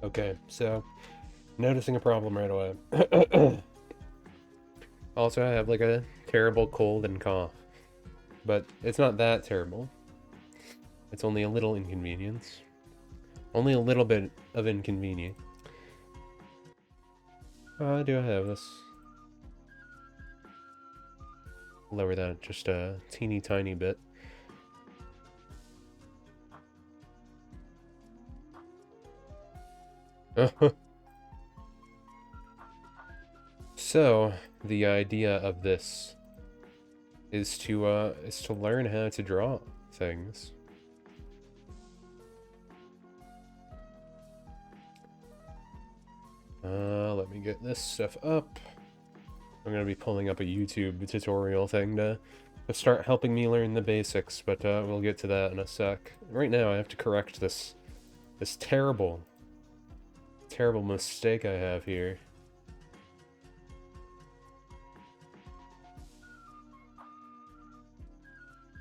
Okay, so noticing a problem right away. Also, I have like a terrible cold and cough, but it's not that terrible. It's only a little inconvenience. Only a little bit of inconvenience. Do I have this? Lower that just a teeny tiny bit. So, the idea of this is to learn how to draw things. Let me get this stuff up. I'm gonna be pulling up a YouTube tutorial thing to start helping me learn the basics, but we'll get to that in a sec. Right now, I have to correct this terrible mistake I have here.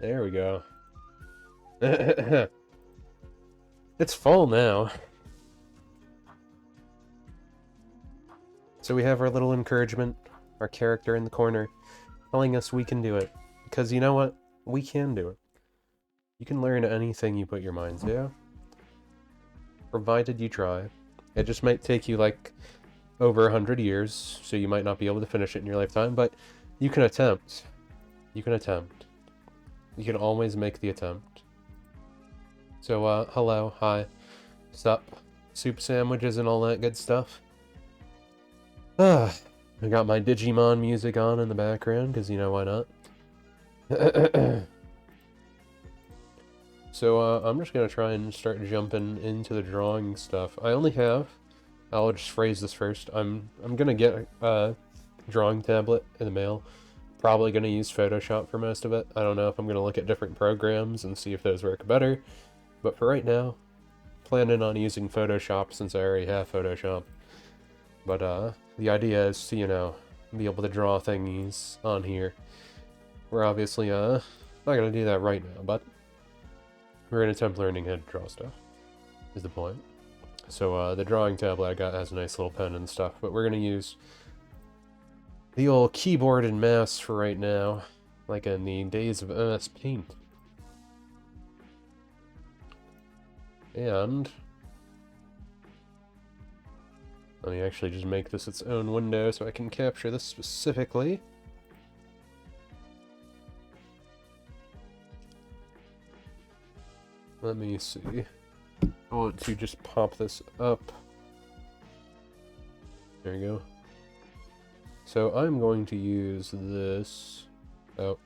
There we go. It's fall now. So we have our little encouragement, our character in the corner, telling us we can do it. Because you know what? We can do it. You can learn anything you put your mind to. Provided you try. It just might take you like over 100 years, so you might not be able to finish it in your lifetime, but you can attempt. You can attempt. You can always make the attempt. So, hello, hi, sup, soup sandwiches and all that good stuff. I got my Digimon music on in the background, because you know why not. So, I'm just gonna try and start jumping into the drawing stuff. I'll just phrase this first. I'm gonna get a drawing tablet in the mail. Probably gonna use Photoshop for most of it. I don't know if I'm gonna look at different programs and see if those work better. But for right now, planning on using Photoshop since I already have Photoshop. But, the idea is to, you know, be able to draw thingies on here. We're obviously, not gonna do that right now, but we're gonna attempt learning how to draw stuff, is the point. So, the drawing tablet I got has a nice little pen and stuff, but we're gonna use the old keyboard and mouse for right now, like in the days of MS Paint. And let me actually just make this its own window so I can capture this specifically. Let me see. I want to just pop this up. There we go. So I'm going to use this. Oh,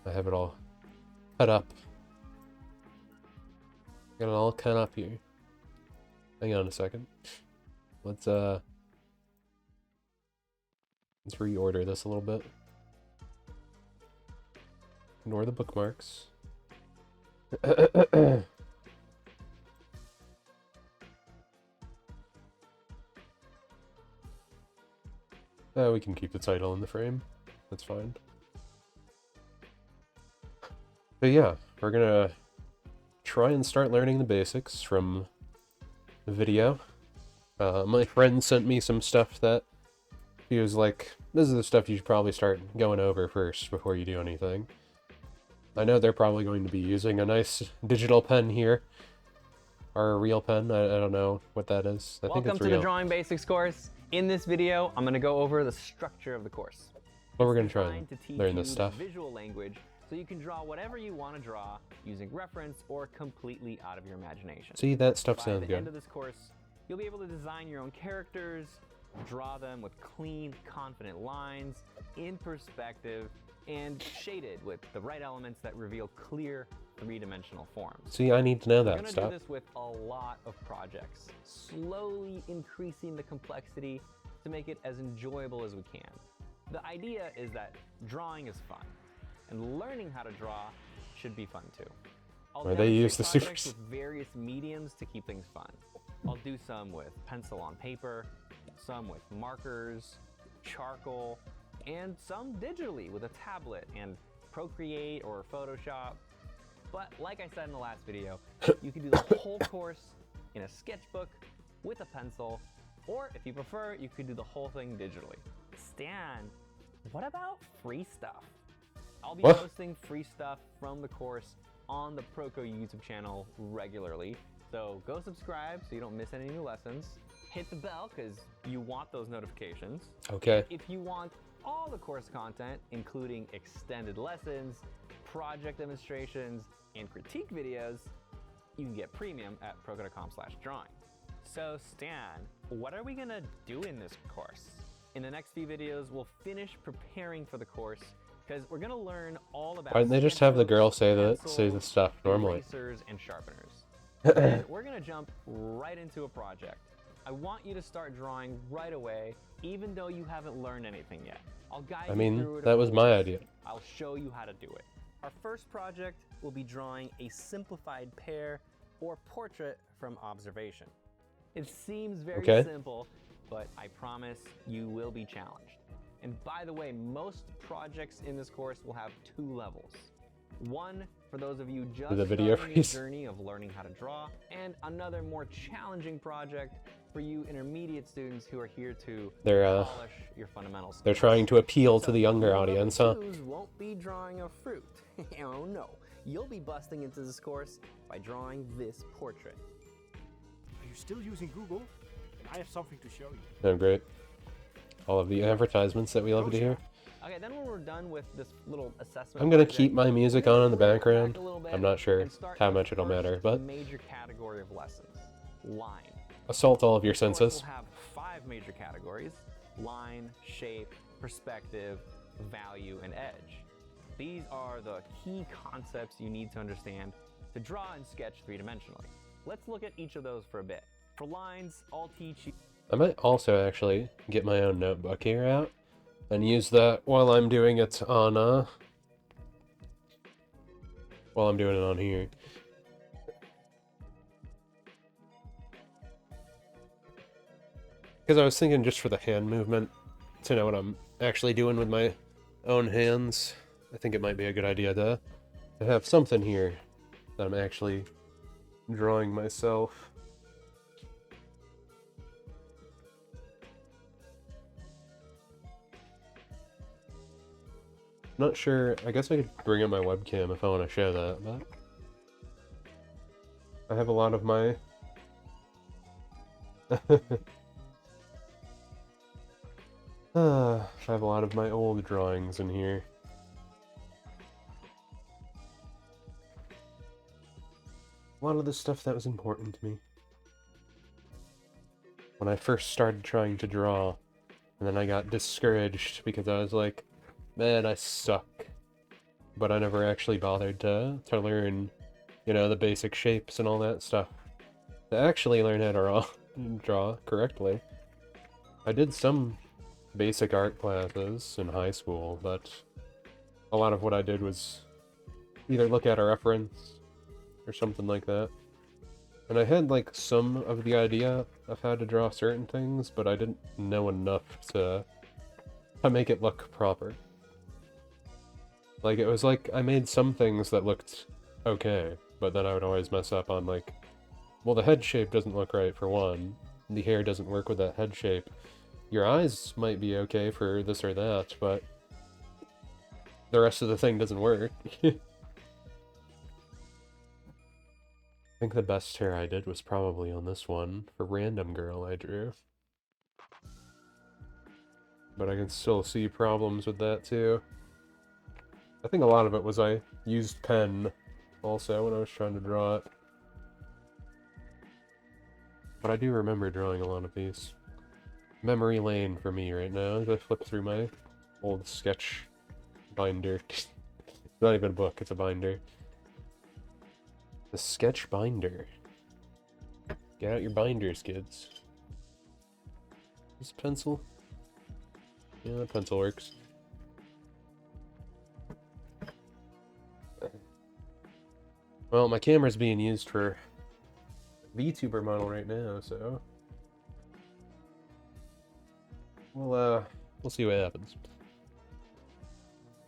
I have it all cut up. Got it all cut up here. Hang on a second. Let's reorder this a little bit. Ignore the bookmarks. We can keep the title in the frame. That's fine. But yeah, we're gonna try and start learning the basics from the video. My friend sent me some stuff that he was like, this is the stuff you should probably start going over first before you do anything. I know they're probably going to be using a nice digital pen here. Or a real pen, I don't know what that is. I think it's real. Welcome to the Drawing Basics course. In this video, I'm going to go over the structure of the course. But we're going to try and learn this stuff. Visual language, so you can draw whatever you want to draw using reference or completely out of your imagination. See, that stuff sounds good. By the end of this course, you'll be able to design your own characters, draw them with clean, confident lines, in perspective, and shaded with the right elements that reveal clear, three-dimensional forms. See, I need to know that stuff. We're going to do this with a lot of projects, slowly increasing the complexity to make it as enjoyable as we can. The idea is that drawing is fun, and learning how to draw should be fun too. They use the projects with various mediums to keep things fun. I'll do some with pencil on paper, some with markers, charcoal, and some digitally with a tablet and Procreate or Photoshop. But like I said in the last video, you can do the whole course in a sketchbook with a pencil, or if you prefer, you could do the whole thing digitally. Stan, what about free stuff? I'll be What? posting free stuff from the course on the Proco YouTube channel regularly, so go subscribe so you don't miss any new lessons. Hit the bell because you want those notifications. Okay. If you want all the course content, including extended lessons, project demonstrations, and critique videos, you can get premium at proco.com/drawing. So Stan, what are we gonna do in this course? In the next few videos, we'll finish preparing for the course because we're gonna learn all about Why didn't they just have the girl say pencils, the stuff normally? erasers, and sharpeners. Then we're gonna jump right into a project. I want you to start drawing right away, even though you haven't learned anything yet. I'll guide you through it. That was my course. idea. I'll show you how to do it. Our first project will be drawing a simplified pear or portrait from observation. It seems very simple, but I promise you will be challenged. And by the way, most projects in this course will have 2 levels. One for those of you just starting the journey of learning how to draw, and another more challenging project for you intermediate students who are here to polish your fundamental skills. They're trying to appeal to the younger audience, huh? Won't be drawing a fruit. Oh no, you'll be busting into this course by drawing this portrait. Are you still using Google? I have something to show you. Oh, great. All of the advertisements that we love to hear. Okay, then when we're done with this little assessment, I'm gonna keep my music on in the background. I'm not sure how much it'll matter, but major category of lessons, line. Assault all of your senses. We'll have 5 major categories: line, shape, perspective, value, and edge. These are the key concepts you need to understand to draw and sketch 3-dimensionally. Let's look at each of those for a bit. For lines, I'll teach you. I might also actually get my own notebook here out and use that while I'm doing it on while I'm doing it on here. Because I was thinking just for the hand movement, to know what I'm actually doing with my own hands, I think it might be a good idea to have something here that I'm actually drawing myself. Not sure, I guess I could bring up my webcam if I want to show that, but I have a lot of my I have a lot of my old drawings in here. A lot of the stuff that was important to me when I first started trying to draw, and then I got discouraged because I was like, man, I suck. But I never actually bothered to learn, you know, the basic shapes and all that stuff. To actually learn how to draw correctly. I did some basic art classes in high school, but a lot of what I did was either look at a reference or something like that. And I had like some of the idea of how to draw certain things, but I didn't know enough to make it look proper. Like, it was like, I made some things that looked okay, but then I would always mess up on, like, well, the head shape doesn't look right for one, the hair doesn't work with that head shape, your eyes might be okay for this or that, but the rest of the thing doesn't work. I think the best hair I did was probably on this one, for Random Girl I drew. But I can still see problems with that too. I think a lot of it was I used pen also when I was trying to draw it. But I do remember drawing a lot of these. Memory lane for me right now as I flip through my old sketch binder. It's not even a book, it's a binder. The sketch binder. Get out your binders, kids. This pencil? Yeah, that pencil works. Well, my camera's being used for VTuber model right now, so we'll see what happens.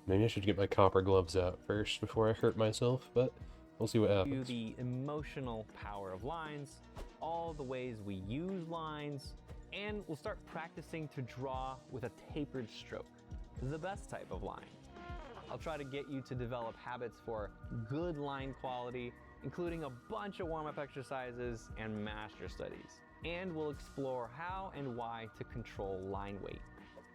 Maybe I should get my copper gloves out first before I hurt myself, but we'll see what happens. The emotional power of lines, all the ways we use lines, and we'll start practicing to draw with a tapered stroke, the best type of line. I'll try to get you to develop habits for good line quality, including a bunch of warm-up exercises and master studies. And we'll explore how and why to control line weight.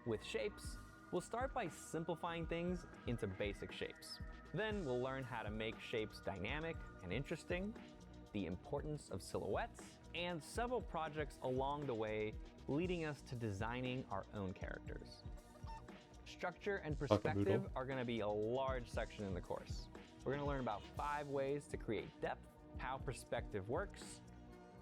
With shapes, we'll start by simplifying things into basic shapes. Then we'll learn how to make shapes dynamic and interesting, the importance of silhouettes, and several projects along the way, leading us to designing our own characters. Structure and perspective are going to be a large section in the course. We're going to learn about 5 ways to create depth, how perspective works,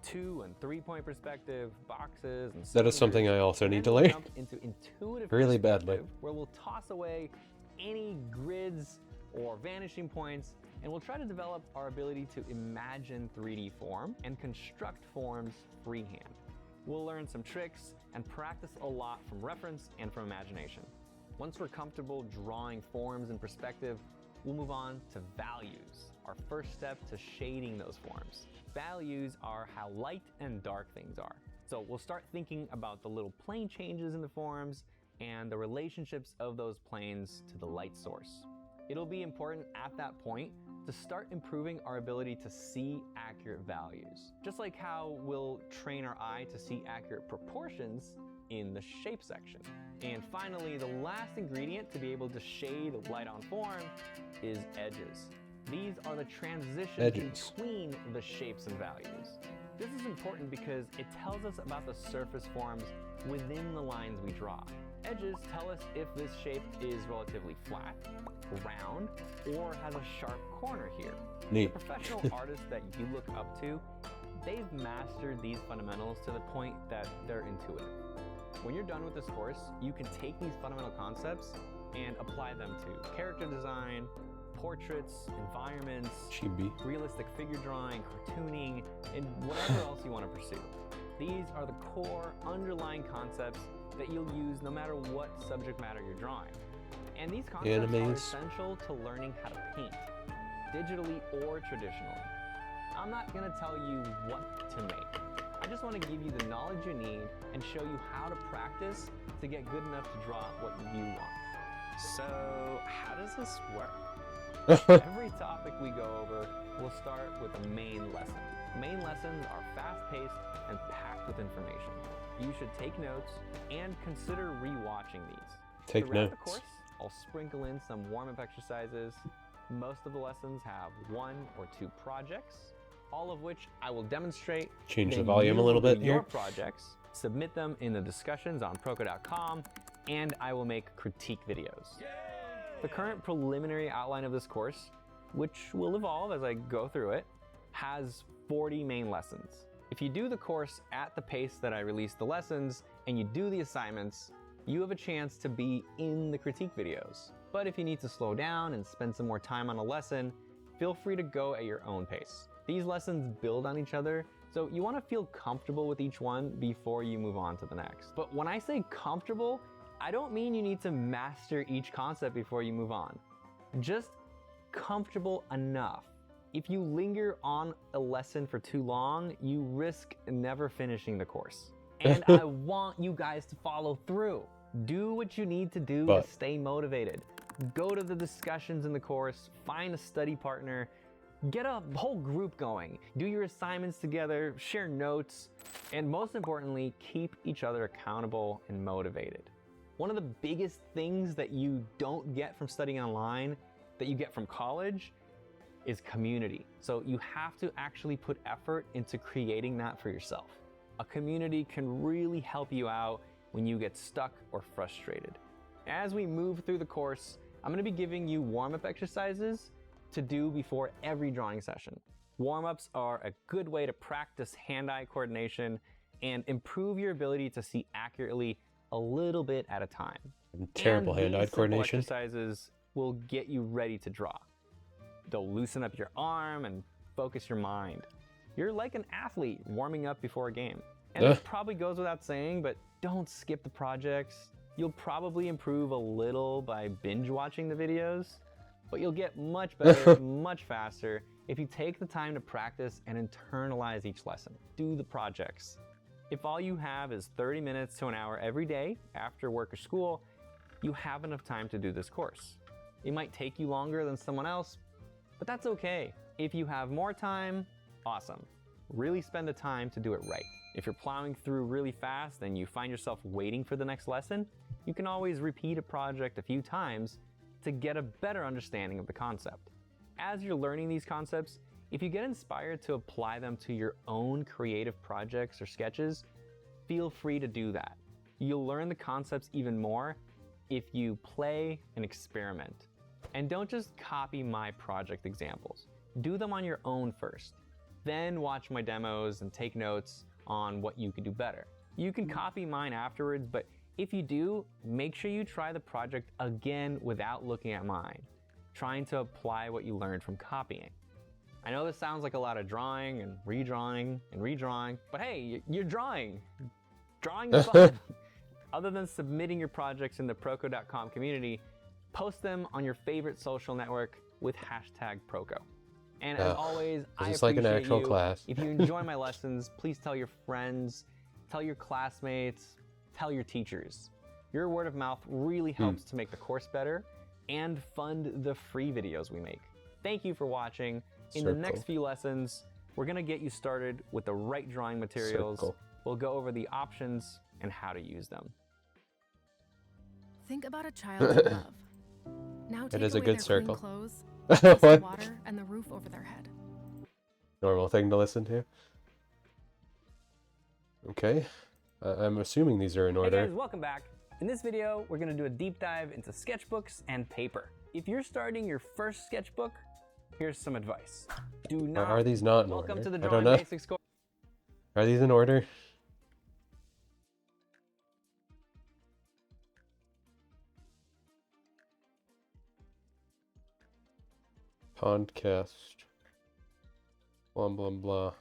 2- and 3-point perspective, boxes, and that is something I also need to learn. Jump into intuitive really perspective, badly. where we'll toss away any grids or vanishing points, and we'll try to develop our ability to imagine 3D form and construct forms freehand. We'll learn some tricks and practice a lot from reference and from imagination. Once we're comfortable drawing forms in perspective, we'll move on to values, our first step to shading those forms. Values are how light and dark things are. So we'll start thinking about the little plane changes in the forms and the relationships of those planes to the light source. It'll be important at that point to start improving our ability to see accurate values. Just like how we'll train our eye to see accurate proportions in the shape section. And finally, the last ingredient to be able to shade light on form is edges. These are the transitions between the shapes and values. This is important because it tells us about the surface forms within the lines we draw. Edges tell us if this shape is relatively flat, round, or has a sharp corner here. Neat. The professional artists that you look up to, they've mastered these fundamentals to the point that they're intuitive. When you're done with this course, you can take these fundamental concepts and apply them to character design, portraits, environments, Chibi. realistic figure drawing, cartooning, and whatever else you want to pursue. These are the core underlying concepts that you'll use no matter what subject matter you're drawing. And these concepts are essential to learning how to paint, digitally or traditionally. I'm not going to tell you what to make. I just want to give you the knowledge you need and show you how to practice to get good enough to draw what you want. So, how does this work? Every topic we go over, we'll start with a main lesson. Main lessons are fast-paced and packed with information. You should take notes and consider re-watching these. Take Throughout notes. the course, I'll sprinkle in some warm-up exercises. Most of the lessons have 1 or 2 projects, all of which I will demonstrate. Change the Then volume a you little will bit do here. Your projects, submit them in the discussions on Proco.com, and I will make critique videos. The current preliminary outline of this course, which will evolve as I go through it, has 40 main lessons. If you do the course at the pace that I release the lessons and you do the assignments, you have a chance to be in the critique videos. But if you need to slow down and spend some more time on a lesson, feel free to go at your own pace. These lessons build on each other, so you want to feel comfortable with each one before you move on to the next. But when I say comfortable, I don't mean you need to master each concept before you move on. Just comfortable enough. If you linger on a lesson for too long, you risk never finishing the course. And I want you guys to follow through. Do what you need to do to stay motivated. Go to the discussions in the course, find a study partner, get a whole group going, do your assignments together, share notes, and most importantly, keep each other accountable and motivated. One of the biggest things that you don't get from studying online, that you get from college, is community. So you have to actually put effort into creating that for yourself. A community can really help you out when you get stuck or frustrated. As we move through the course, I'm going to be giving you warm-up exercises to do before every drawing session. Warm-ups are a good way to practice hand-eye coordination and improve your ability to see accurately a little bit at a time. Terrible hand-eye coordination. Exercises will get you ready to draw. They'll loosen up your arm and focus your mind. You're like an athlete warming up before a game. And this probably goes without saying, but don't skip the projects. You'll probably improve a little by binge watching the videos, but you'll get much better, much faster if you take the time to practice and internalize each lesson. Do the projects. If all you have is 30 minutes to an hour every day after work or school, you have enough time to do this course. It might take you longer than someone else, but that's okay. If you have more time, awesome. Really spend the time to do it right. If you're plowing through really fast and you find yourself waiting for the next lesson, you can always repeat a project a few times to get a better understanding of the concept. As you're learning these concepts, if you get inspired to apply them to your own creative projects or sketches, feel free to do that. You'll learn the concepts even more if you play and experiment. And don't just copy my project examples. Do them on your own first. Then watch my demos and take notes on what you could do better. You can copy mine afterwards, but if you do, make sure you try the project again without looking at mine, trying to apply what you learned from copying. I know this sounds like a lot of drawing and redrawing, but hey, you're drawing. Drawing is fun. Other than submitting your projects in the Proco.com community, post them on your favorite social network with #Proco. And as always, I it's appreciate like an actual you. class. If you enjoy my lessons, please tell your friends, tell your classmates, tell your teachers. Your word of mouth really helps to make the course better and fund the free videos we make. Thank you for watching. In the next few lessons, we're gonna get you started with the right drawing materials. We'll go over the options and how to use them. Think about a child you love. Now take is a away good their circle. clean clothes, decent water, and the roof over their head. Normal thing to listen to. Okay. I'm assuming these are in order. Hey guys, welcome back. In this video, we're gonna do a deep dive into sketchbooks and paper. If you're starting your first sketchbook, here's some advice. Do not. Are these not in Welcome order? to the I don't Drawing know. Basics course. Are these in order? Podcast. Blah blah blah.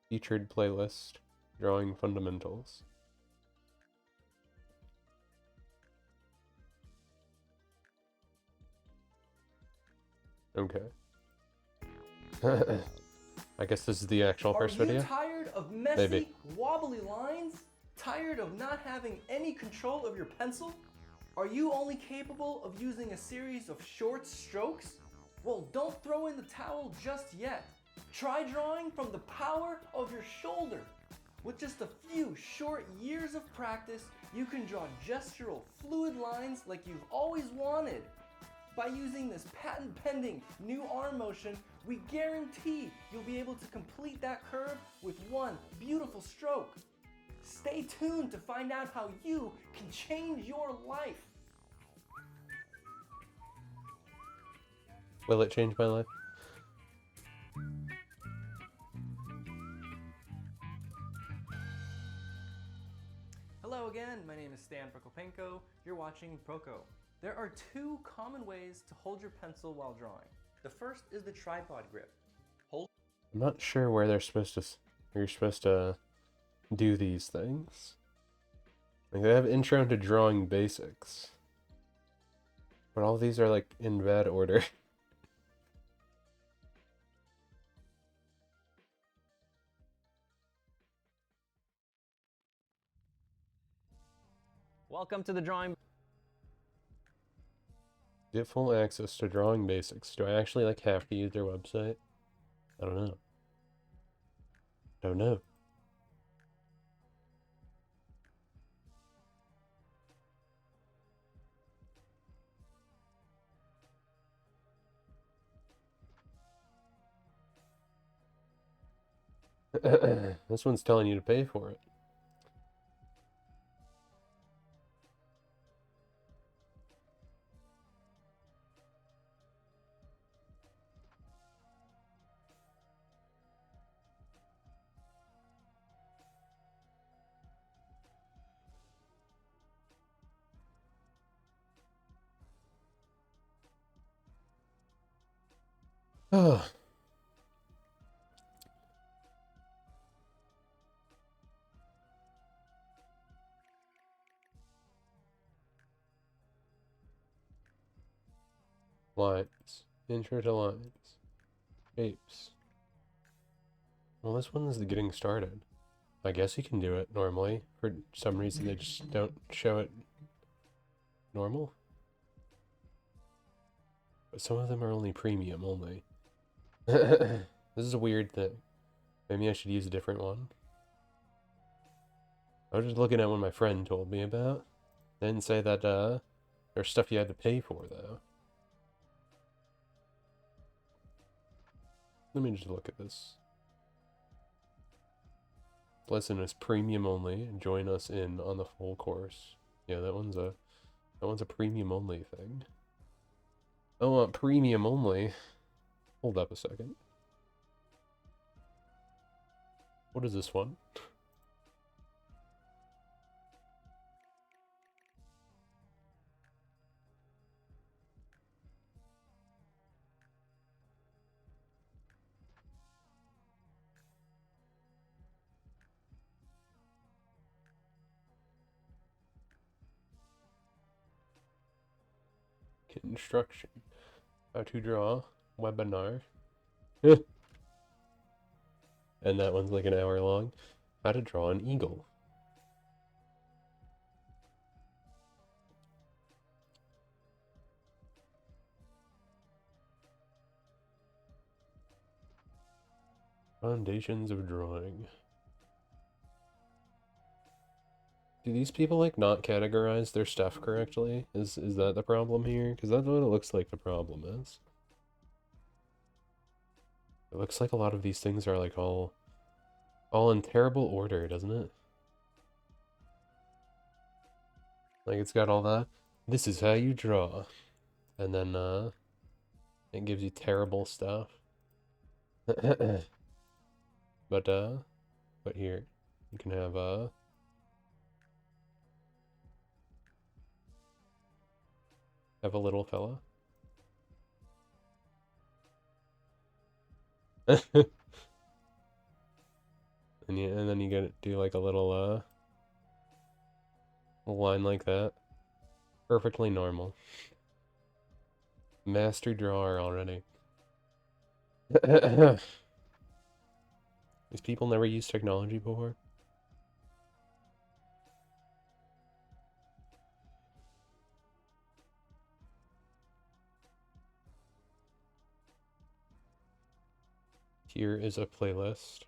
Featured playlist. Drawing fundamentals. Okay. I guess this is the actual first video. Are you tired of messy, Maybe. wobbly lines? Tired of not having any control of your pencil? Are you only capable of using a series of short strokes? Well, don't throw in the towel just yet. Try drawing from the power of your shoulder. With just a few short years of practice, you can draw gestural, fluid lines like you've always wanted. By using this patent-pending new arm motion, we guarantee you'll be able to complete that curve with one beautiful stroke. Stay tuned to find out how you can change your life. Will it change my life? Hello again, my name is Stan Prokopenko. You're watching Proco. There are two common ways to hold your pencil while drawing. The first is the tripod grip. I'm not sure where they're supposed to. You're supposed to do these things. Like they have intro to drawing basics, but all these are like in bad order. Welcome to the Drawing. Get full access to drawing basics. Do I actually like have to use their website? I don't know. Don't know. This one's telling you to pay for it. Oh. Lines. Intro to lines. Shapes. Well, this one's the getting started. I guess you can do it normally. For some reason, they just don't show it normal. But some of them are only premium only. This is a weird thing. Maybe I should use a different one. I was just looking at what my friend told me about. They didn't say that there's stuff you had to pay for, though. Let me just look at this. Lesson is premium only. Join us in on the full course. Yeah, that one's a premium only thing. I want premium only. Hold up a second. What is this one? Instruction. How to draw webinar. And that one's like an hour long. How to draw an eagle. Foundations of drawing. Do these people like not categorize their stuff correctly? Is that the problem here? Because that's what it looks like the problem is. It looks like a lot of these things are like all in terrible order, doesn't it? Like it's got all that. This is how you draw. And then it gives you terrible stuff. But here you can have a little fella. And then you gotta do like a little line like that. Perfectly normal. Master drawer already. These people never used technology before. Here is a playlist.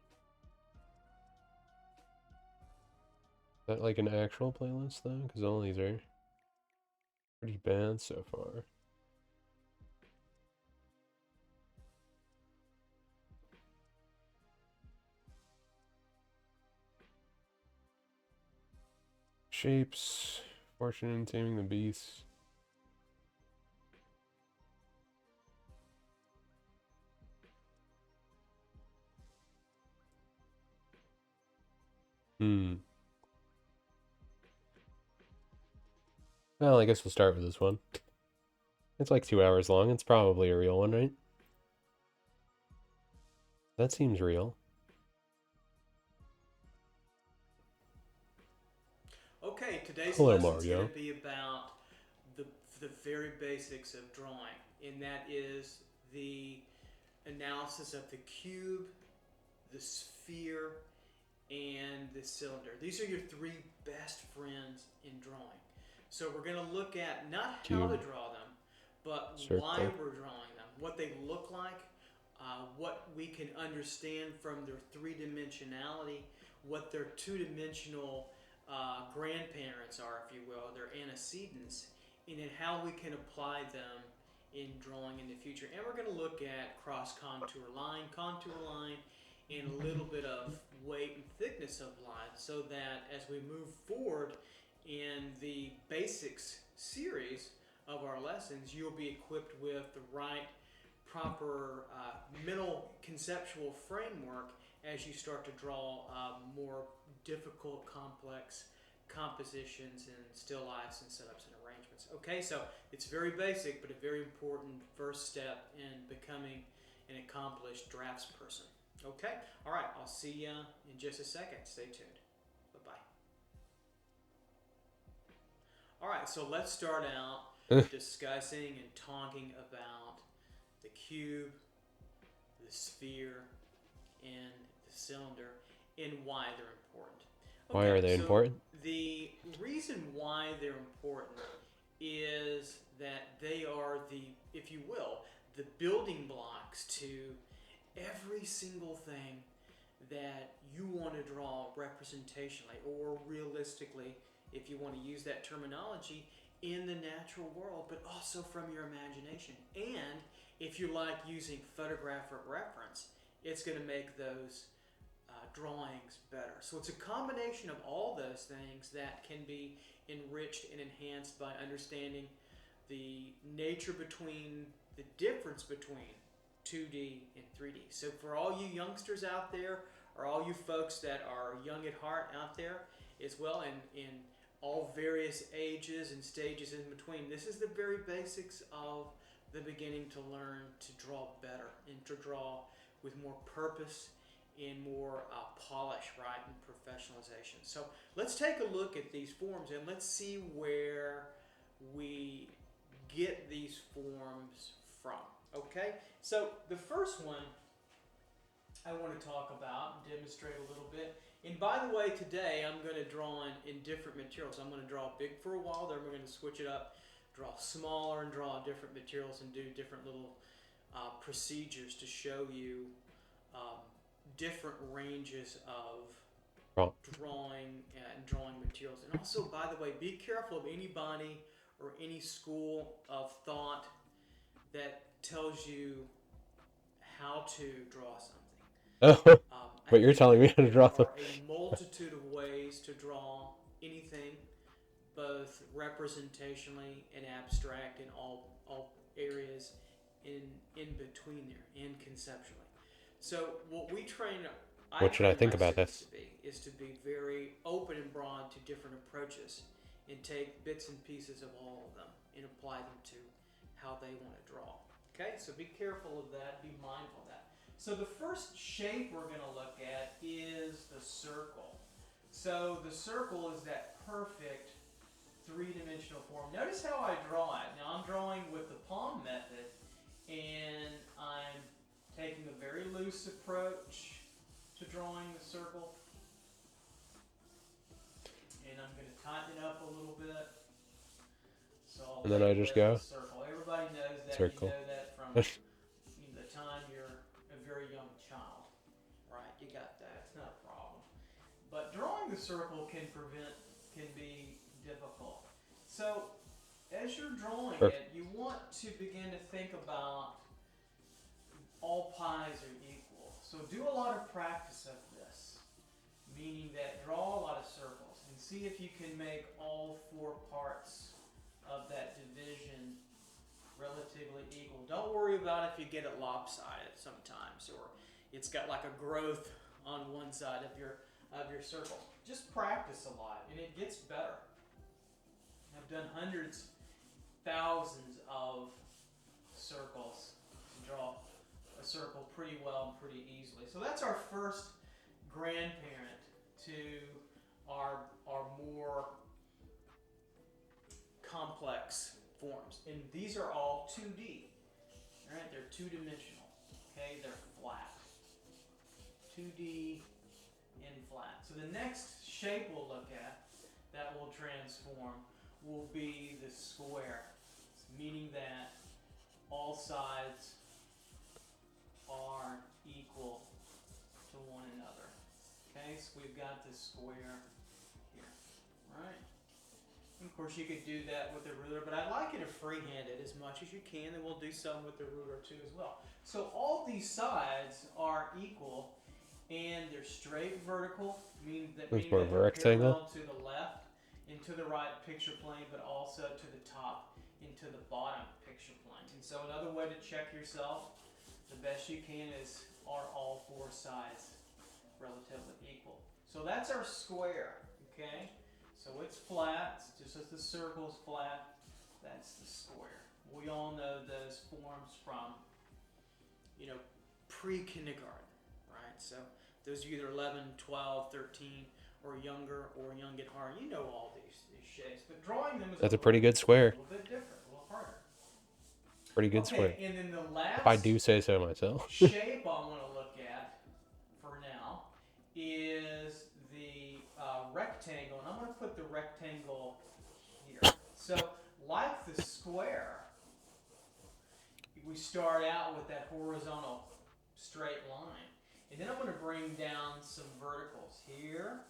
Is that like an actual playlist though? Because all these are pretty bad so far. Shapes, fortune in taming the beast. Well, I guess we'll start with this one. It's like 2 hours long. It's probably a real one, right? That seems real. Okay, today's Hello, lesson is Mario. going to be about the very basics of drawing, and that is the analysis of the cube, the sphere, and the cylinder. These are your three best friends in drawing. So we're going to look at not how to Cube. draw them, but Circle. why we're drawing them, what they look like, what we can understand from their three-dimensionality, what their two-dimensional grandparents are, if you will, their antecedents, and then how we can apply them in drawing in the future. And we're going to look at cross contour line, and a little bit of weight and thickness of line, so that as we move forward in the basics series of our lessons, you'll be equipped with the right proper mental conceptual framework as you start to draw more difficult, complex compositions and still lifes and setups and arrangements. Okay, so it's very basic, but a very important first step in becoming an accomplished draftsperson. Okay, all right, I'll see you in just a second. Stay tuned. Bye-bye. All right, so let's start out discussing and talking about the cube, the the sphere, and the cylinder, and why they're important. Why are they important? The reason why they're important is that they are the, if you will, the building blocks to every single thing that you want to draw representationally or realistically, if you want to use that terminology, in the natural world, but also from your imagination. And if you like using photographic reference, it's going to make those drawings better. So it's a combination of all those things that can be enriched and enhanced by understanding the nature between, the difference between 2D and 3D. So for all you youngsters out there, or all you folks that are young at heart out there as well, and in all various ages and stages in between, this is the very basics of the beginning to learn to draw better and to draw with more purpose and more polish, right, and professionalization. So let's take a look at these forms and let's see where we get these forms from. Okay, so the first one I want to talk about and demonstrate a little bit. And by the way, today I'm going to draw in different materials. I'm going to draw big for a while, then we're going to switch it up, draw smaller and draw different materials and do different little procedures to show you different ranges of drawing and drawing materials. And also, by the way, be careful of anybody or any school of thought that tells you how to draw something. But you're telling me how to draw them. There are a multitude of ways to draw anything, both representationally and abstract in all areas in between there, and conceptually. So what we train, What should I think about this? Is to be very open and broad to different approaches and take bits and pieces of all of them and apply them to how they want to draw. Okay, so be careful of that, be mindful of that. So the first shape we're going to look at is the circle. So the circle is that perfect three-dimensional form. Notice how I draw it. Now I'm drawing with the palm method, and I'm taking a very loose approach to drawing the circle. And I'm going to tighten it up a little bit. So and then I just go. Circle. Everybody knows that. Circle. You know that from the time you're a very young child, right? You got that. It's not a problem. But drawing the circle can be difficult. So as you're drawing it, you want to begin to think about all pies are equal. So do a lot of practice of this, meaning that draw a lot of circles and see if you can make all four parts of that division relatively equal. Don't worry about if you get it lopsided sometimes, or it's got like a growth on one side of your circle. Just practice a lot and it gets better. I've done hundreds, thousands of circles to draw a circle pretty well and pretty easily. So that's our first grandparent to our more complex forms. And these are all 2D. All right, they're two-dimensional. Okay, they're flat. 2D and flat. So the next shape we'll look at that will transform will be the square, meaning that all sides are equal to one another. Okay, so we've got this square here, right? And of course you could do that with a ruler, but I like you to freehand it as much as you can, and we'll do some with the ruler too as well. So all these sides are equal, and they're straight vertical, meaning that they're parallel to the left and to the right picture plane, but also to the top and to the bottom picture plane. And so another way to check yourself the best you can is, are all four sides relatively equal? So that's our square, okay? So it's flat, just as the circle is flat, that's the square. We all know those forms from, pre-kindergarten, right? So those of you that are 11, 12, 13, or younger, or young at heart, you know all these shapes. But drawing them is a pretty good square. A little bit different, a little harder. Pretty good square. Okay, and then the If I last do say so myself. shape I want to look at for now is the rectangle, and I'm going to put the rectangle here. So, like the square, we start out with that horizontal straight line, and then I'm going to bring down some verticals here,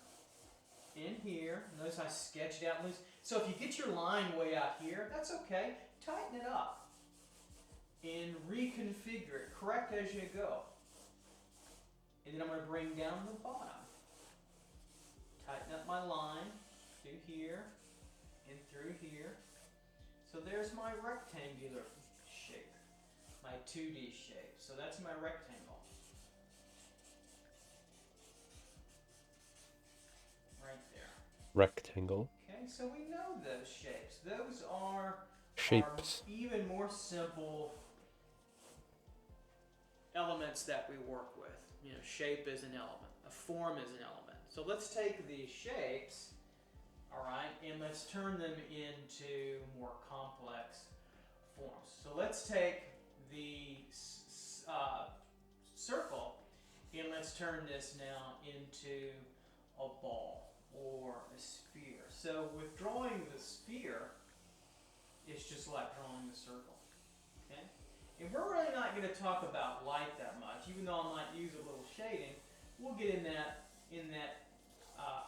in here. Notice I sketched out loose. So if you get your line way out here, that's okay. Tighten it up and reconfigure it. Correct as you go. And then I'm going to bring down the bottom. Tighten up my line through here and through here. So there's my rectangular shape, my 2D shape. So that's my rectangle. Right there. Rectangle. Okay, so we know those shapes. Those are Shapes. even more simple elements that we work with. You know, shape is an element, a form is an element. So let's take these shapes, all right, and let's turn them into more complex forms. So let's take the circle and let's turn this now into a ball or a sphere. So with drawing the sphere, it's just like drawing the circle. Okay? And we're really not going to talk about light that much, even though I might use a little shading. We'll get in that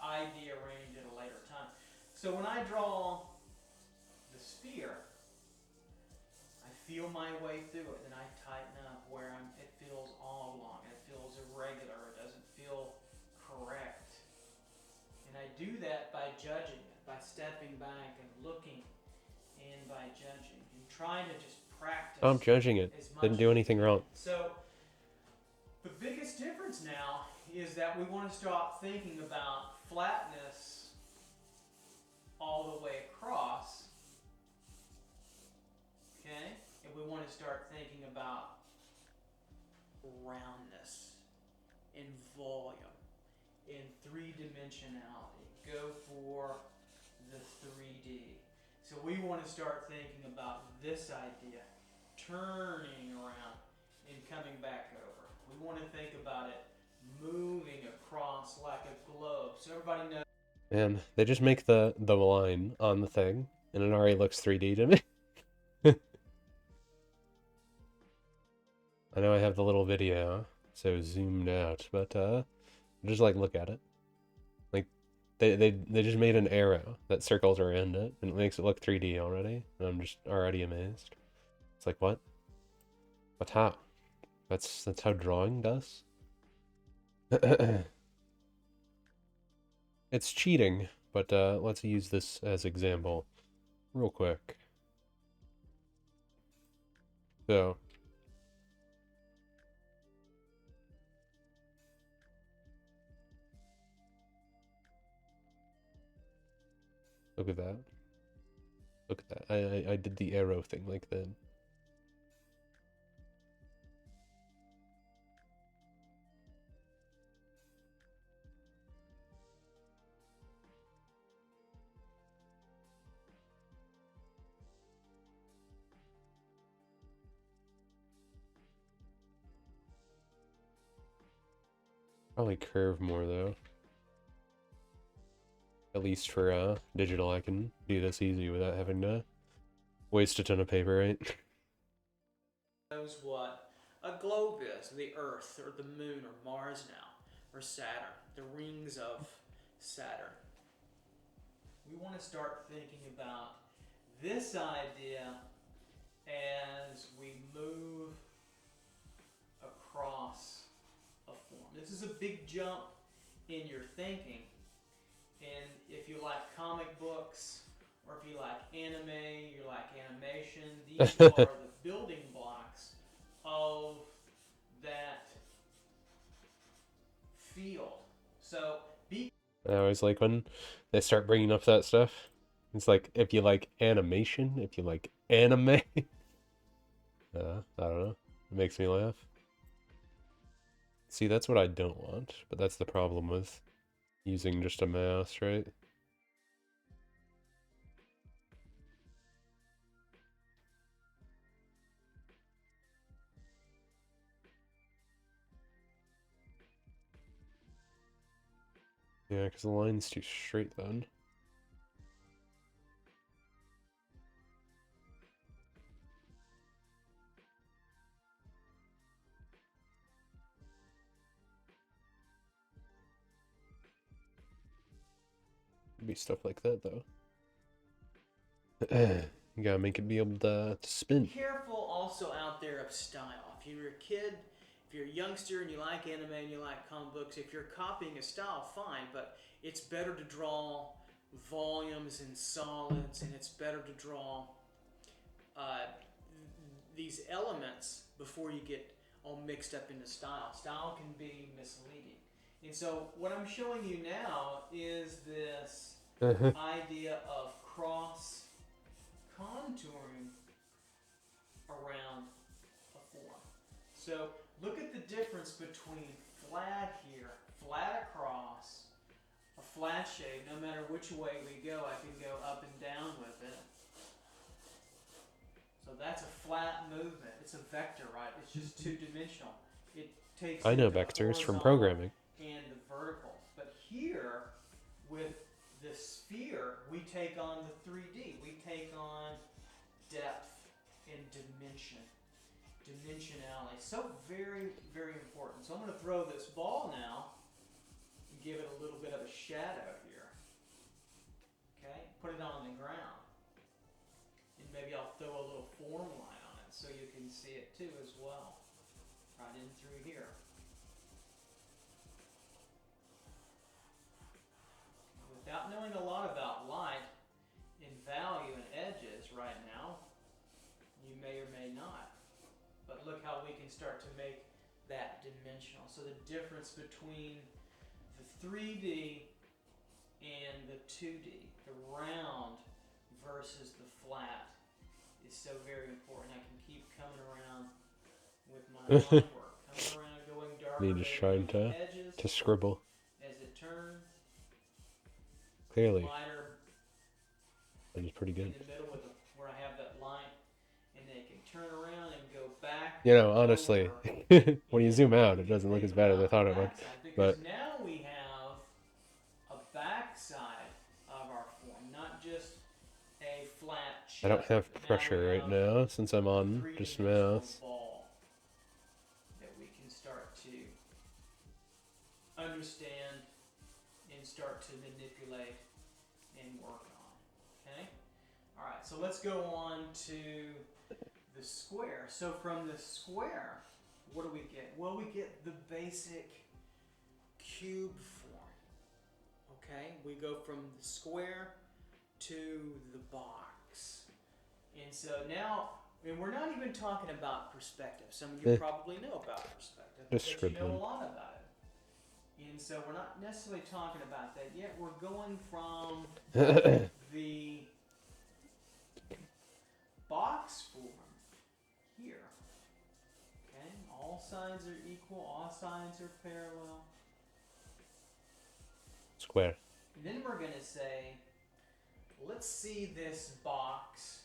idea range at a later time. So when I draw the sphere, I feel my way through it, and I tighten up where it feels oblong, it feels irregular, it doesn't feel correct. And I do that by judging it, by stepping back and looking, and by judging, and trying to just practice. I'm judging it. Didn't do anything wrong. So the biggest difference now is that we want to stop thinking about flatness all the way across, okay? And we want to start thinking about roundness and volume and three-dimensionality. Go for the 3D. So we want to start thinking about this idea, turning around and coming back over. We want to think about it moving across like a globe. So everybody knows. Man, they just make the line on the thing, and it already looks 3D to me. I know I have the little video, so zoomed out, but just like look at it. Like they just made an arrow that circles around it, and it makes it look 3D already, and I'm just already amazed. It's like, what? But how? That's how drawing does? It's cheating, but let's use this as example real quick. So look at that. Look at that. I did the arrow thing like that. Probably curve more though. At least for digital, I can do this easy without having to waste a ton of paper, right? Knows what a globe is, the Earth or the Moon or Mars now, or Saturn, the rings of Saturn. We want to start thinking about this idea as we move across a form. This is a big jump in your thinking, and if you like comic books, or if you like anime, you like animation, these are the building blocks of that field. So be. I always like when they start bringing up that stuff. It's like, if you like animation, if you like anime. I don't know. It makes me laugh. See, that's what I don't want, but that's the problem with using just a mouse, right? Yeah, because the line's too straight then. Be stuff like that though. You gotta make it be able to spin. Careful also out there of style. If you're a kid, if you're a youngster and you like anime and you like comic books, if you're copying a style, fine, but it's better to draw volumes and solids, and it's better to draw these elements before you get all mixed up into style. Style can be misleading. And so what I'm showing you now is this idea of cross contouring around a form. So look at the difference between flat here, flat across, a flat shape. No matter which way we go, I can go up and down with it. So that's a flat movement. It's a vector, right? It's just two-dimensional. It takes I know the vectors from horizontal programming. and the vertical. But here, with the sphere, we take on the 3D. We take on depth and dimension, dimensionality. So very, very important. So I'm going to throw this ball now and give it a little bit of a shadow here. Okay, put it on the ground. And maybe I'll throw a little form line on it so you can see it too as well. Right in through here. Without knowing a lot about light and value and edges right now, you may or may not. But look how we can start to make that dimensional. So the difference between the 3D and the 2D, the round versus the flat, is so very important. I can keep coming around with my line work. Coming around, going darker, Me just trying the edges to scribble. as it turns. Clearly, Lighter that is pretty in good. the middle with where I have that line, and then it can turn around and go back. You know, honestly, over, when you and zoom out, it you doesn't look think as bad as I about thought the it would. backside, because But now we have a backside of our form, not just a flat chip. I don't have but now pressure we right have now since I'm a on just three-dimensional mouse. ball that we can start to understand and start to manipulate and work on. Okay? Alright, so let's go on to the square. So from the square, what do we get? Well, we get the basic cube form. Okay? We go from the square to the box. And so now, and we're not even talking about perspective. Some of you probably know about perspective, Just but you scribbling. know a lot about it. And so we're not necessarily talking about that yet. We're going from the box form here. Okay, all sides are equal, all sides are parallel. Square. And then we're going to say, let's see this box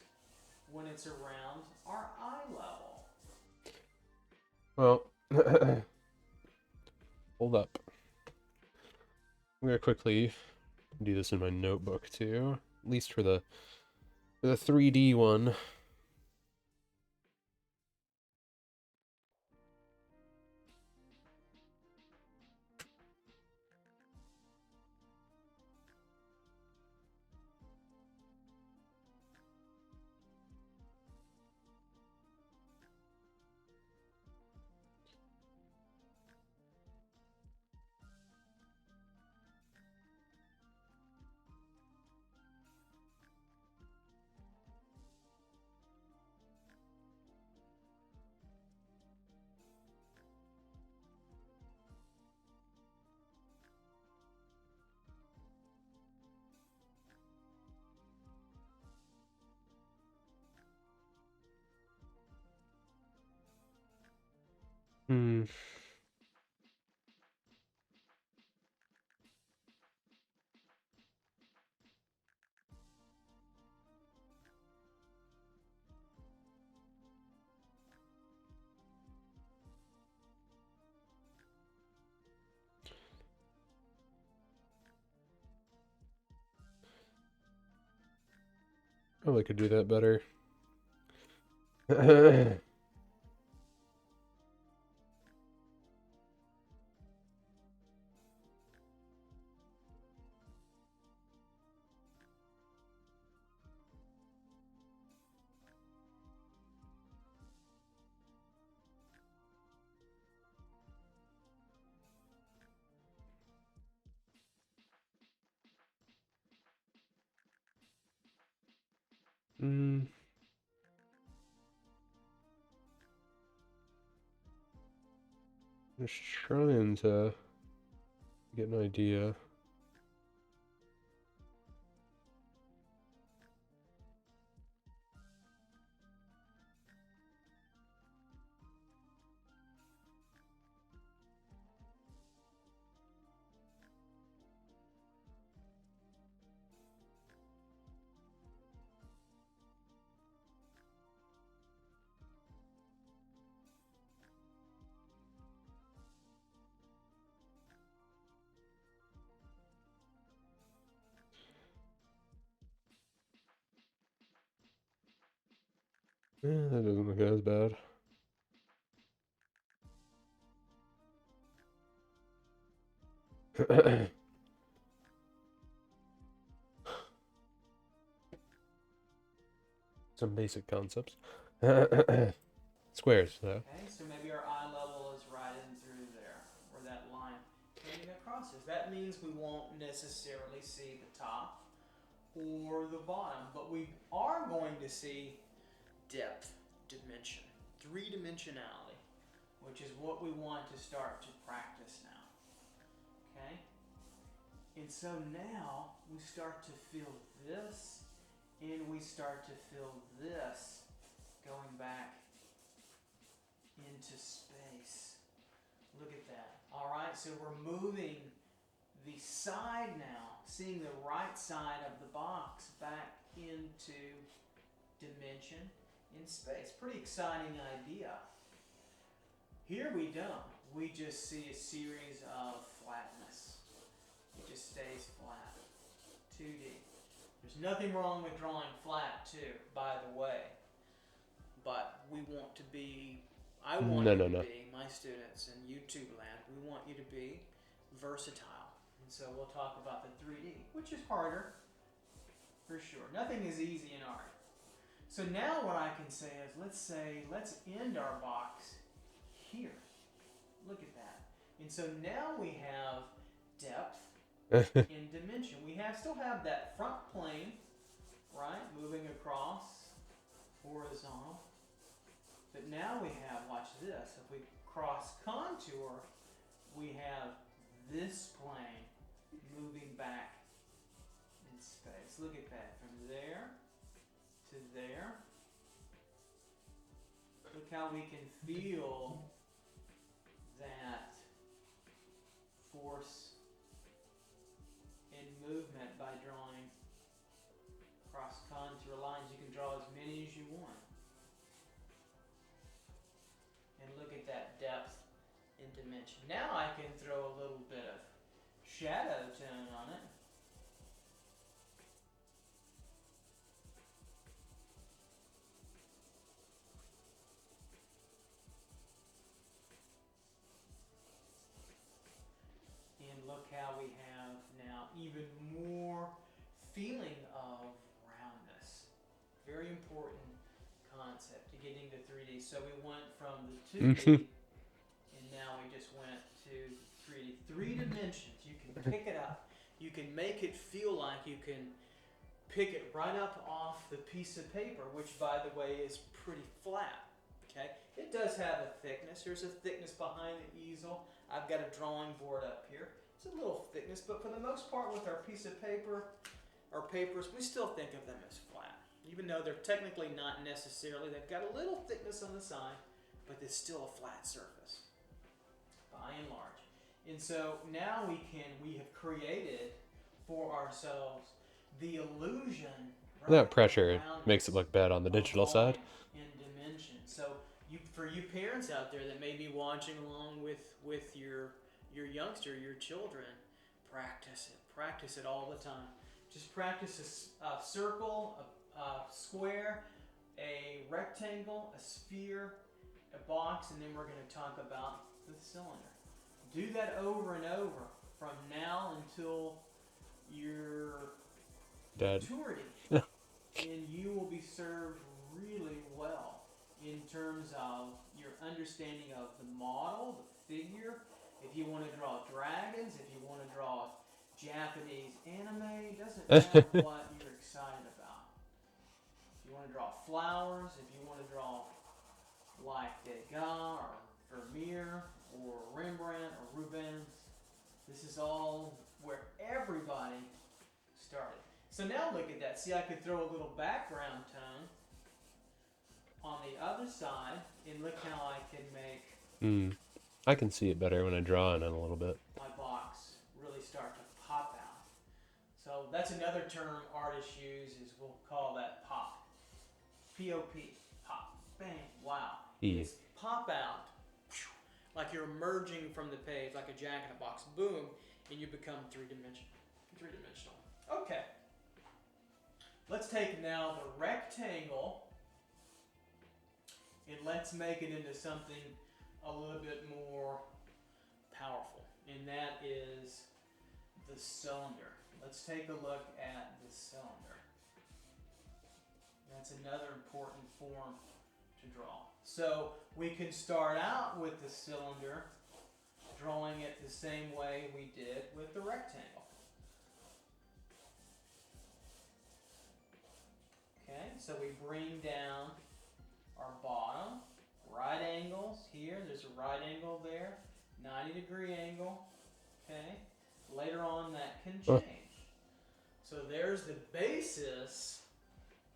when it's around our eye level. Well, hold up. I'm gonna quickly do this in my notebook too, at least for the 3D one. Hmm. Probably could do that better. Mm. Just trying to get an idea. That doesn't look as bad. Some basic concepts. Squares, though. Okay, so maybe our eye level is right in through there, where that line coming across is. That means we won't necessarily see the top or the bottom, but we are going to see depth, dimension, three-dimensionality, which is what we want to start to practice now. Okay? And so now we start to feel this, and we start to feel this going back into space. Look at that. All right, so we're moving the side now, seeing the right side of the box back into dimension in space. Pretty exciting idea. Here we don't. We just see a series of flatness. It just stays flat. 2D. There's nothing wrong with drawing flat too, by the way. But we want to be, I want you to be, my students in YouTube land, we want you to be versatile. And so we'll talk about the 3D, which is harder, for sure. Nothing is easy in art. So now what I can say is, let's end our box here. Look at that. And so now we have depth and dimension. We still have that front plane, right, moving across, horizontal. But now we have, watch this, if we cross contour, we have this plane moving back in space. Look at that, from there to there. Look how we can feel that force and movement by drawing cross contour lines. You can draw as many as you want. And look at that depth and dimension. Now I can throw a little bit of shadow tone on it. And look how we have now even more feeling of roundness. Very important concept to getting to 3D. So we went from the 2D and now we just went to 3D. 3 dimensions. You can pick it up. You can make it feel like you can pick it right up off the piece of paper, which by the way is pretty flat. Okay? It does have a thickness. Here's a thickness behind the easel. I've got a drawing board up here. It's a little thickness, but for the most part with our piece of paper, our papers, we still think of them as flat. Even though they're technically not necessarily, they've got a little thickness on the side, but it's still a flat surface, by and large. And so now we have created for ourselves the illusion. That pressure makes it look bad on the digital side. In dimension. So for you parents out there that may be watching along with your youngster, your children, practice it all the time. Just practice a circle, square, a rectangle, a sphere, a box, and then we're going to talk about the cylinder. Do that over and over from now until your Dead. maturity, and you will be served really well in terms of your understanding of the model, the figure. If you want to draw dragons, if you want to draw Japanese anime, it doesn't matter what you're excited about. If you want to draw flowers, if you want to draw like Degas or Vermeer or Rembrandt or Rubens, this is all where everybody started. So now look at that. See, I could throw a little background tone on the other side, and look how I can make I can see it better when I draw on it a little bit. my box really start to pop out. So that's another term artists use, is we'll call that pop. P-O-P, pop, bang, wow. It's pop out, like you're emerging from the page, like a jack in a box, boom, and you become three-dimensional. Okay. Let's take now the rectangle and let's make it into something a little bit more powerful, and that is the cylinder. Let's take a look at the cylinder. That's another important form to draw. So we can start out with the cylinder, drawing it the same way we did with the rectangle. Okay, so we bring down our bottom, right angles here, there's a right angle there, 90-degree angle, okay? Later on that can change. So there's the basis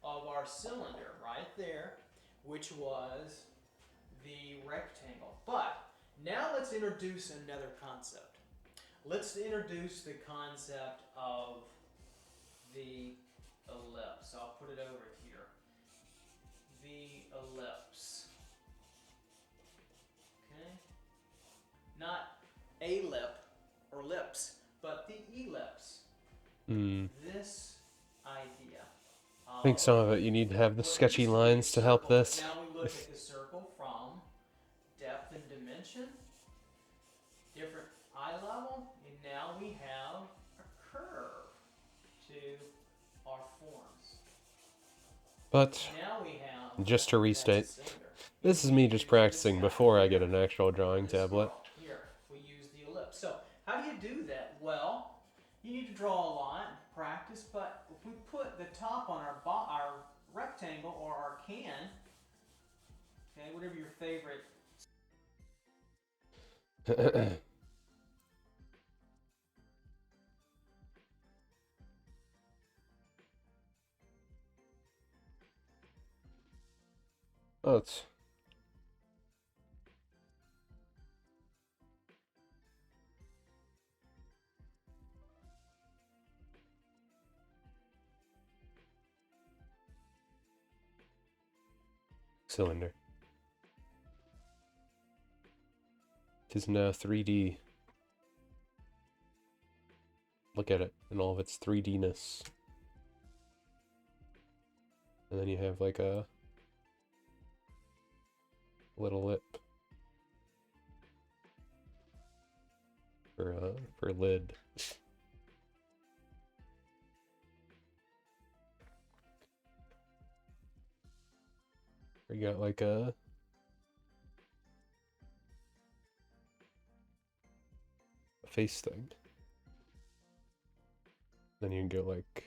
of our cylinder right there, which was the rectangle. But now let's introduce another concept. Let's introduce the concept of the ellipse. I'll put it over here. The ellipse. Okay? Not a lip or lips, but the ellipse. This idea. I think some of it you need to have the sketchy lines to help this. Now we look at the circle from depth and dimension, different eye level, and now we have a curve to our forms. But Now we have just to restate, this is me just practicing before I get an actual drawing tablet. Here, we use the ellipse. So how do you do that? Well, you need to draw a lot, practice, but if we put the top on our rectangle or our can, okay, whatever your favorite. Oh, it's cylinder. It is now 3D. Look at it in all of its 3D-ness. And then you have like a little lip for lid. We got like a face thing. Then you can go like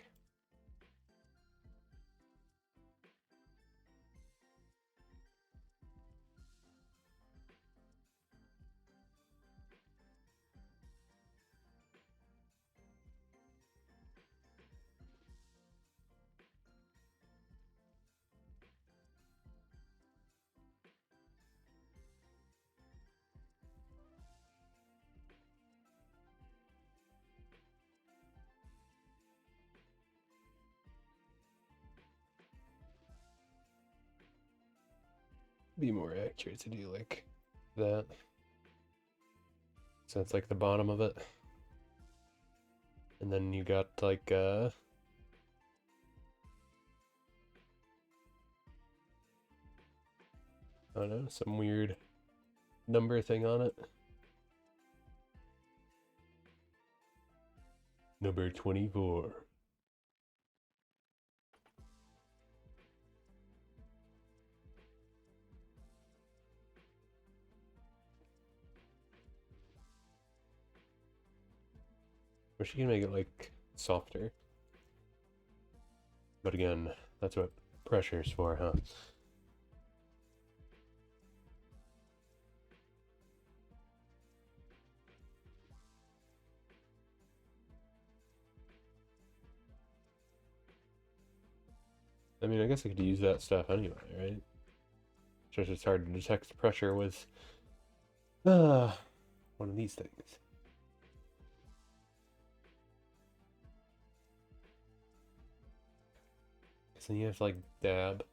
be more accurate to do like that. So that's like the bottom of it. And then you got like I don't know, some weird number thing on it. Number 24. Wish you could make it like softer. But again, that's what pressure's for, huh? I mean, I guess I could use that stuff anyway, right? It's just it's hard to detect the pressure with one of these things. So you have to like dab.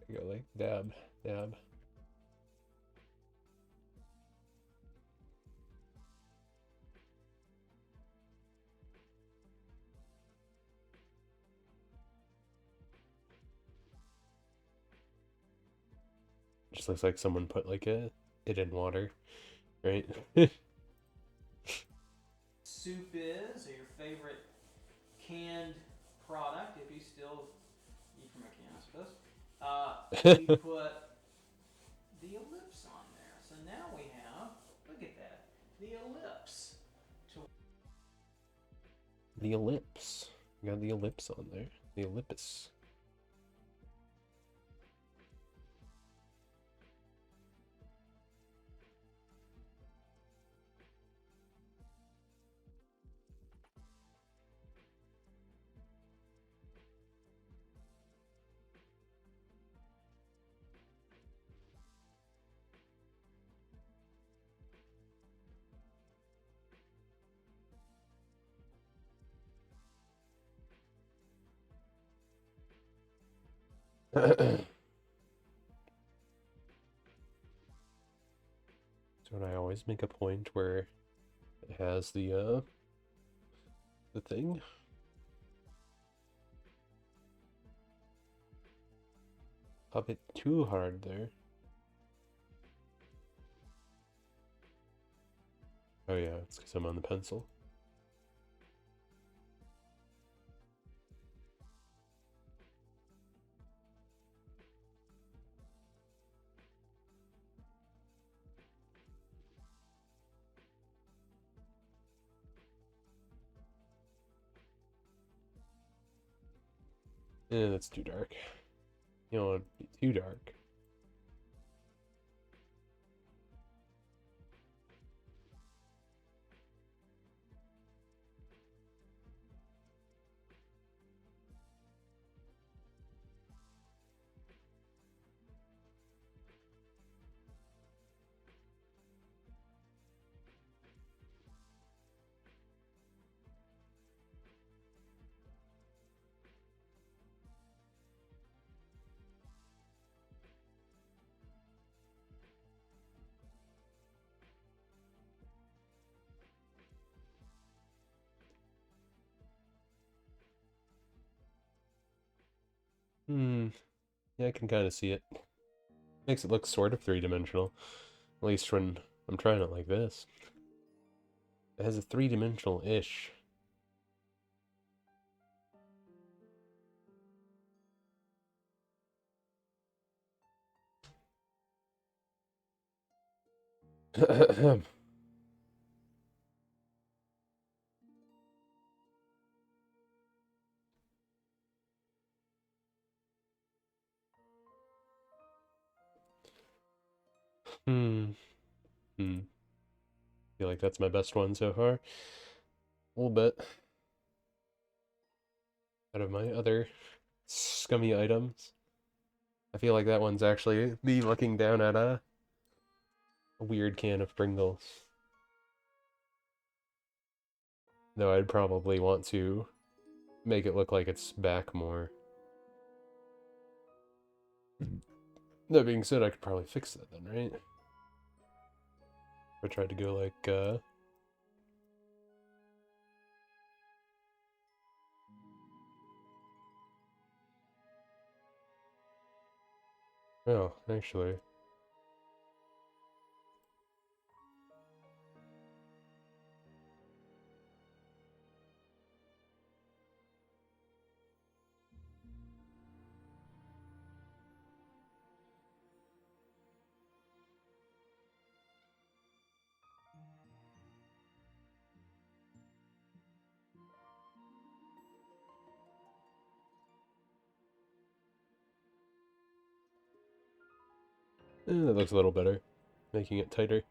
You go like dab, dab. Just looks like someone put like it in water, right? Soup is, or your favorite canned product, if you still eat from a can, I suppose. We put the ellipse on there. So now we have, look at that, the ellipse. The ellipse. You got the ellipse on there. The ellipse. So I always make a point where it has the thing. A bit too hard there. Oh yeah, it's because I'm on the pencil. Yeah, that's too dark. You don't want it to be too dark. Yeah, I can kind of see it. Makes it look sort of three-dimensional. At least when I'm trying it like this. It has a three-dimensional-ish. Hmm. Hmm. Feel like that's my best one so far. A little bit. Out of my other scummy items. I feel like that one's actually me looking down at a weird can of Pringles. Though I'd probably want to make it look like it's back more. That being said, I could probably fix that then, right? If I tried to go like Oh, actually. That looks a little better. Making it tighter.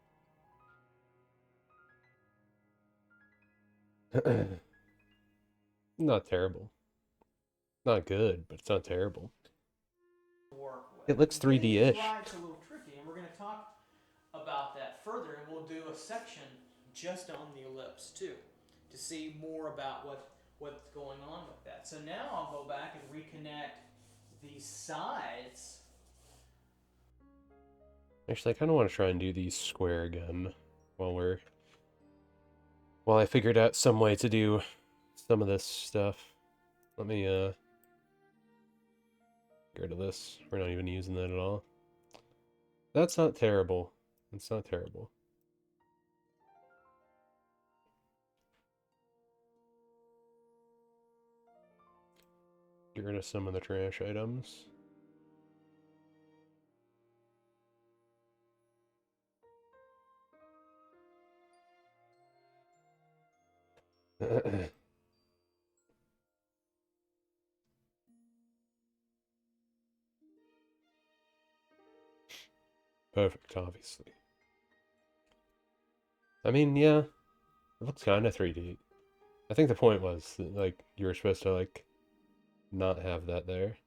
Not terrible. Not good, but it's not terrible. Work It with. looks Getting these 3D-ish. rides a little tricky, and we're going to talk about that further, and we'll do a section just on the ellipse too, to see more about what's going on with that. So now I'll go back and reconnect these sides. Actually, I kind of want to try and do these square again while I figured out some way to do some of this stuff. Let me get rid of this. We're not even using that at all. That's not terrible. It's not terrible. Get rid of some of the trash items. Perfect, obviously. I mean, yeah, it looks kind of 3D. I think the point was that, like, you were supposed to, like, not have that there.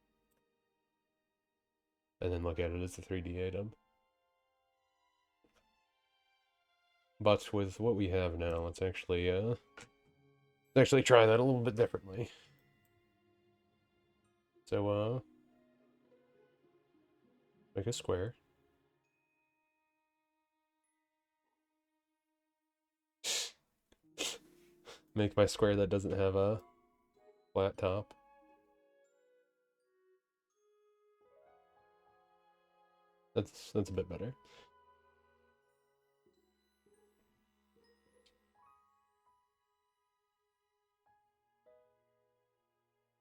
And then look at it as a 3D item. But with what we have now, let's actually try that a little bit differently. So, make a square. Make my square that doesn't have a flat top. That's a bit better.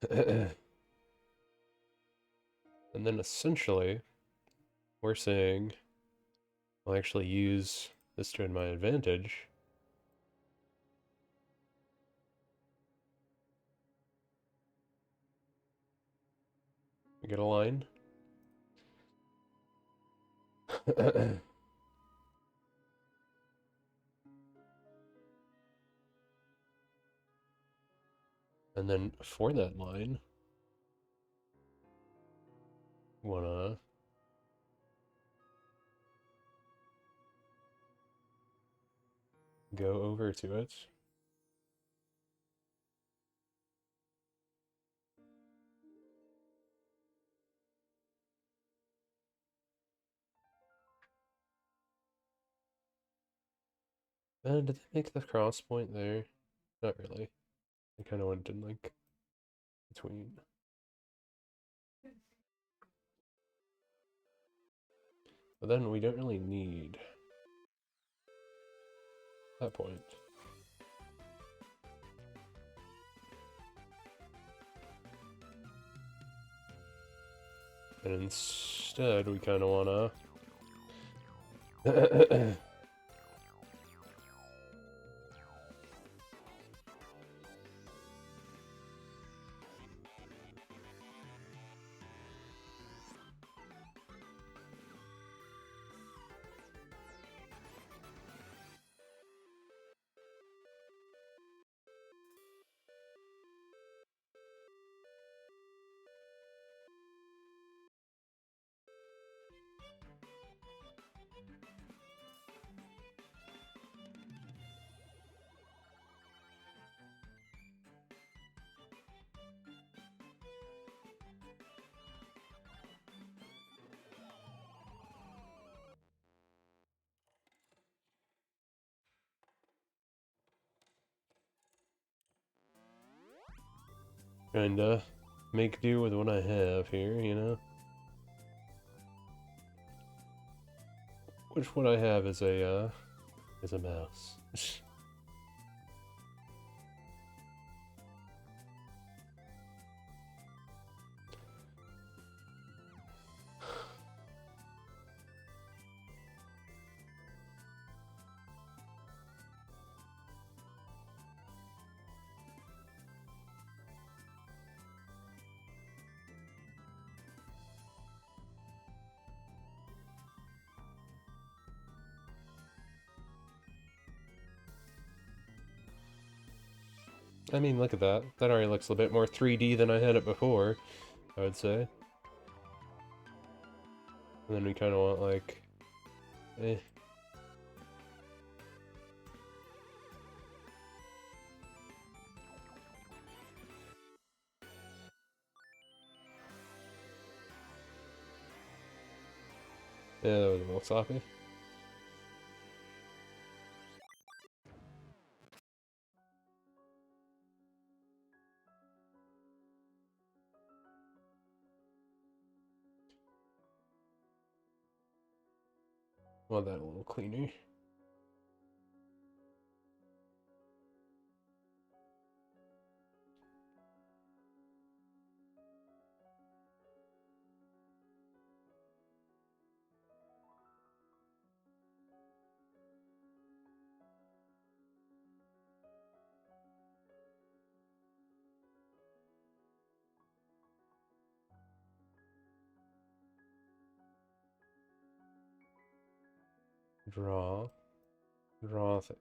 And then essentially, we're saying I'll actually use this to my advantage. We get a line. And then for that line, wanna go over to it. Did they make the cross point there? Not really. I kind of went in like between. But then we don't really need that point. And instead, we kind of wanna kinda make do with what I have here, you know? Which one I have is a mouse. I mean, look at that. That already looks a bit more 3D than I had it before, I would say. And then we kind of want, like... eh. Yeah, that was a little sloppy. Want that a little cleaner. Draw. Draw things.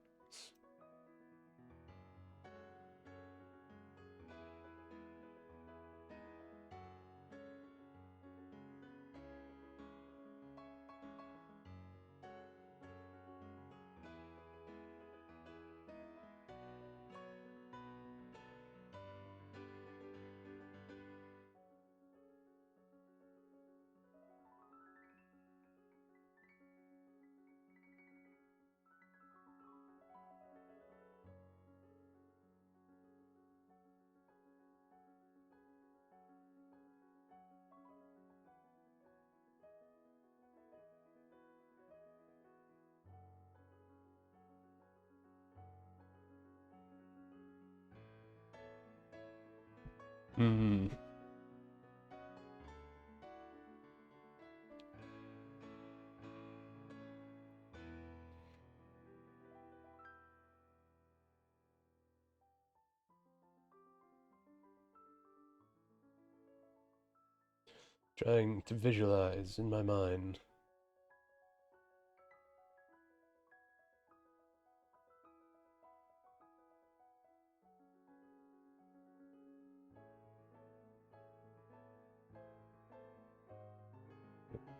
Hmm. Trying to visualize in my mind.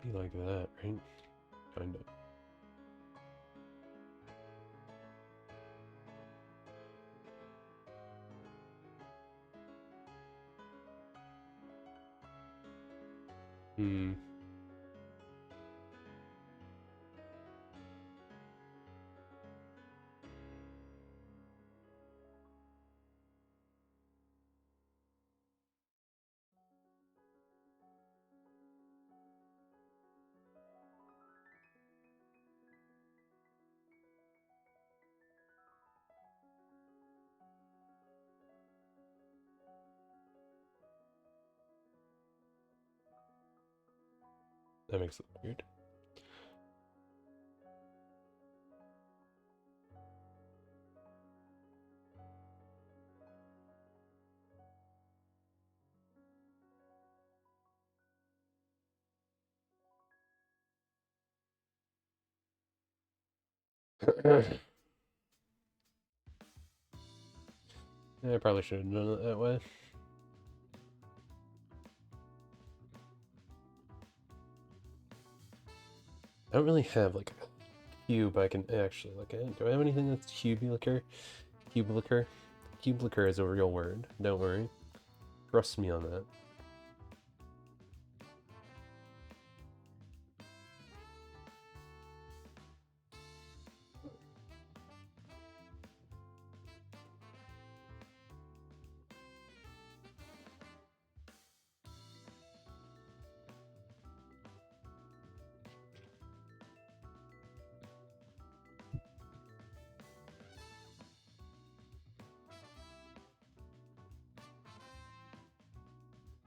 Be like that, right? Kind of. Hmm. That makes it weird. Yeah, I probably should have done it that way. I don't really have like a cube I can actually look at. Do I have anything that's cubicular? Cubicular? Cubicular is a real word. Don't worry. Trust me on that.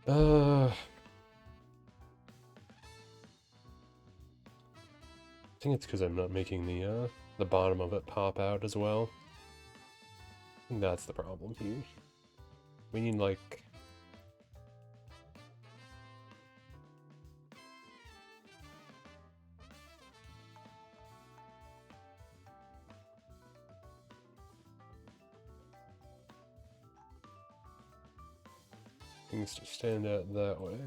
I think it's because I'm not making the bottom of it pop out as well. I think that's the problem here. We need like things to stand out that way.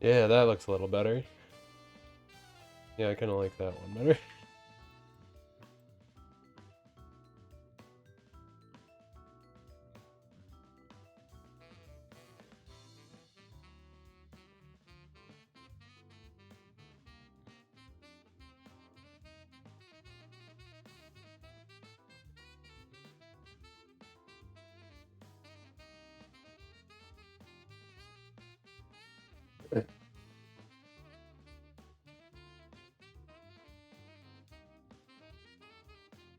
Yeah, that looks a little better. Yeah, I kind of like that one better.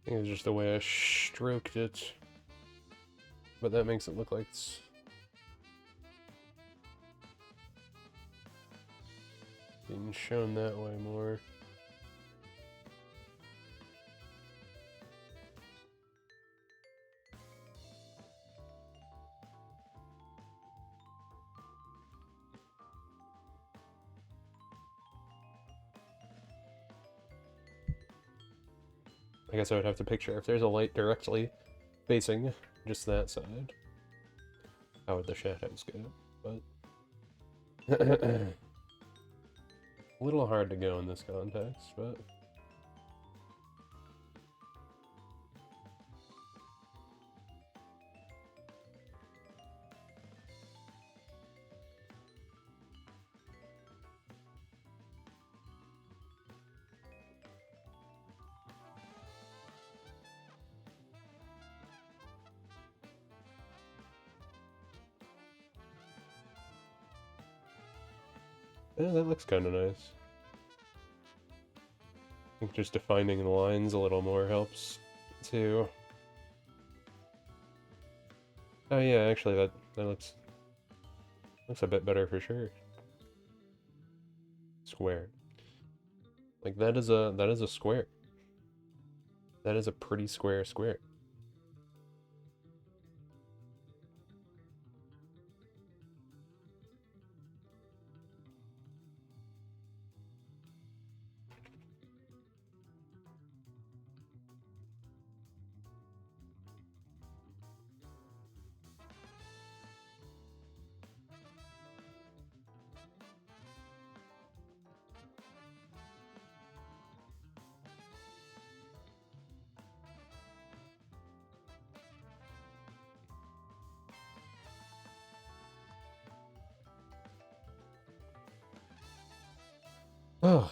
I think it's just the way I stroked it. But that makes it look like it's... being shown that way more. I guess I would have to picture if there's a light directly facing just that side, how would the shadows go? But a little hard to go in this context, but yeah, that looks kind of nice. I think just defining the lines a little more helps too. Oh yeah, actually that looks a bit better for sure. Square. Like that is a square. That is a pretty square square. Oh.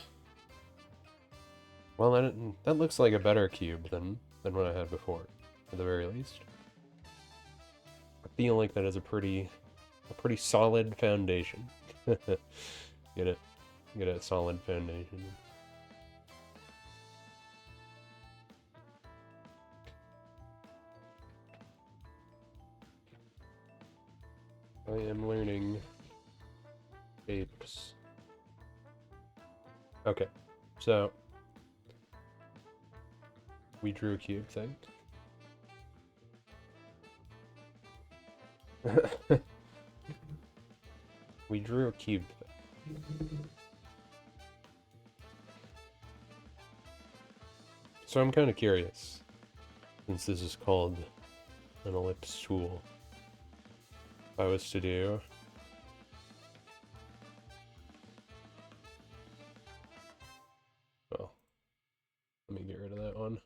Well, that looks like a better cube than what I had before, at the very least. I feel like that is a pretty solid foundation. Get it? Get a solid foundation. I am learning shapes. Okay, so we drew a cube thing. We drew a cube thing. So I'm kind of curious, since this is called an ellipse tool, if I was to do well, let me get rid of that one.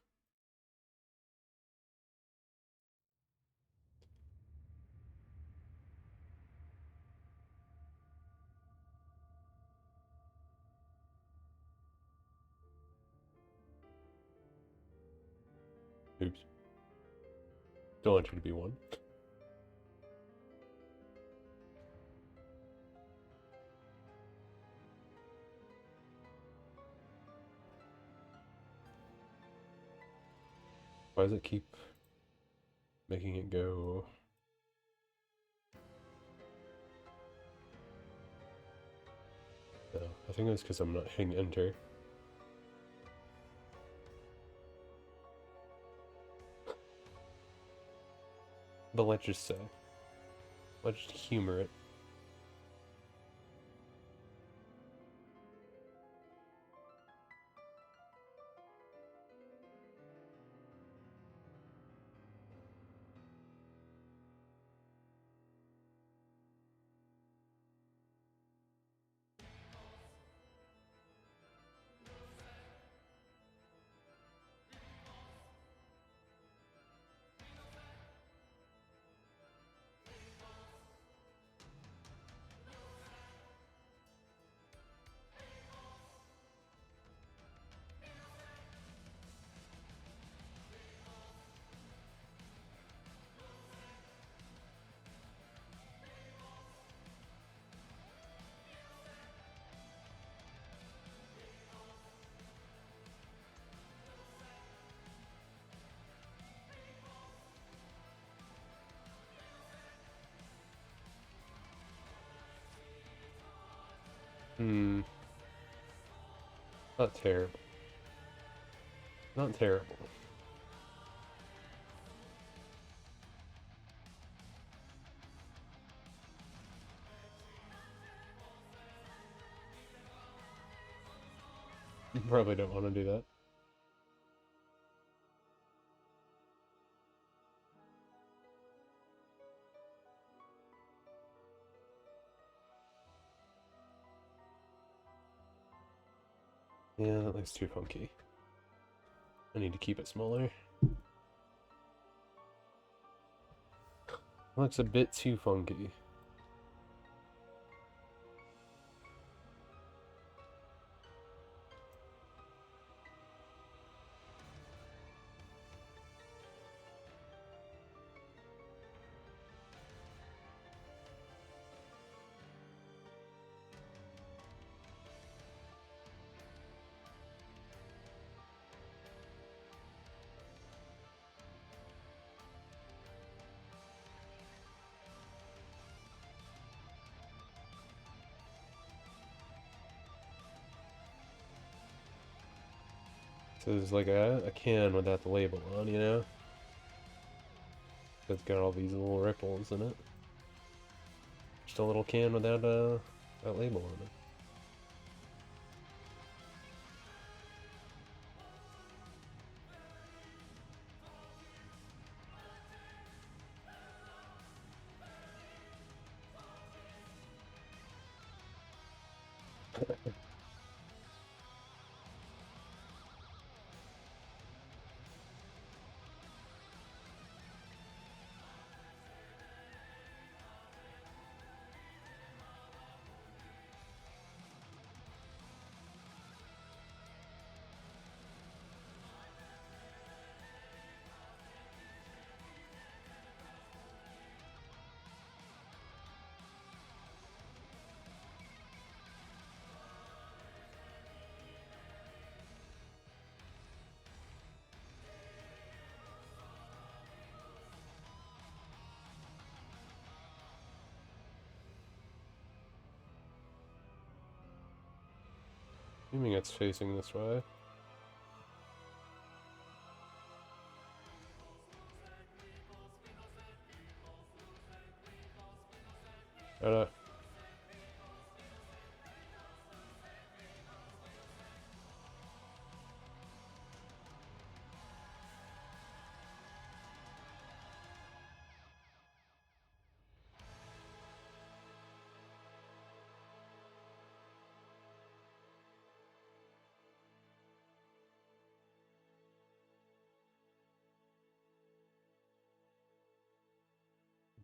Oops. Don't want you to be one. Why does it keep making it go? No, I think it's because I'm not hitting enter. But let's just say. Let's just humor it. Not terrible. Not terrible. You probably don't want to do that. Yeah, that looks too funky. I need to keep it smaller. Looks a bit too funky. So there's like a can without the label on, you know? It's got all these little ripples in it. Just a little can without that label on it. Assuming it's facing this way. Uh,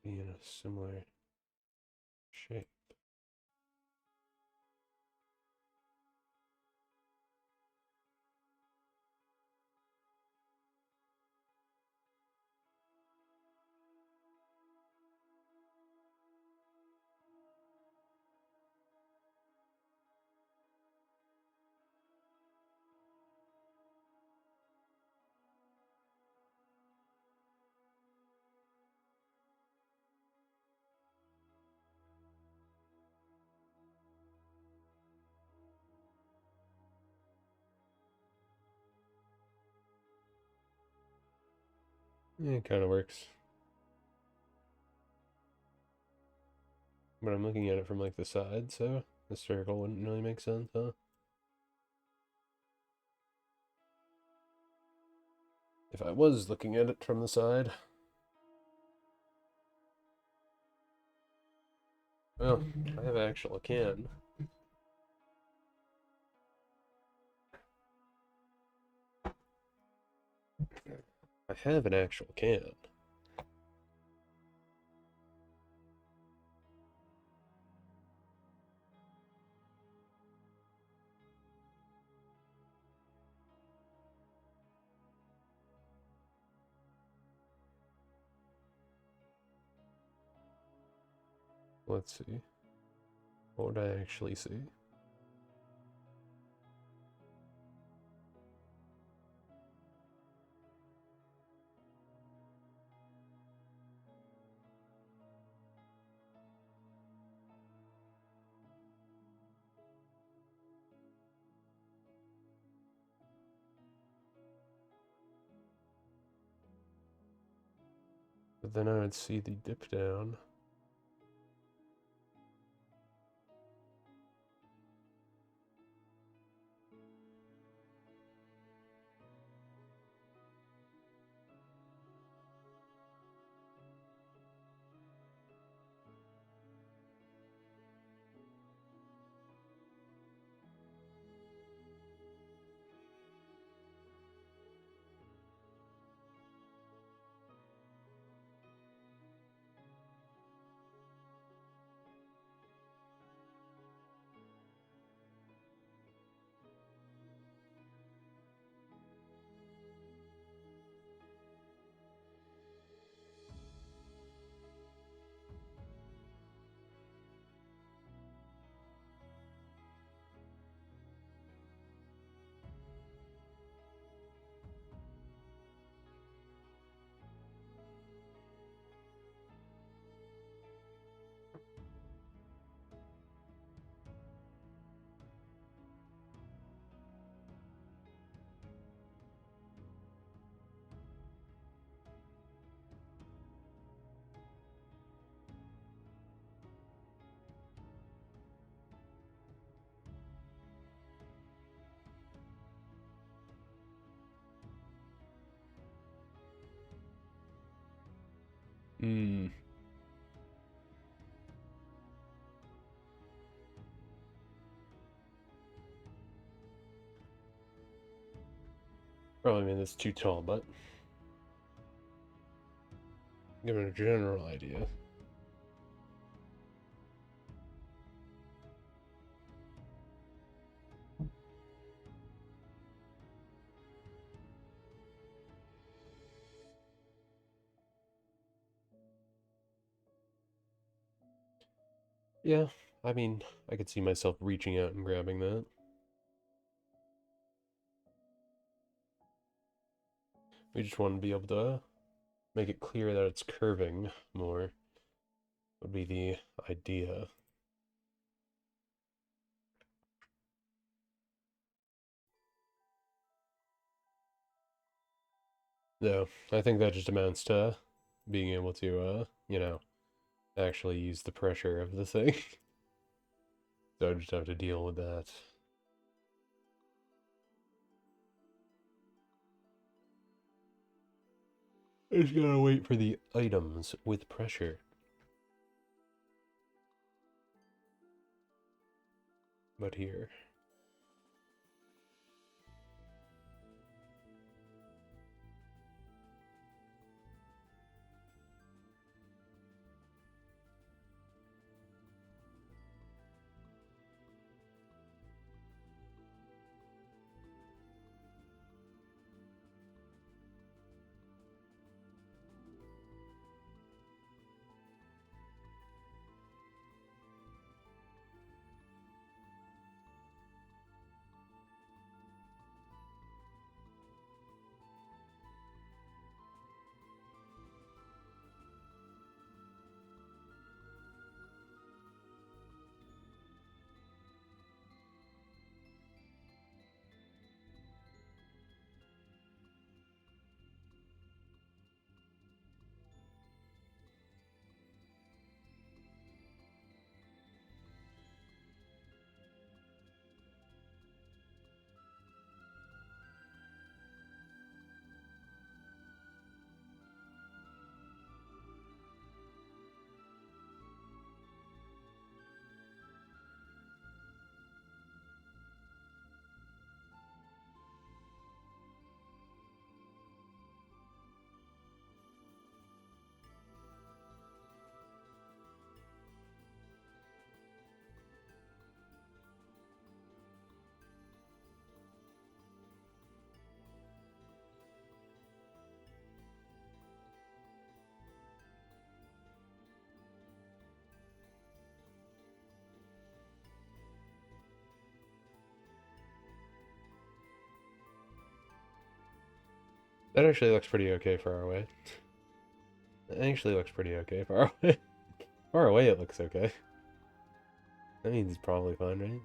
be in a similar shape. It kind of works. But I'm looking at it from like the side, so the circle wouldn't really make sense, huh? If I was looking at it from the side. Well, I have an actual can. I have an actual can. Let's see. What would I actually see? But then I would see the dip down. Hmm. Probably mean it's too tall, but give it a general idea. Yeah, I mean, I could see myself reaching out and grabbing that. We just want to be able to make it clear that it's curving more, would be the idea. No, I think that just amounts to being able to, actually use the pressure of the thing. So I just have to deal with that. I just gotta wait for the items with pressure. But here. That actually looks pretty okay far away. It actually looks pretty okay far away. Far away it looks okay. That means it's probably fine, right?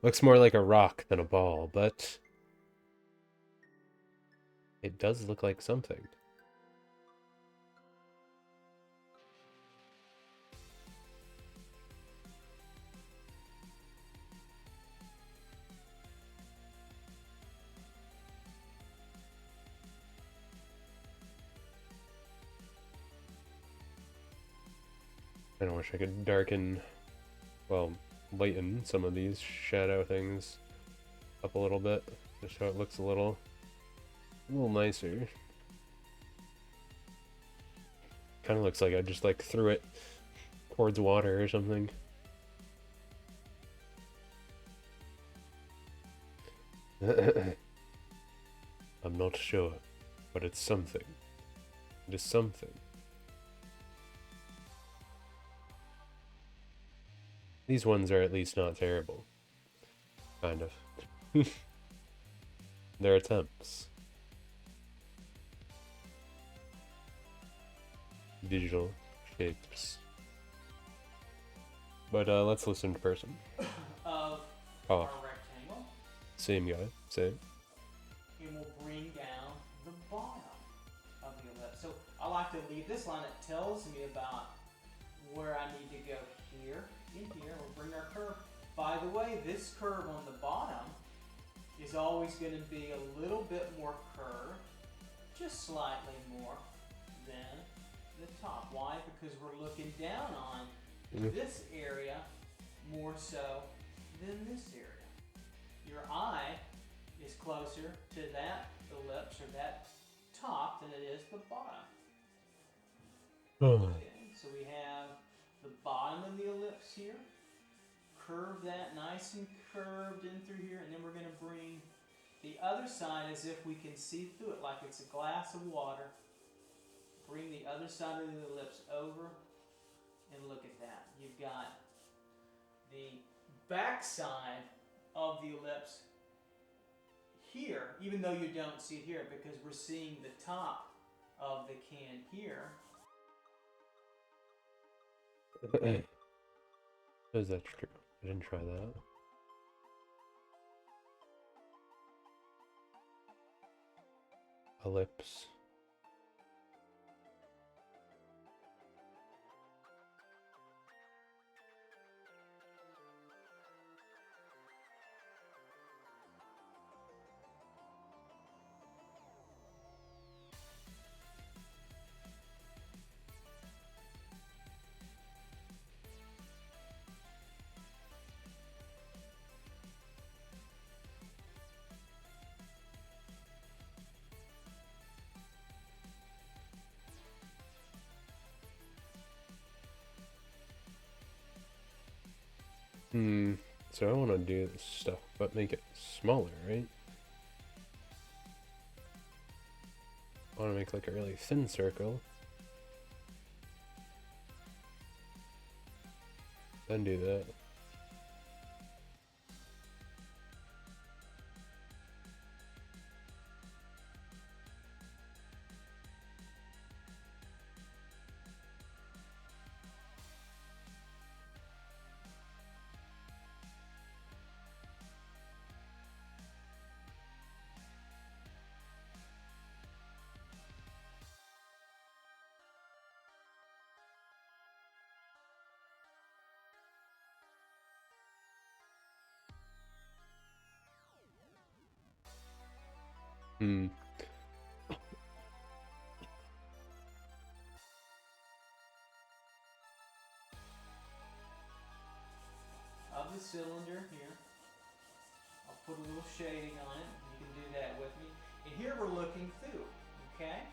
Looks more like a rock than a ball, but it does look like something. I wish I could darken, well, lighten some of these shadow things up a little bit, just so it looks a little nicer. Kind of looks like I just like threw it towards water or something. I'm not sure, but it's something. It is something. These ones are at least not terrible. Kind of. They're attempts. Digital shapes. But let's listen to person. Of Oh, our rectangle, same guy, same. and we'll bring down the bottom of the ellipse. So I like to leave this line that tells me about where I need to go here and here. We'll bring our curve. By the way, this curve on the bottom is always going to be a little bit more curved, just slightly more than the top. Why? Because we're looking down on this area more so than this area. Your eye is closer to that ellipse or that top than it is the bottom. Okay, so we have the bottom of the ellipse here. Curve that nice and curved in through here, and then we're going to bring the other side as if we can see through it like it's a glass of water. Bring the other side of the ellipse over and look at that. You've got the back side of the ellipse here, even though you don't see it here, because we're seeing the top of the can here. Is that true? I didn't try that. Ellipse. So I want to do this stuff, but make it smaller, right? I want to make like a really thin circle. Then do that. Of the cylinder here. I'll put a little shading on it. You can do that with me. And here we're looking through, okay?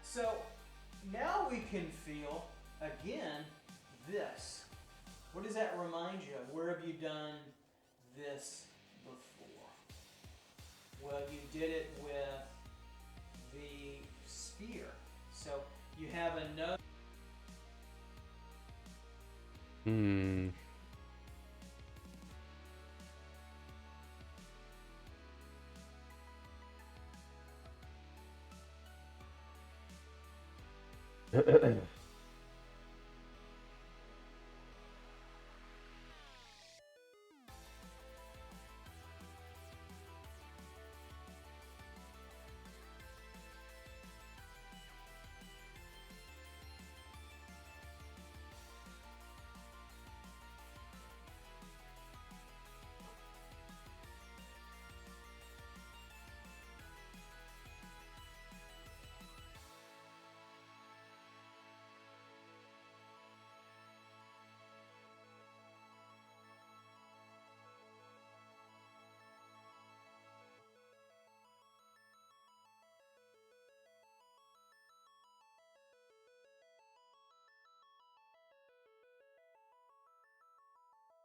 So now we can feel, again, this. What does that remind you of? Where have you done this before? Well, you did it with the spear. So you have another.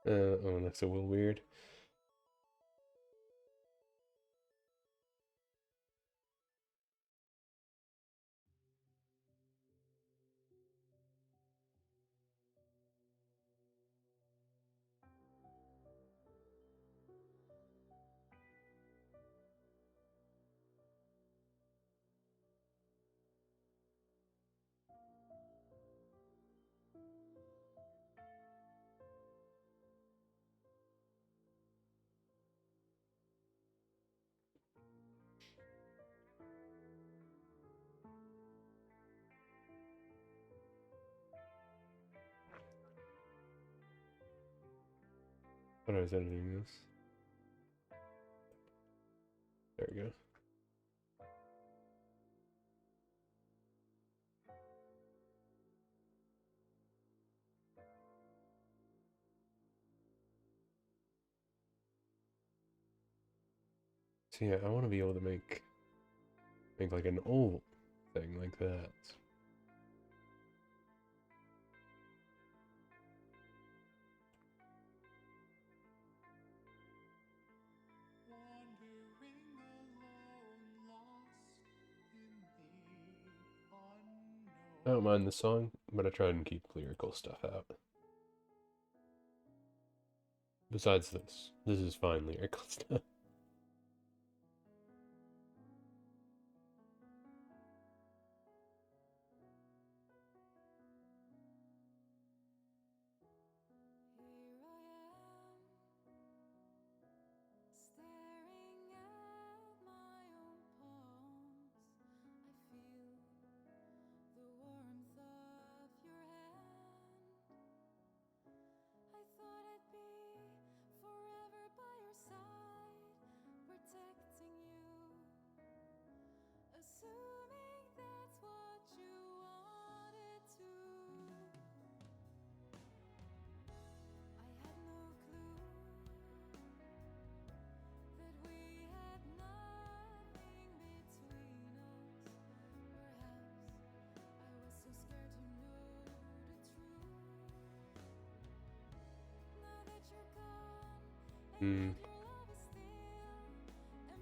Oh, that's a little weird. Thought I was editing this. There we go. So yeah, I want to be able to make like an oval thing like that. I don't mind the song, but I try and keep lyrical stuff out. Besides this is fine lyrical stuff. Staring at my own palms, I feel the warmth of your hand. I thought I'd be forever by your side, Hmm.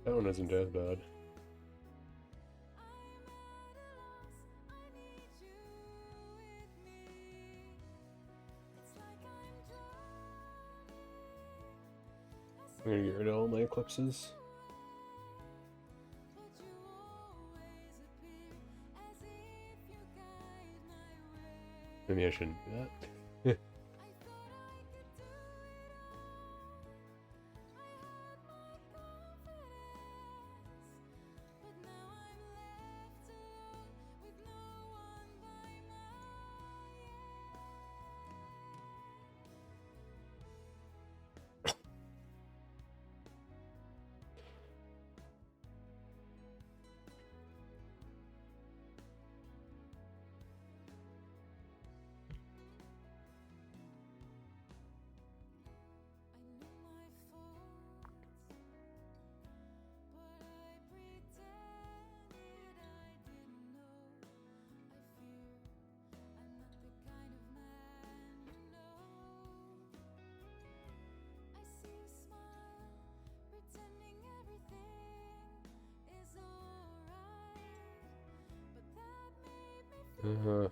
That one isn't as bad. I'm gonna get rid of all my eclipses. Maybe I shouldn't do that. Uh-huh.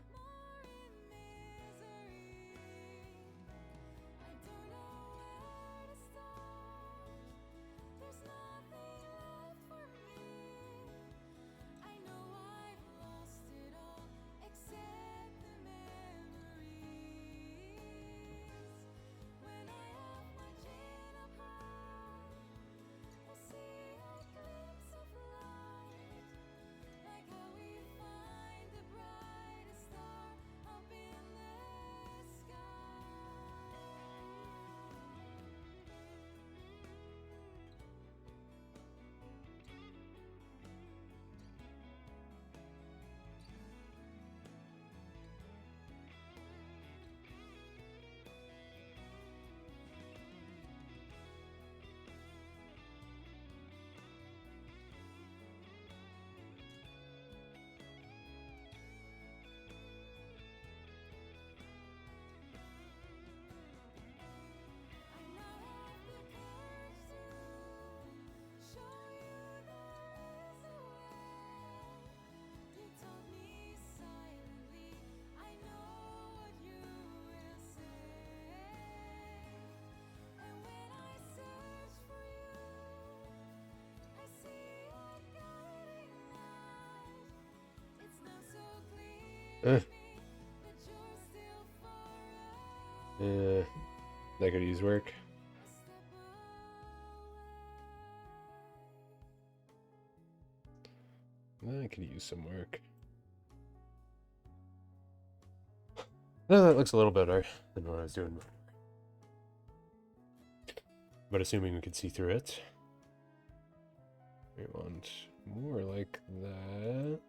That could use work. That could use some work. No, that looks a little better than what I was doing before. But assuming we could see through it. We want more like that.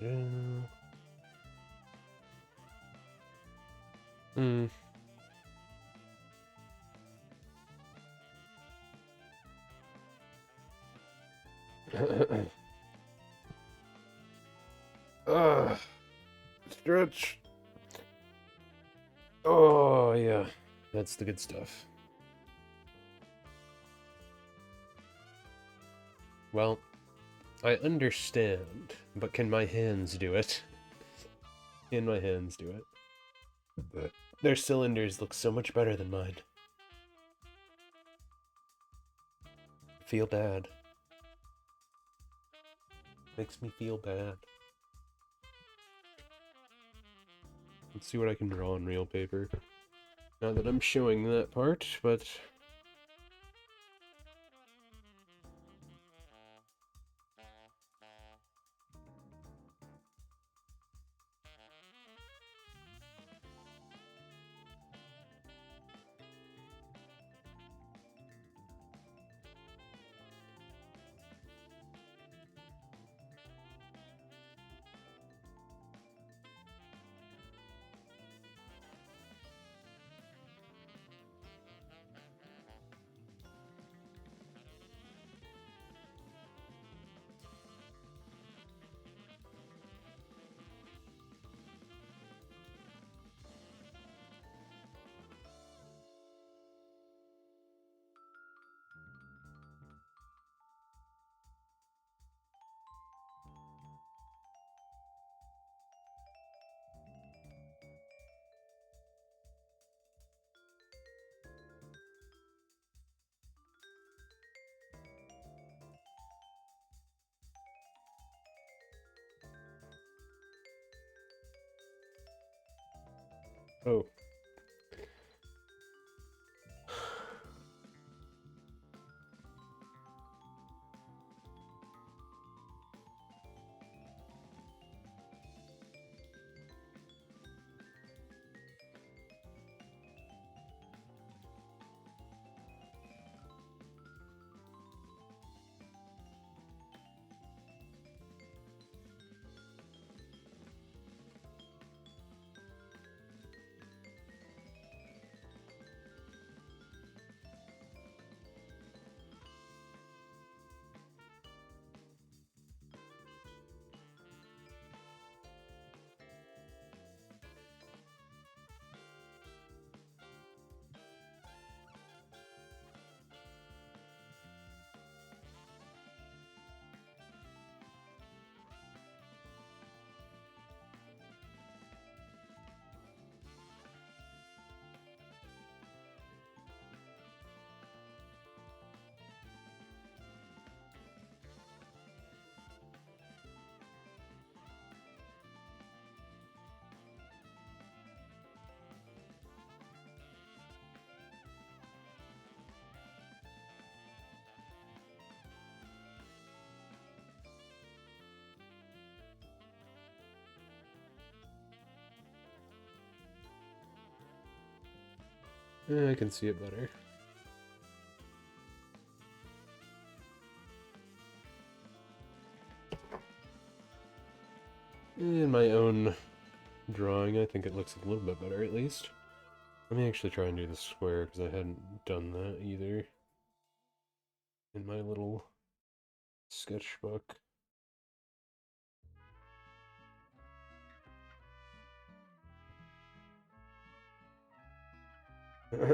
Yeah. Hmm. Stretch. Oh, yeah. That's the good stuff. Well, I understand, but can my hands do it? Can my hands do it? Their cylinders look so much better than mine. Feel bad. Makes me feel bad. Let's see what I can draw on real paper. Not that I'm showing that part, but... Oh. I can see it better. In my own drawing, I think it looks a little bit better, at least. Let me actually try and do the square, because I hadn't done that either in my little sketchbook. No sé si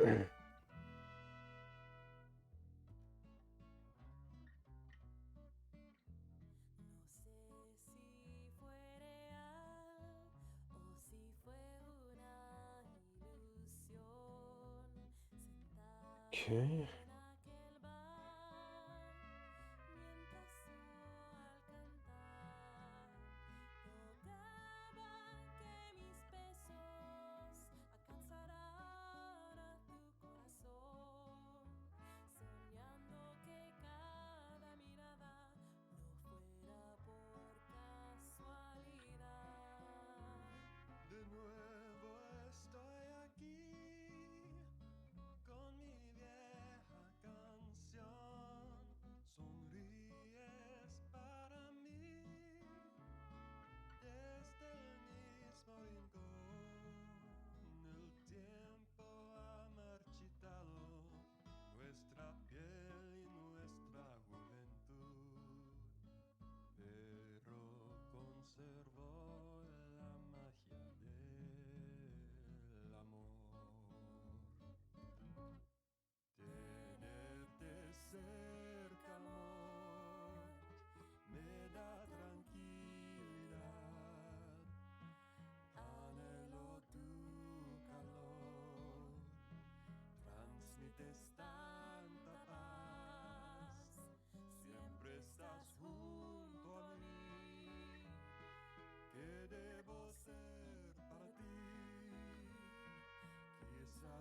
fue real o si fue una ilusión. Sentada Okay. en aquel bar, mientras yo al cantar rogaba que mis besos alcanzaran a tu corazón, soñando que cada mirada no fuera por casualidad. De nuevo estoy aquí con mi vieja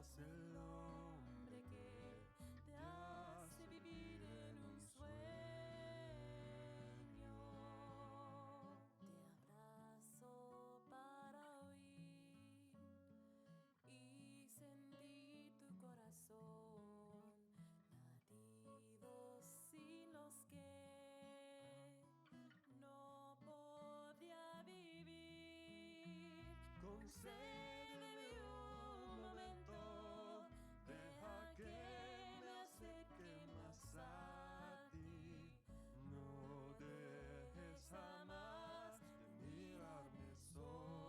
eras el hombre que te hace vivir en un sueño. Te abrazo para oír y sentir tu corazón, latidos sin los que no podría vivir. Concédeme un momento, deja que me acerque más a ti. No dejes jamás de mirarme solo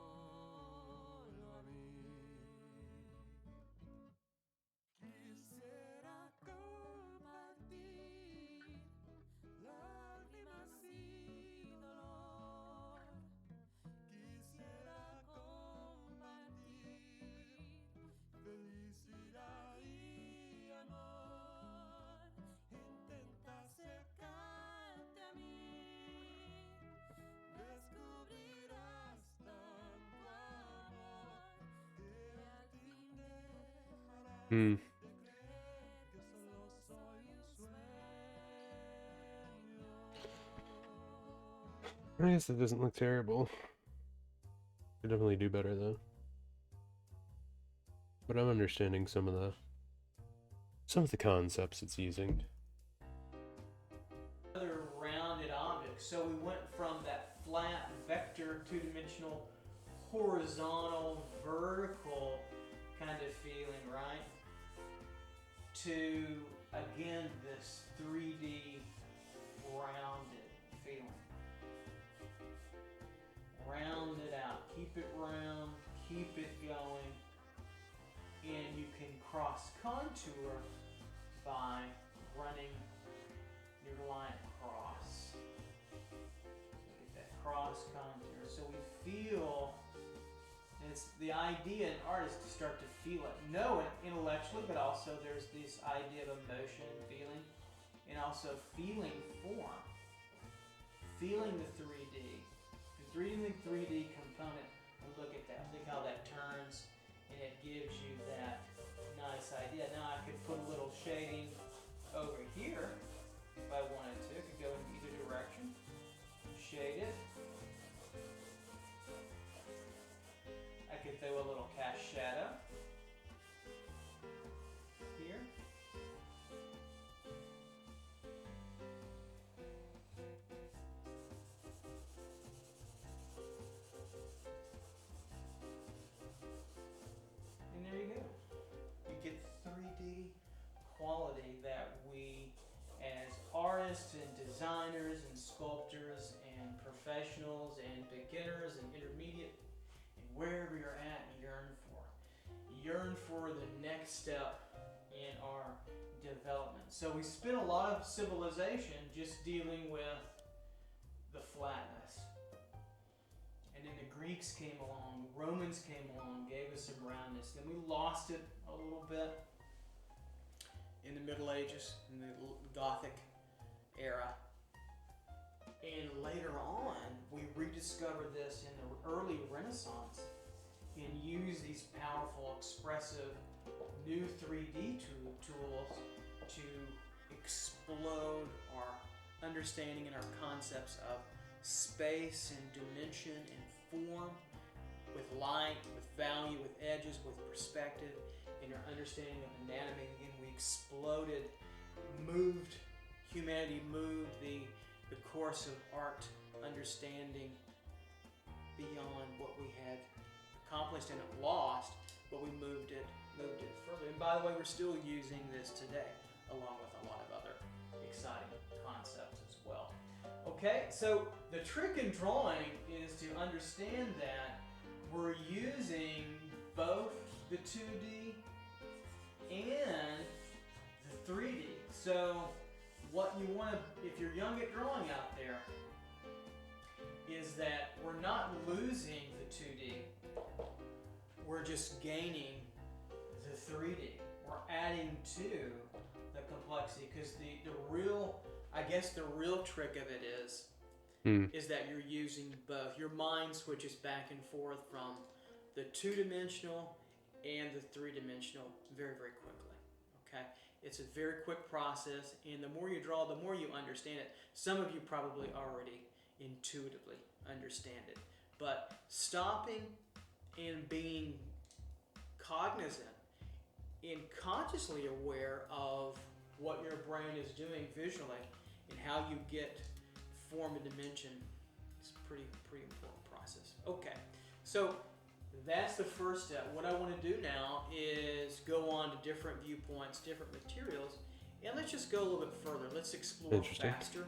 a mí. Quisiera compartir lágrimas y dolor. Quisiera compartir felicidad y amor. Intenta acercarte a mí, descubrirás tanto amor que al fin dejarás Hmm. de creer que solo soy un sueño. I guess it doesn't look terrible. Could definitely do better though. But I'm understanding some of the concepts it's using. Another rounded object. So we went from that flat vector, two-dimensional, horizontal, vertical kind of feeling, right? To, again, this 3D rounded feeling. Round it out. Keep it round. Keep it going. And you can cross contour by running your line across. Look at that cross contour. So we feel, and it's the idea in art is to start to feel it. Know it intellectually, but also there's this idea of emotion, feeling, and also feeling form. Feeling the 3D. The 3D component, and look at that. Look how that turns, and it gives you that nice idea. Now I could put a little shading over here if I wanted to. It could go in either direction. Shade it. I could throw a little cast shadow here. And there you go. You get 3D quality that we, as artists and designers and sculptors and professionals and beginners and intermediate and wherever you're at, yearn for. Yearn for the next step in our development. So we spent a lot of civilization just dealing with the flatness. And then the Greeks came along, Romans came along, gave us some roundness. Then we lost it a little bit in the Middle Ages, in the Gothic era. And later on, we rediscovered this in the early Renaissance and used these powerful, expressive, new 3D tools to explode our understanding and our concepts of space and dimension and form, with light, with value, with edges, with perspective, in our understanding of anatomy. Again, we exploded, humanity moved the course of art understanding beyond what we had accomplished and lost, but we moved it further. And by the way, we're still using this today, along with a lot of other exciting concepts as well. Okay, so the trick in drawing is to understand that we're using both the 2D and the 3D. So what you want to, if you're young at drawing out there, is that we're not losing the 2D, we're just gaining the 3D. We're adding to the complexity, because the real, I guess the real trick of it is that you're using both. Your mind switches back and forth from the two-dimensional and the three-dimensional very, very quickly. Okay, it's a very quick process, and the more you draw, the more you understand it. Some of you probably already intuitively understand it, but stopping and being cognizant and consciously aware of what your brain is doing visually and how you get form and dimension is a pretty important process. Okay, so that's the first step. What I want to do now is go on to different viewpoints, different materials, and let's just go a little bit further. Let's explore faster.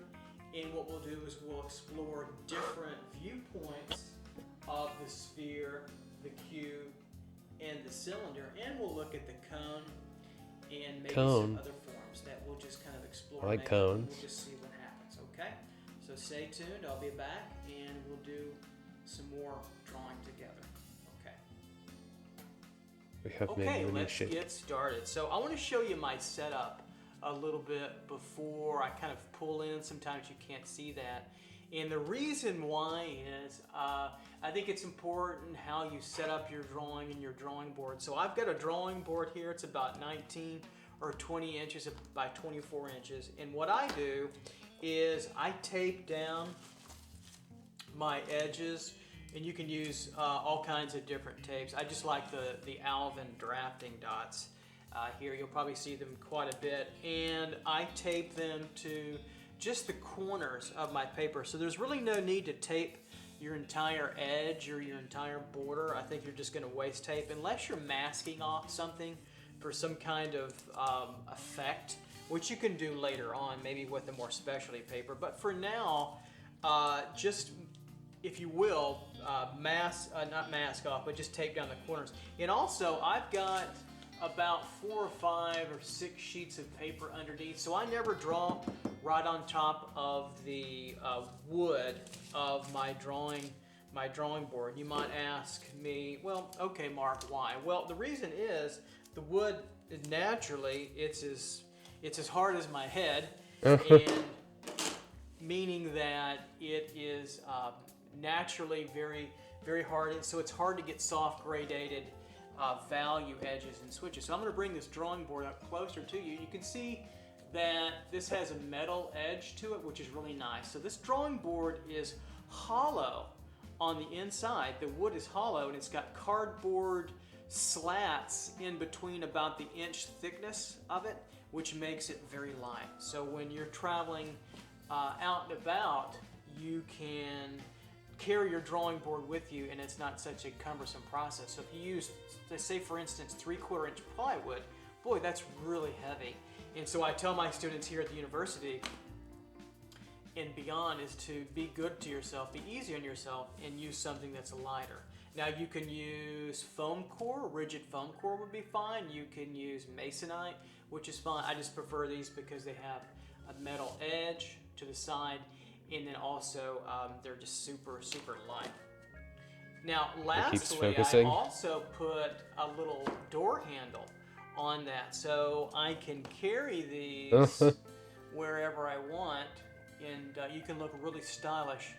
And what we'll do is we'll explore different viewpoints of the sphere, the cube, and the cylinder, and we'll look at the cone and maybe some other forms that we'll just kind of explore. I like cones. We'll just see what happens, okay? So stay tuned, I'll be back, and we'll do some more drawing together, okay? We have made many let's shapes. get started. So I want to show you my setup a little bit before I kind of pull in. Sometimes you can't see that. And the reason why is I think it's important how you set up your drawing and your drawing board. So I've got a drawing board here. It's about 19 or 20 inches by 24 inches. And what I do is I tape down my edges, and you can use all kinds of different tapes. I just like the Alvin drafting dots. Here you'll probably see them quite a bit, and I tape them to just the corners of my paper. So there's really no need to tape your entire edge or your entire border. I think you're just going to waste tape unless you're masking off something for some kind of effect, which you can do later on, maybe with a more specialty paper. But for now, just, if you will, not mask off, but just tape down the corners. And also, I've got about 4 or 5 or 6 sheets of paper underneath, so I never draw right on top of the wood of my drawing board. You might ask me, well, okay, Mark, why? Well, the reason is the wood naturally it's as hard as my head, and meaning that it is naturally very, very hard, and so it's hard to get soft gradated value edges and switches. So I'm going to bring this drawing board up closer to you. You can see that this has a metal edge to it, which is really nice. So this drawing board is hollow on the inside. The wood is hollow, and it's got cardboard slats in between about the inch thickness of it, which makes it very light. So when you're traveling out and about, you can carry your drawing board with you, and it's not such a cumbersome process. So if you use, say for instance, 3/4 inch plywood, boy, that's really heavy. And so I tell my students here at the university and beyond is to be good to yourself, be easy on yourself, and use something that's lighter. Now you can use foam core, rigid foam core would be fine. You can use masonite, which is fine. I just prefer these because they have a metal edge to the side, and then also they're just super, super light. Now lastly, I also put a little door handle on that, so I can carry these wherever I want, and you can look really stylish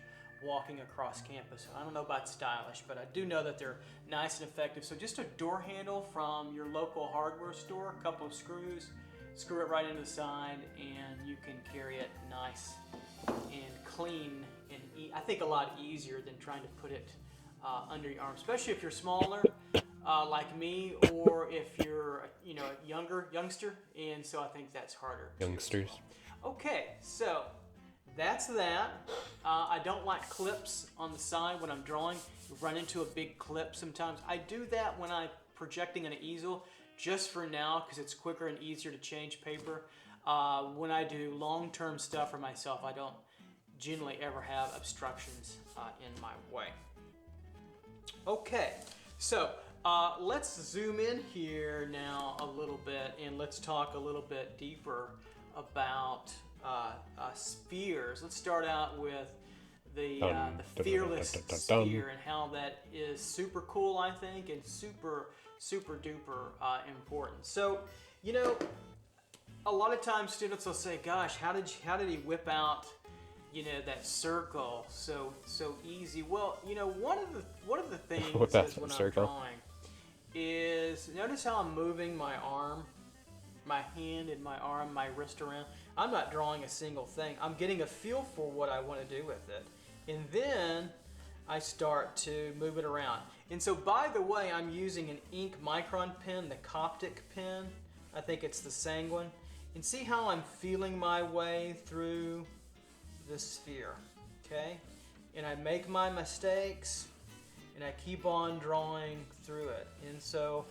walking across campus. I don't know about stylish, but I do know that they're nice and effective. So just a door handle from your local hardware store, a couple of screws, screw it right into the side, and you can carry it nice and clean, and I think a lot easier than trying to put it under your arm, especially if you're smaller like me, or if you're a youngster, and so I think that's harder. Youngsters. Okay, so that's that. I don't like clips on the side when I'm drawing. You run into a big clip sometimes. I do that when I'm projecting on an easel, just for now, because it's quicker and easier to change paper. When I do long-term stuff for myself, I don't generally ever have obstructions in my way. Okay, so let's zoom in here now a little bit, and let's talk a little bit deeper about spheres. Let's start out with the fearless sphere and how that is super cool, I think, and super, super duper important. So, a lot of times students will say, "Gosh, how did he whip out, that circle so easy?" Well, one of the things is when I'm drawing is notice how I'm moving my arm, my hand and my arm, my wrist around. I'm not drawing a single thing. I'm getting a feel for what I want to do with it. And then I start to move it around. And so, by the way, I'm using an ink micron pen, the Coptic pen. I think it's the Sanguine. And see how I'm feeling my way through the sphere, okay? And I make my mistakes, and I keep on drawing through it. And so,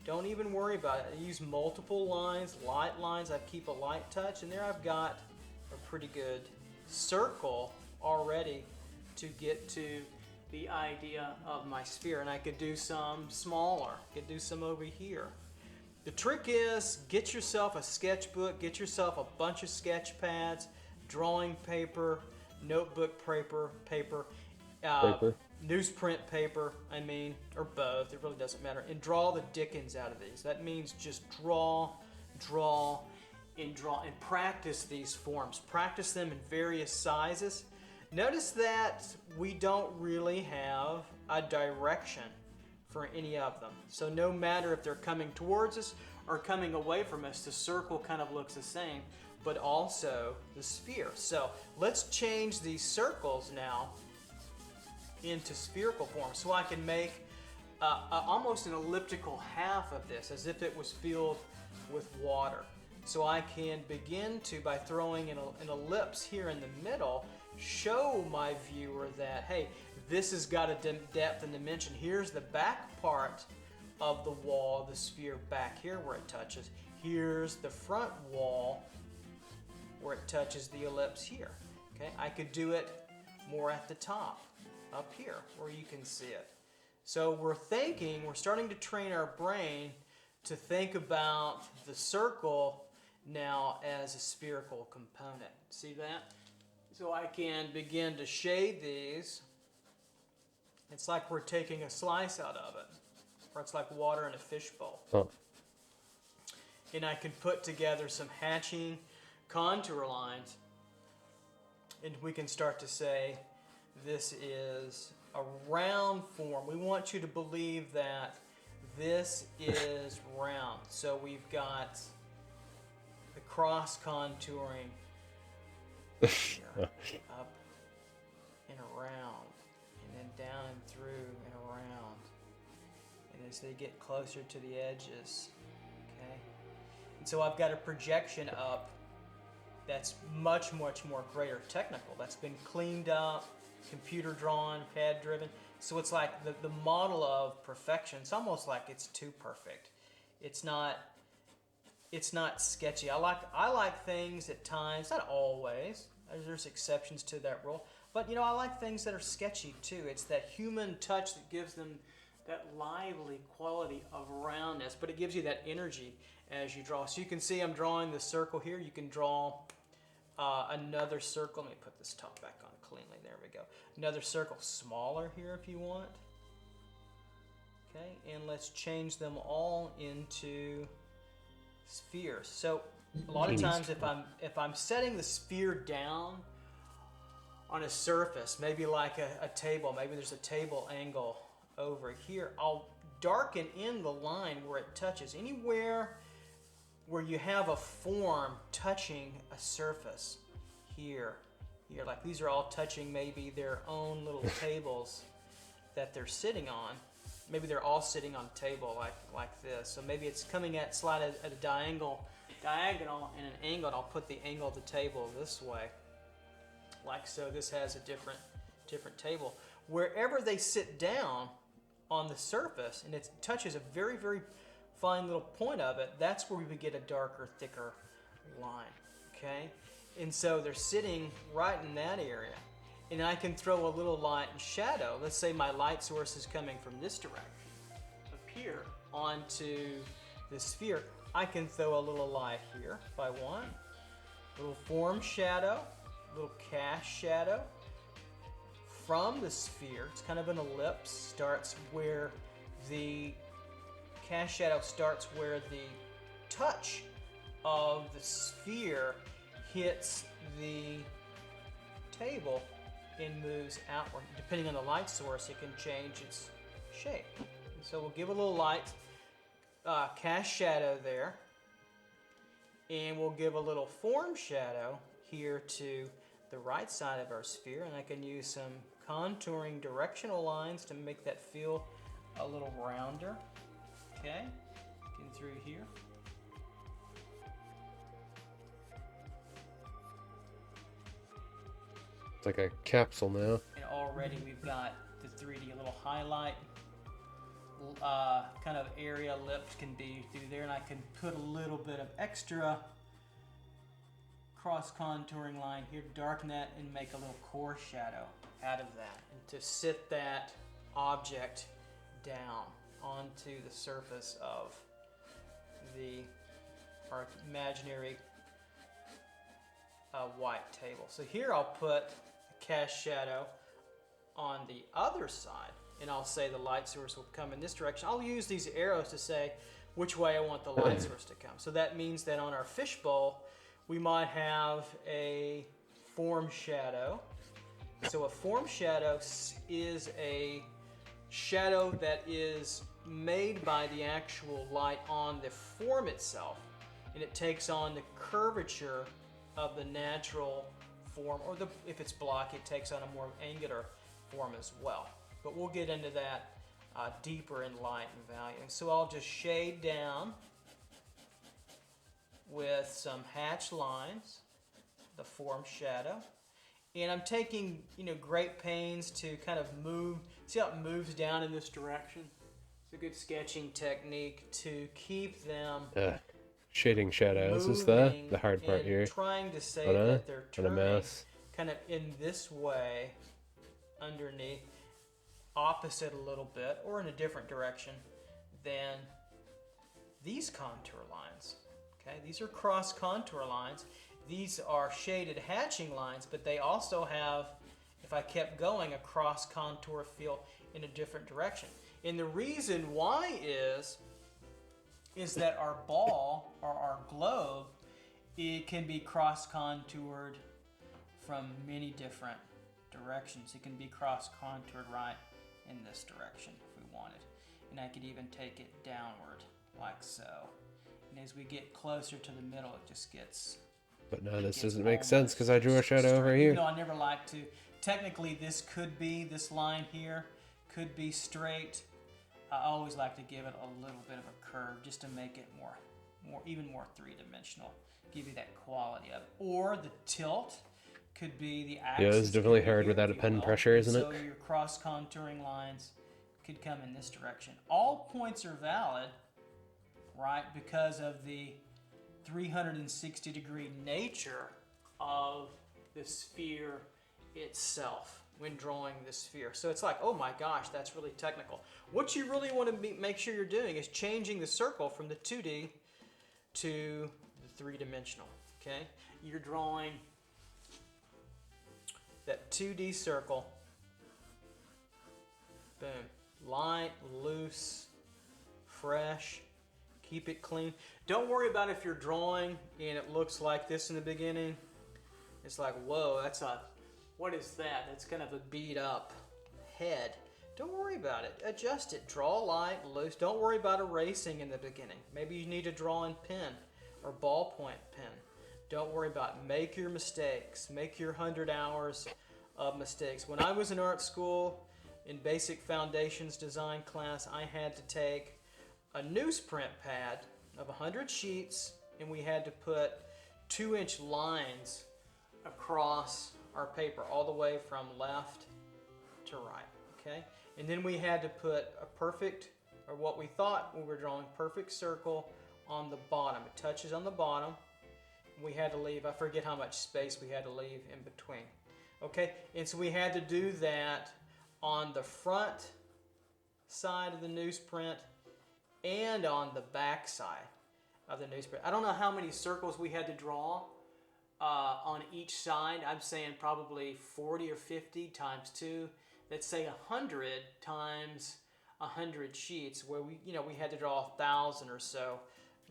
don't even worry about it. I use multiple lines, light lines. I keep a light touch, and there I've got a pretty good circle already to get to the idea of my sphere. And I could do some smaller, could do some over here. The trick is get yourself a sketchbook, get yourself a bunch of sketch pads, drawing paper, notebook paper, newsprint paper, or both, it really doesn't matter, and draw the dickens out of these. That means just draw, and practice these forms. Practice them in various sizes. Notice that we don't really have a direction for any of them. So no matter if they're coming towards us or coming away from us, the circle kind of looks the same, but also the sphere. So let's change these circles now into spherical form. So I can make almost an elliptical half of this, as if it was filled with water. So I can begin to, by throwing an ellipse here in the middle, show my viewer that, hey, this has got a depth and dimension. Here's the back part of the wall, the sphere back here where it touches. Here's the front wall where it touches the ellipse here. Okay, I could do it more at the top, up here, where you can see it. So we're starting to train our brain to think about the circle now as a spherical component. See that? So I can begin to shade these. It's like we're taking a slice out of it, or it's like water in a fishbowl. Huh. And I can put together some hatching contour lines, and we can start to say, this is a round form. We want you to believe that this is round. So we've got the cross contouring here, up and around, and then down and through and around. And as they get closer to the edges, okay? And so I've got a projection up that's much, much more greater technical. That's been cleaned up, computer drawn, pad driven. So it's like the model of perfection. It's almost like it's too perfect. It's not sketchy. I like things at times, not always. There's exceptions to that rule. But I like things that are sketchy too. It's that human touch that gives them that lively quality of roundness, but it gives you that energy as you draw. So you can see I'm drawing the circle here. You can draw another circle. Let me put this top back on cleanly. There we go. Another circle smaller here if you want. Okay, and let's change them all into spheres. So a lot of times if I'm setting the sphere down on a surface, maybe like a table, maybe there's a table angle over here, I'll darken in the line where it touches. Anywhere where you have a form touching a surface, here, like these are all touching maybe their own little tables that they're sitting on. Maybe they're all sitting on a table like this. So maybe it's coming at a diagonal and an angle, and I'll put the angle of the table this way, like so. This has a different table. Wherever they sit down on the surface, and it touches a very, very fine little point of it, that's where we would get a darker, thicker line, okay? And so they're sitting right in that area. And I can throw a little light and shadow. Let's say my light source is coming from this direction, up here, onto the sphere. I can throw a little light here if I want. A little form shadow, a little cast shadow from the sphere. It's kind of an ellipse. Starts where the cast shadow starts where the touch of the sphere hits the table and moves outward. Depending on the light source, it can change its shape. So we'll give a little light cast shadow there. And we'll give a little form shadow here to the right side of our sphere. And I can use some contouring directional lines to make that feel a little rounder. Okay, getting through here. It's like a capsule now. And already we've got the 3D, a little highlight kind of area lift can be through there, and I can put a little bit of extra cross contouring line here to darken that and make a little core shadow out of that, and to sit that object down onto the surface of our imaginary white table. So here I'll put a cast shadow on the other side, and I'll say the light source will come in this direction. I'll use these arrows to say which way I want the light source to come. So that means that on our fishbowl, we might have a form shadow. So a form shadow is a shadow that is made by the actual light on the form itself, and it takes on the curvature of the natural form, or if it's block, it takes on a more angular form as well. But we'll get into that deeper in light and value. So I'll just shade down with some hatch lines, the form shadow. And I'm taking, great pains to kind of move, see how it moves down in this direction? It's a good sketching technique to keep them Shading shadows is the hard part here. Trying to say On a- that they're on a turning mouse. kind of in this way underneath, opposite a little bit, or in a different direction than these contour lines. Okay, these are cross contour lines. These are shaded hatching lines, but they also have, if I kept going, a cross contour feel in a different direction. And the reason why is that our ball, or our globe, it can be cross contoured from many different directions. It can be cross contoured right in this direction if we wanted. And I could even take it downward like so. And as we get closer to the middle, it just gets... But no, this doesn't make sense because I drew a shadow over here. No, I never like to. Technically, this could be, this line here could be straight. I always like to give it a little bit of a curve just to make it even more three-dimensional. Give you that quality of it. Or the tilt could be the axis. Yeah, it's definitely could be hard here, without if a you pen will. pressure, isn't it? So your cross-contouring lines could come in this direction. All points are valid, right, because of the 360-degree nature of the sphere itself when drawing the sphere. So it's like, oh my gosh, that's really technical. What you really want to make sure you're doing is changing the circle from the 2D to the three-dimensional, okay? You're drawing that 2D circle, boom, light, loose, fresh, keep it clean. Don't worry about if you're drawing and it looks like this in the beginning. It's like, whoa, what is that? That's kind of a beat up head. Don't worry about it. Adjust it. Draw light, loose. Don't worry about erasing in the beginning. Maybe you need to draw in pen or ballpoint pen. Don't worry about it. Make your mistakes. Make your 100 hours of mistakes. When I was in art school, in basic foundations design class, I had to take a newsprint pad of 100 sheets, and we had to put 2-inch lines across our paper all the way from left to right, okay? And then we had to put a perfect, or what we thought we were drawing, perfect circle on the bottom. It touches on the bottom. We had to leave, I forget how much space we had to leave in between, okay? And so we had to do that on the front side of the newsprint and on the back side of the newsprint. I don't know how many circles we had to draw on each side. I'm saying probably 40 or 50 times 2. Let's say 100 times 100 sheets, where we had to draw 1,000 or so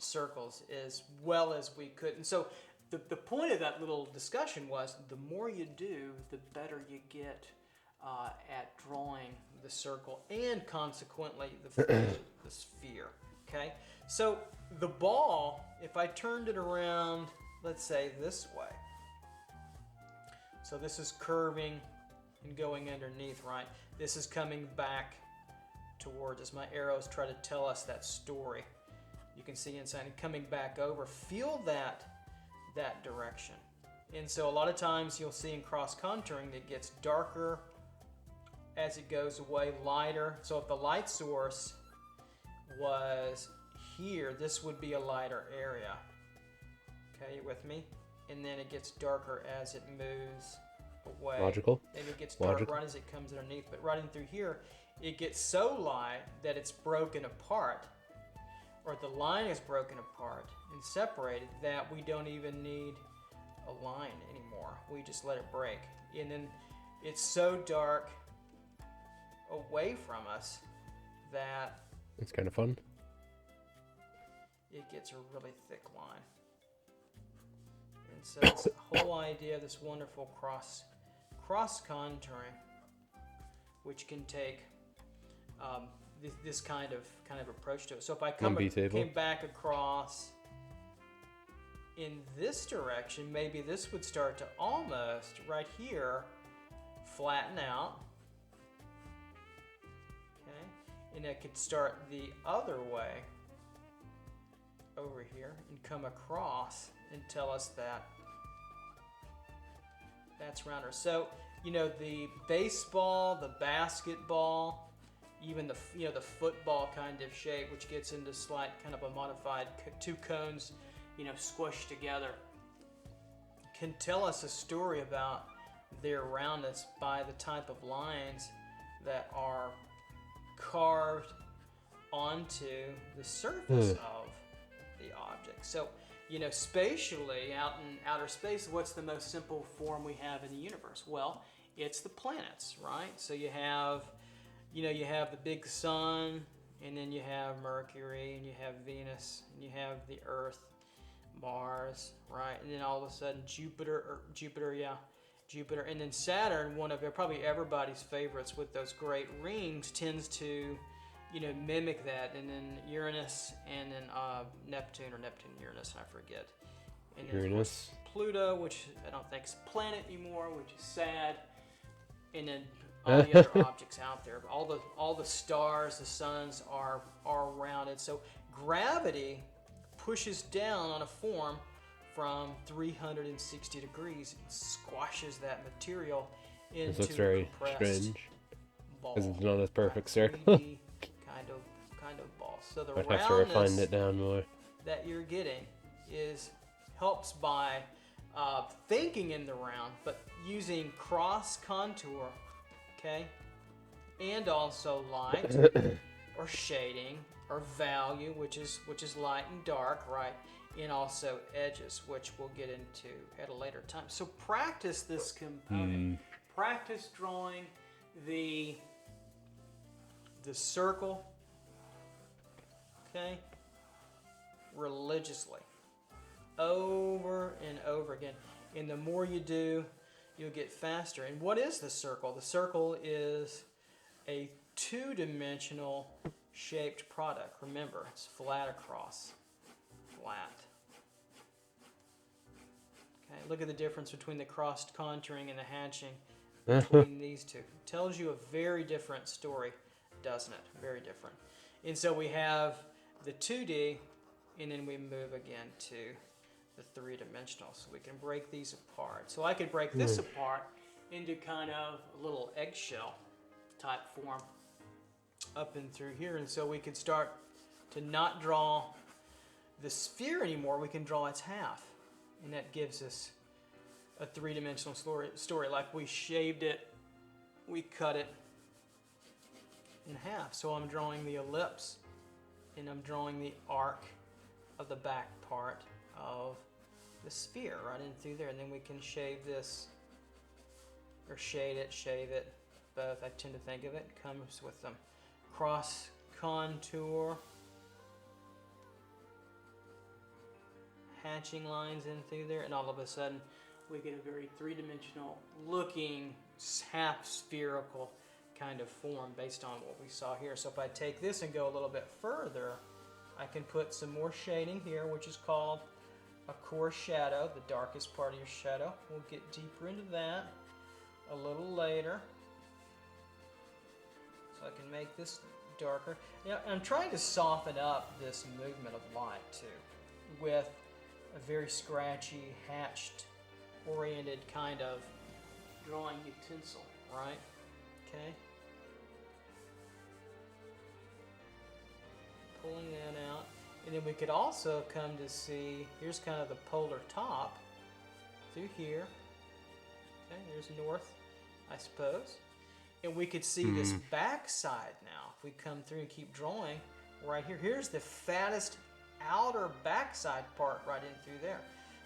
circles as well as we could. And so the point of that little discussion was, the more you do, the better you get at drawing the circle and consequently the sphere. Okay, so the ball, if I turned it around, let's say this way, so this is curving and going underneath, right? This is coming back towards us. My arrows try to tell us that story. You can see inside and coming back over. Feel that direction. And so a lot of times you'll see in cross contouring that it gets darker as it goes away, lighter. So if the light source was here, this would be a lighter area. Okay, you with me? And then it gets darker as it moves away. Logical. Maybe it gets dark Logical. right as it comes underneath, but right in through here, it gets so light that it's broken apart, or the line is broken apart and separated, that we don't even need a line anymore. We just let it break. And then it's so dark away from us that It's kind of fun. it gets a really thick line. And so it's the whole idea of this wonderful cross contouring, which can take this kind of approach to it. So if I came back across in this direction, maybe this would start to almost right here flatten out. Okay, and it could start the other way over here and come across and tell us that that's rounder. So, you know, the baseball, the basketball, even the football kind of shape, which gets into slight kind of a modified two cones, squished together, can tell us a story about their roundness by the type of lines that are carved onto the surface of the object. So, spatially, out in outer space, what's the most simple form we have in the universe? Well, it's the planets, right? So you have the big sun, and then you have Mercury, and you have Venus, and you have the Earth, Mars, right? And then all of a sudden Jupiter, and then Saturn, one of probably everybody's favorites with those great rings, tends to mimic that, and then Uranus, and then Neptune, Uranus, I forget. And then Uranus. Pluto, which I don't think is a planet anymore, which is sad. And then all the other objects out there, all the stars, the suns are rounded. So gravity pushes down on a form from 360 degrees and squashes that material into This looks very compressed strange ball. because it's not a perfect circle. 3D kind of ball. So the I'd have to refine roundness it down more. that you're getting helps by thinking in the round, but using cross contour, okay, and also light or shading or value, which is light and dark, right, and also edges, which we'll get into at a later time. So practice this component. Practice drawing the circle, okay, religiously, over and over again. And the more you do, you'll get faster. And what is the circle? The circle is a two-dimensional shaped product. Remember, it's flat across, flat. Okay, look at the difference between the crossed contouring and the hatching between these two. It tells you a very different story, doesn't it? Very different. And so we have the 2D, and then we move again to the three-dimensional. So we can break these apart. So I could break this apart into kind of a little eggshell type form up and through here. And so we could start to not draw the sphere anymore. We can draw its half. And that gives us a three-dimensional story. Like we shaved it, we cut it in half. So I'm drawing the ellipse, and I'm drawing the arc of the back part of the sphere right in through there. And then we can shave this, or shave it, both. I tend to think of it comes with them. Cross contour, hatching lines in through there, and all of a sudden we get a very three-dimensional looking half spherical kind of form based on what we saw here. So if I take this and go a little bit further, I can put some more shading here, which is called a core shadow, the darkest part of your shadow. We'll get deeper into that a little later. So I can make this darker. I'm trying to soften up this movement of light too, with a very scratchy, hatched, oriented kind of drawing utensil, right? Okay. Pulling that out. And then we could also come to see, here's kind of the polar top through here. Okay, there's north, I suppose. And we could see this back side now. If we come through and keep drawing right here, here's the fattest outer backside part right in through there.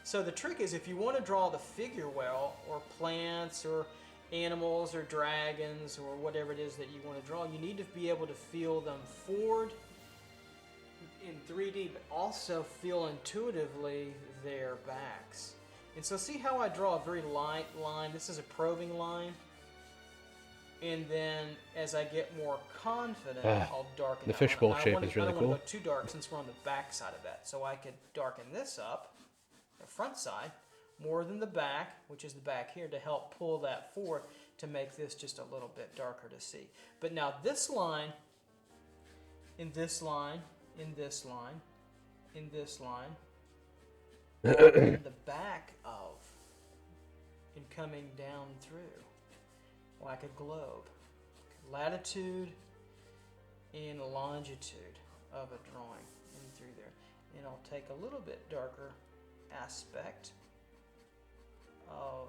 So the trick is, if you want to draw the figure well, or plants, or animals, or dragons, or whatever it is that you want to draw, you need to be able to feel them forward in 3D, but also feel intuitively their backs. And so see how I draw a very light line? This is a probing line. And then as I get more confident, I'll darken the that fishbowl one. shape is really I don't cool. want to go too dark since we're on the back side of that. So I could darken this up, the front side, more than the back, which is the back here, to help pull that forward to make this just a little bit darker to see. But now this line, in this line, in this line, in this line, are in the back of, and coming down through, like a globe. Latitude and longitude of a drawing in through there. And I'll take a little bit darker aspect of...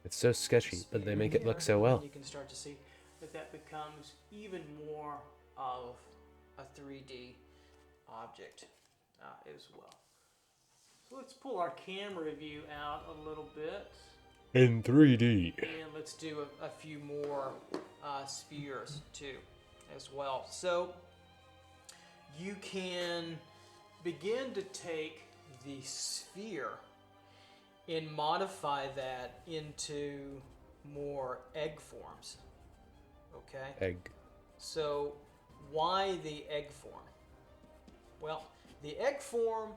It's so sketchy, but they make it look so well. You can start to see that that becomes even more of a 3D object as well. So let's pull our camera view out a little bit. In 3D. And let's do a few more spheres too as well. So you can begin to take the sphere and modify that into more egg forms. Okay? Egg. So why the egg form? Well, the egg form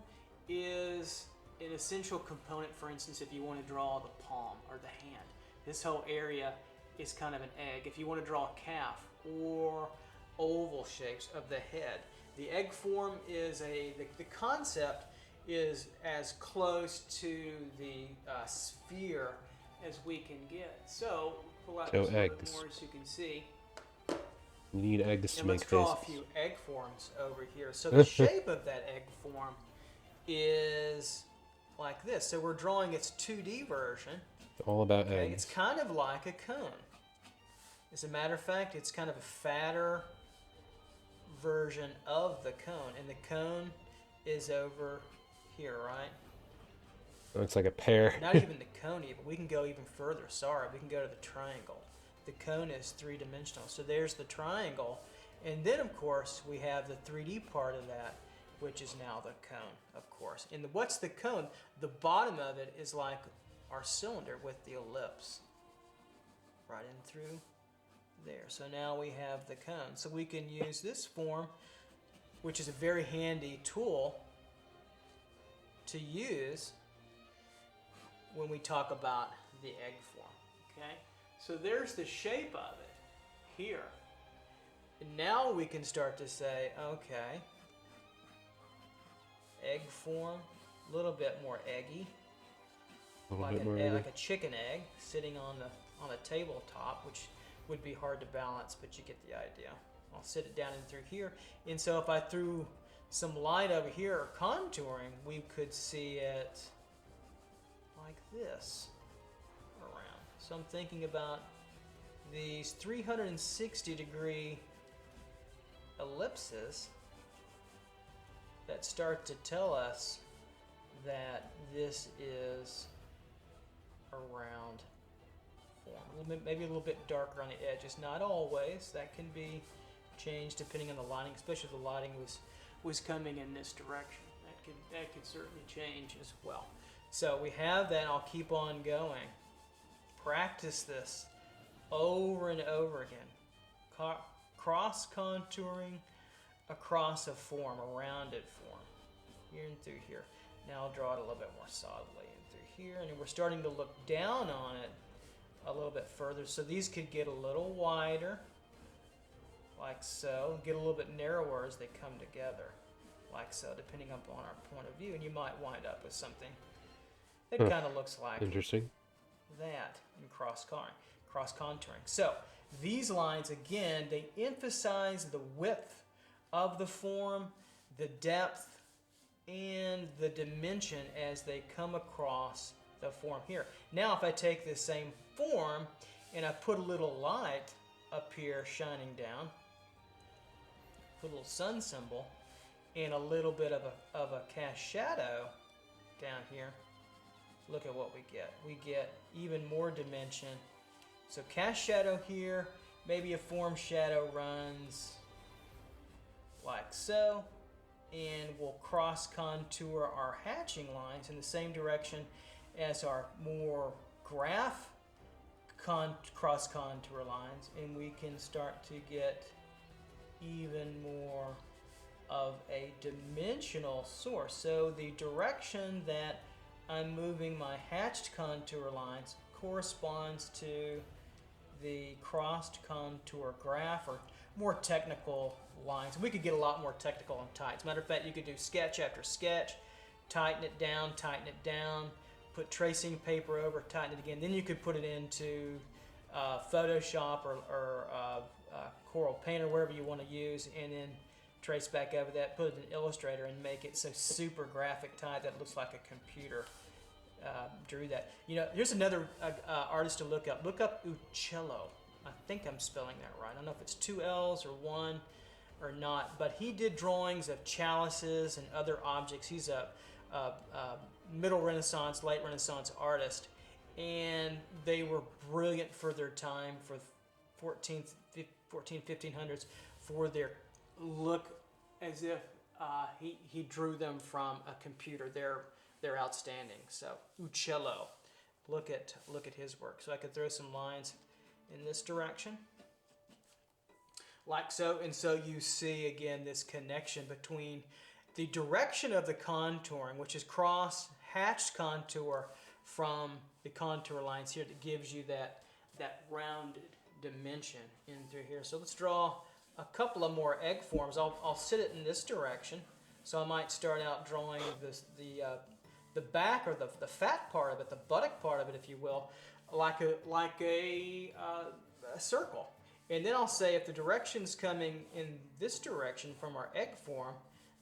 is an essential component. For instance, if you want to draw the palm or the hand, this whole area is kind of an egg. If you want to draw a calf or oval shapes of the head, the egg form is the concept is as close to the sphere as we can get. So pull out just a little bit more so you can see. You need eggs to And make let's draw faces. a few egg forms over here. So the shape of that egg form is like this. So we're drawing its 2D version. All about Okay, eggs. it's kind of like a cone. As a matter of fact, it's kind of a fatter version of the cone. And the cone is over here, right? Looks like a pear. Not even the cone even. We can go even further. Sorry, we can go to the triangle. The cone is three-dimensional. So there's the triangle. And then, of course, we have the 3D part of that, which is now the cone, of course. And what's the cone? The bottom of it is like our cylinder with the ellipse right in through there. So now we have the cone. So we can use this form, which is a very handy tool to use when we talk about the egg form. Okay? So there's the shape of it here. And now we can start to say, okay, egg form, a little bit more eggy, like a chicken egg sitting on a tabletop, which would be hard to balance, but you get the idea. I'll sit it down in through here, and so if I threw some light over here or contouring, we could see it like this around. So I'm thinking about these 360-degree ellipses that start to tell us that this is a round form. Maybe a little bit darker on the edges. Not always. That can be changed depending on the lighting, especially if the lighting was coming in this direction. That could certainly change as well. So we have that. I'll keep on going. Practice this over and over again. Cross contouring across a form, a rounded form, here and through here. Now I'll draw it a little bit more solidly in through here, and then we're starting to look down on it a little bit further. So these could get a little wider, like so, get a little bit narrower as they come together, like so, depending upon our point of view, and you might wind up with something that kind of looks like Interesting. that in cross contouring. So these lines, again, they emphasize the width of the form, the depth, and the dimension as they come across the form here. Now if I take this same form and I put a little light up here shining down, put a little sun symbol, and a little bit of a cast shadow down here, look at what we get. We get even more dimension. So cast shadow here, maybe a form shadow runs like so, and we'll cross contour our hatching lines in the same direction as our more graph cross contour lines, and we can start to get even more of a dimensional source. So the direction that I'm moving my hatched contour lines corresponds to the crossed contour graph, or more technical lines. We could get a lot more technical and tight. As a matter of fact, you could do sketch after sketch, tighten it down, put tracing paper over, tighten it again. Then you could put it into Photoshop or Coral Paint or wherever you want to use, and then trace back over that, put it in Illustrator, and make it so super graphic tight that it looks like a computer drew that. You know, here's another artist to look up. Look up Uccello. I think I'm spelling that right. I don't know if it's 2 L's or 1 or not, but he did drawings of chalices and other objects. He's a middle Renaissance, late Renaissance artist, and they were brilliant for their time, for 1500s, for their look as if he drew them from a computer. They're outstanding. So Uccello, look at his work. So I could throw some lines in this direction, like so, and so you see again this connection between the direction of the contouring, which is cross hatched contour from the contour lines here, that gives you that rounded dimension in through here. So let's draw a couple of more egg forms. I'll sit it in this direction. So I might start out drawing the back, or the fat part of it, the buttock part of it, if you will, like a circle. And then I'll say if the direction's coming in this direction from our egg form,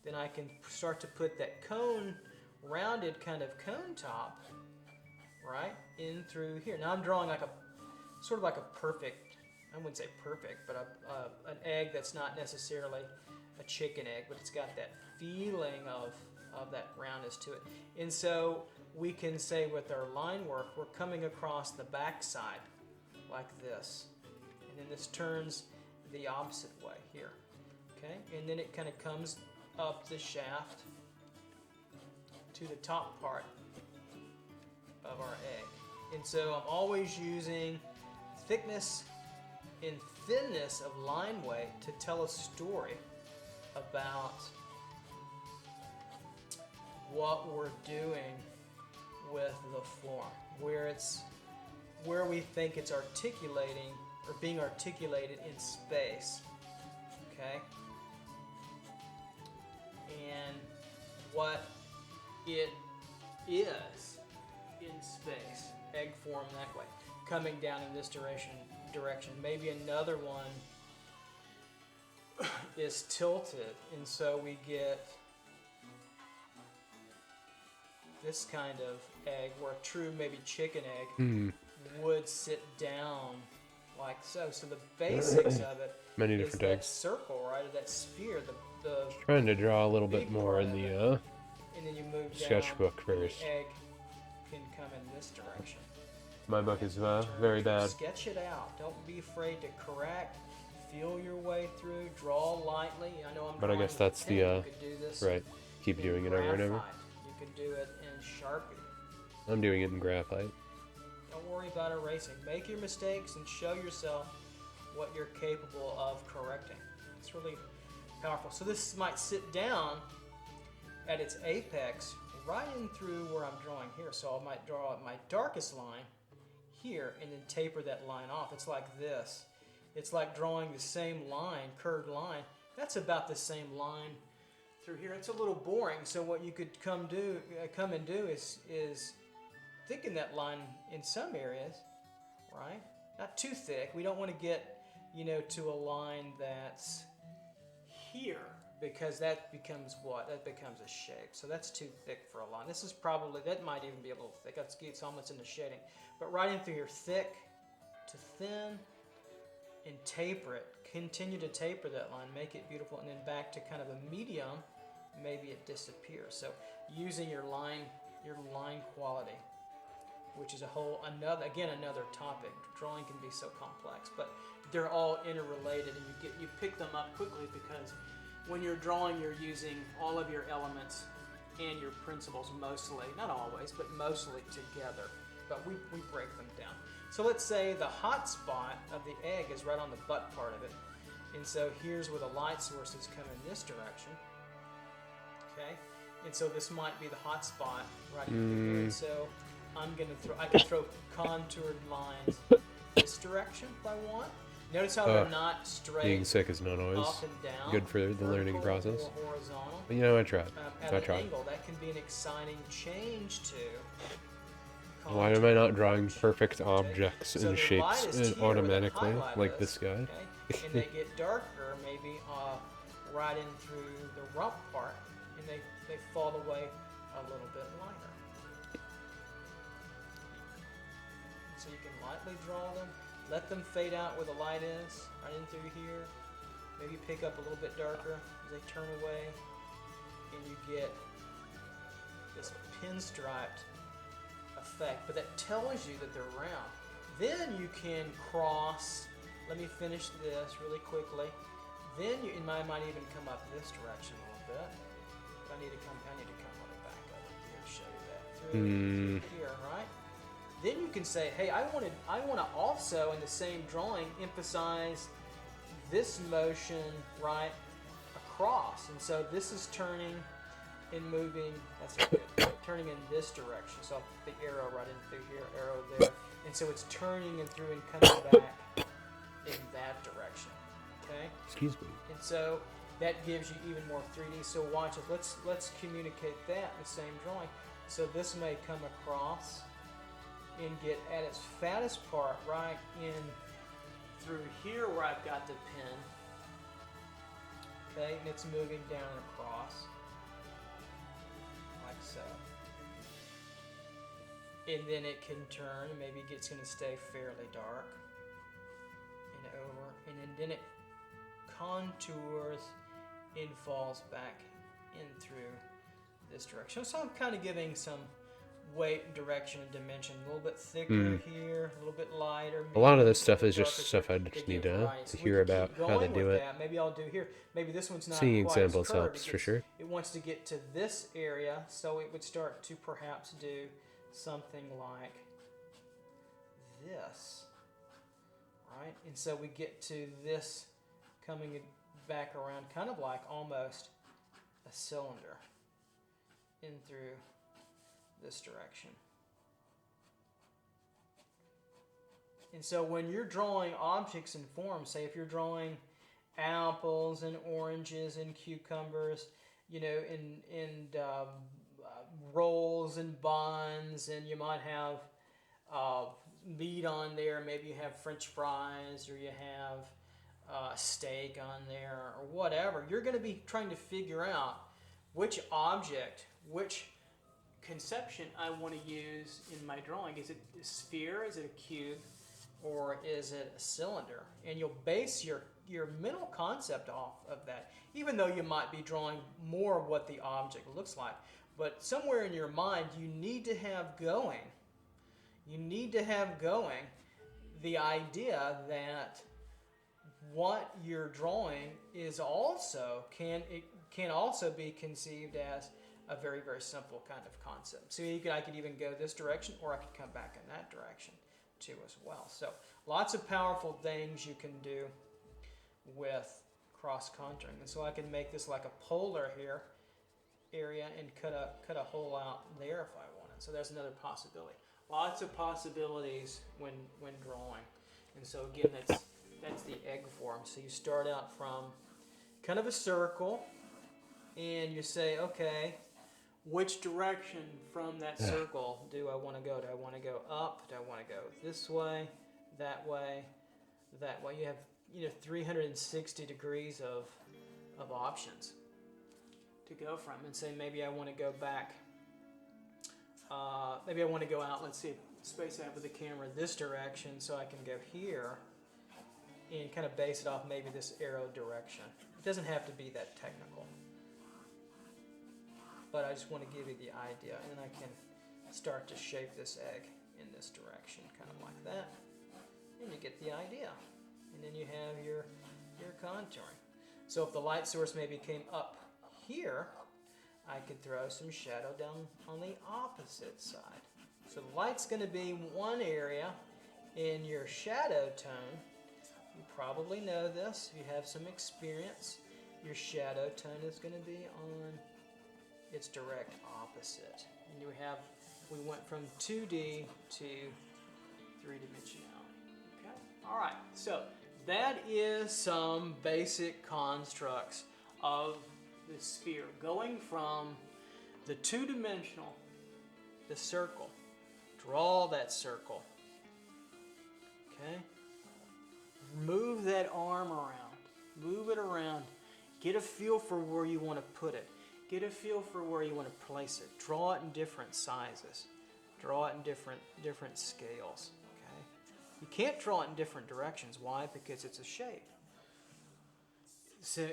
then I can start to put that cone, rounded kind of cone top, right, in through here. Now I'm drawing like a sort of like a perfect, I wouldn't say perfect, but an egg that's not necessarily a chicken egg, but it's got that feeling of that roundness to it. And so we can say with our line work, we're coming across the back side like this. And then this turns the opposite way here. Okay? And then it kind of comes up the shaft to the top part of our egg. And so I'm always using thickness and thinness of line weight to tell a story about what we're doing with the form, where we think it's articulating or being articulated in space, okay? And what it is in space, egg form that way, coming down in this direction. Maybe another one is tilted, and so we get this kind of egg, where a true maybe chicken egg would sit down like so. So the basics of it Many is different that eggs. circle, right, or that sphere, the Trying to draw a little bit big more part in of the it. And then you move down, sketchbook and first. the egg can come in this direction. My book is very bad. Sketch it out. Don't be afraid to correct. Feel your way through. Draw lightly. I know I'm But I drawing guess with that's pen. the, You could do this right. Keep in doing it over and over. graphite. You could do it in Sharpie. I'm doing it in graphite. Don't worry about erasing. Make your mistakes and show yourself what you're capable of correcting. It's really powerful. So this might sit down at its apex right in through where I'm drawing here. So I might draw my darkest line here and then taper that line off. It's like this. It's like drawing the same line, curved line. That's about the same line through here. It's a little boring. So what you could come and do is thicken that line in some areas, right? Not too thick. We don't want to get, to a line that's here, because that becomes what? That becomes a shape. So that's too thick for a line. This is probably, that might even be a little thick. It's almost in the shading. But right in through here, thick to thin, and taper it. Continue to taper that line, make it beautiful, and then back to kind of a medium, maybe it disappears. So using your line quality, which is another topic. Drawing can be so complex, but they're all interrelated, and you pick them up quickly, because when you're drawing, you're using all of your elements and your principles mostly, not always, but mostly together. But we break them down. So let's say the hot spot of the egg is right on the butt part of it. And so here's where the light sources come in this direction. Okay? And so this might be the hot spot right here. And so I can throw contoured lines this direction if I want. Notice how they're not straight. Being sick is not always up and down, good for the learning process. Or horizontal. But I tried. At I an tried. angle, that can be an exciting change to. Why am I not drawing perfect objects So and the shapes light is here where the automatically, highlight like is, this guy? okay? And they get darker, maybe right in through the rump part, and they fall away a little bit lighter. So you can lightly draw them, let them fade out where the light is, right in through here. Maybe pick up a little bit darker as they turn away, and you get this pinstriped effect, but that tells you that they're round. Then you can cross. Let me finish this really quickly. Then you might even come up this direction a little bit. But I need to come on the back of it here to show you that. Through here, right? Then you can say, hey, I want to also in the same drawing emphasize this motion right across, and so this is turning and moving. That's good. Turning in this direction. So the arrow right in through here, arrow there, and so it's turning and through and coming back in that direction. Okay. Excuse me. And so that gives you even more 3D. So watch it. Let's communicate that in the same drawing. So this may come across and get at its fattest part right in through here where I've got the pin. Okay, and it's moving down and across like so. And then it can turn. Maybe it's going to stay fairly dark and over, and then it contours and falls back in through this direction. So I'm kind of giving some weight, direction, and dimension. A little bit thicker here, a little bit lighter. A lot of this maybe stuff a is little just darker stuff I to just give need to variety. hear We can about keep how they going do with it. that. Maybe I'll do here. Maybe this one's not Seeing quite as examples curved. helps for sure. It wants to get to this area, so it would start to perhaps do something like this, right? And so we get to this coming back around, kind of like almost a cylinder in through this direction. And so when you're drawing objects and forms, say if you're drawing apples and oranges and cucumbers, and rolls and buns, and you might have meat on there, maybe you have French fries, or you have steak on there, or whatever, you're going to be trying to figure out which object, which conception I want to use in my drawing. Is it a sphere? Is it a cube? Or is it a cylinder? And you'll base your mental concept off of that, even though you might be drawing more of what the object looks like. But somewhere in your mind, you need to have going. You need to have going the idea that what you're drawing is also can also be conceived as a very, very simple kind of concept. So I could even go this direction, or I could come back in that direction. too as well. So lots of powerful things you can do with cross contouring. And so I can make this like a polar here area and cut a hole out there if I wanted. So there's another possibility. Lots of possibilities when drawing. And so again, that's the egg form. So you start out from kind of a circle and you say, okay, which direction from that circle do I want to go? Do I want to go up? Do I want to go this way, that way, that way? You have 360 degrees of options to go from, and say maybe I want to go back. Maybe I want to go out. Let's see, space out with the camera this direction, so I can go here and kind of base it off maybe this arrow direction. It doesn't have to be that technical, but I just want to give you the idea, and then I can start to shape this egg in this direction, kind of like that, and you get the idea. And then you have your contouring. So if the light source maybe came up here, I could throw some shadow down on the opposite side. So the light's going to be one area. In your shadow tone, you probably know this if you have some experience, your shadow tone is going to be on its direct opposite. And we went from 2D to 3-dimensionality. Okay? All right, so that is some basic constructs of the sphere, going from the two-dimensional, the circle. Draw that circle. Okay? Move that arm around. Move it around. Get a feel for where you want to put it. Get a feel for where you want to place it. Draw it in different sizes. Draw it in different scales. Okay? You can't draw it in different directions. Why? Because it's a shape. So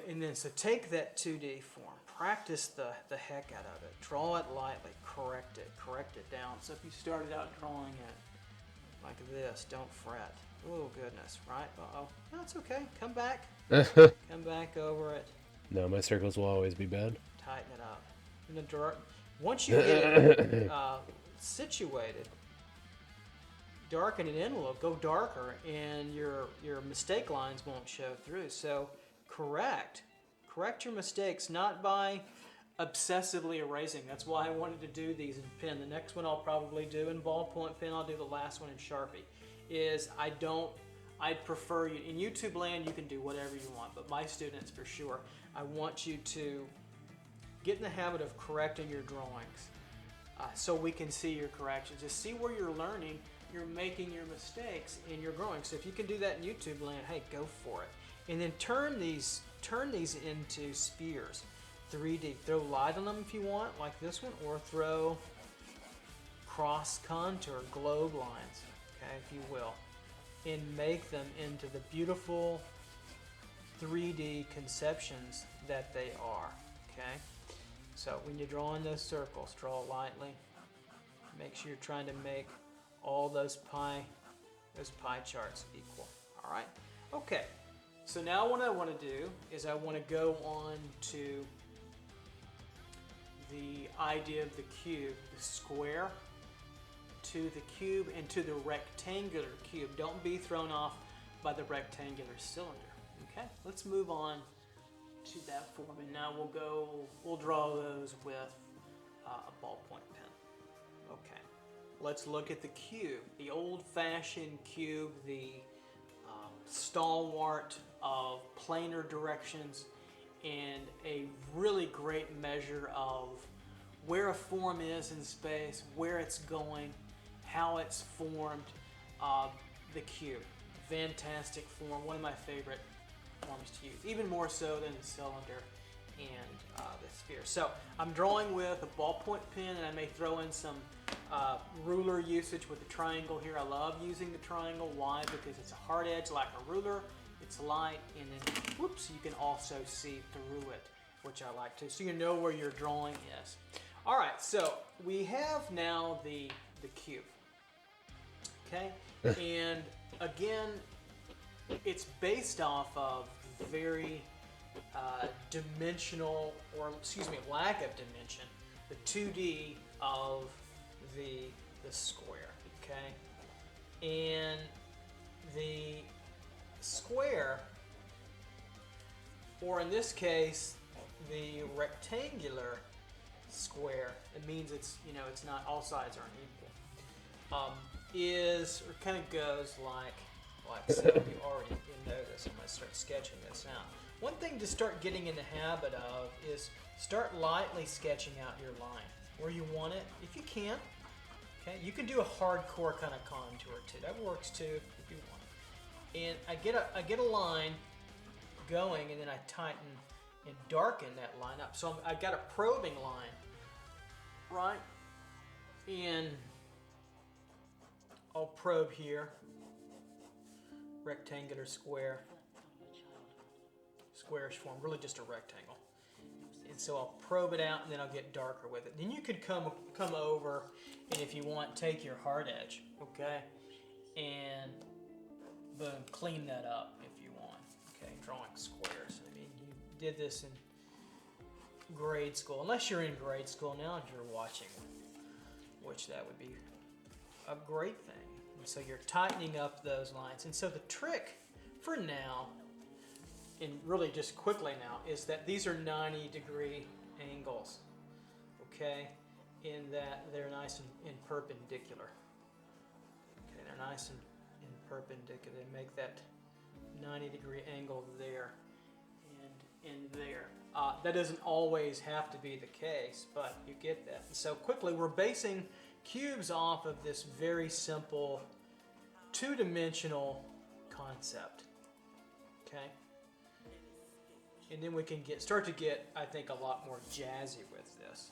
take that 2D form, practice the heck out of it, draw it lightly, correct it down. So if you started out drawing it like this, don't fret. Oh goodness, right? Uh-oh. No, it's okay. Come back. Come back over it. No, my circles will always be bad. Tighten it up. Once you get it situated, darken it in a little, go darker, and your mistake lines won't show through. So correct your mistakes, not by obsessively erasing. That's why I wanted to do these in pen. The next one I'll probably do in ballpoint pen. I'll do the last one in Sharpie. I'd prefer you, in YouTube land you can do whatever you want, but my students for sure, I want you to get in the habit of correcting your drawings so we can see your corrections. Just see where you're learning, you're making your mistakes, and you're growing. So if you can do that in YouTube land, hey, go for it. And then turn these into spheres, 3D. Throw light on them if you want, like this one, or throw cross contour globe lines, okay, if you will, and make them into the beautiful 3D conceptions that they are, okay? So when you're drawing those circles, draw lightly. Make sure you're trying to make all those pie charts equal, all right? Okay. So now what I want to do is I want to go on to the idea of the cube, the square to the cube and to the rectangular cube. Don't be thrown off by the rectangular cylinder. Okay, let's move on to that form, and now we'll draw those with a ballpoint pen. Okay, let's look at the cube, the old-fashioned cube, the stalwart of planar directions and a really great measure of where a form is in space, where it's going, how it's formed. The cube, fantastic form, one of my favorite forms to use, even more so than the cylinder and the sphere. So I'm drawing with a ballpoint pen, and I may throw in some ruler usage with the triangle here. I love using the triangle. Why? Because it's a hard edge like a ruler, it's light, and then whoops, you can also see through it, which I like to, so you know where your drawing is. All right, so we have now the cube, okay? And again, it's based off of very dimensional, or excuse me, lack of dimension, the 2D of the square, okay? And the square, or in this case, the rectangular square, it means it's, you know, it's not, all sides aren't equal, is, or kind of goes like so. You already know this. I'm going to start sketching this out. One thing to start getting in the habit of is start lightly sketching out your line where you want it, if you can. Okay, you can do a hardcore kind of contour too. That works too if you want. And I get a line going, and then I tighten and darken that line up. So I've got a probing line, right? And I'll probe here, rectangular square, squarish form, really just a rectangle. And so I'll probe it out, and then I'll get darker with it. Then you could come over, and if you want, take your hard edge, okay, and boom, clean that up if you want. Okay, drawing squares. I mean, you did this in grade school, unless you're in grade school now and you're watching, which that would be a great thing. And so you're tightening up those lines. And so the trick for now, and really just quickly now, is that these are 90-degree angles, okay, in that they're nice and perpendicular. Okay, they're nice and perpendicular. They make that 90-degree angle there and there. That doesn't always have to be the case, but you get that. And so quickly, we're basing cubes off of this very simple two-dimensional concept. Okay? And then we can start to get, I think, a lot more jazzy with this.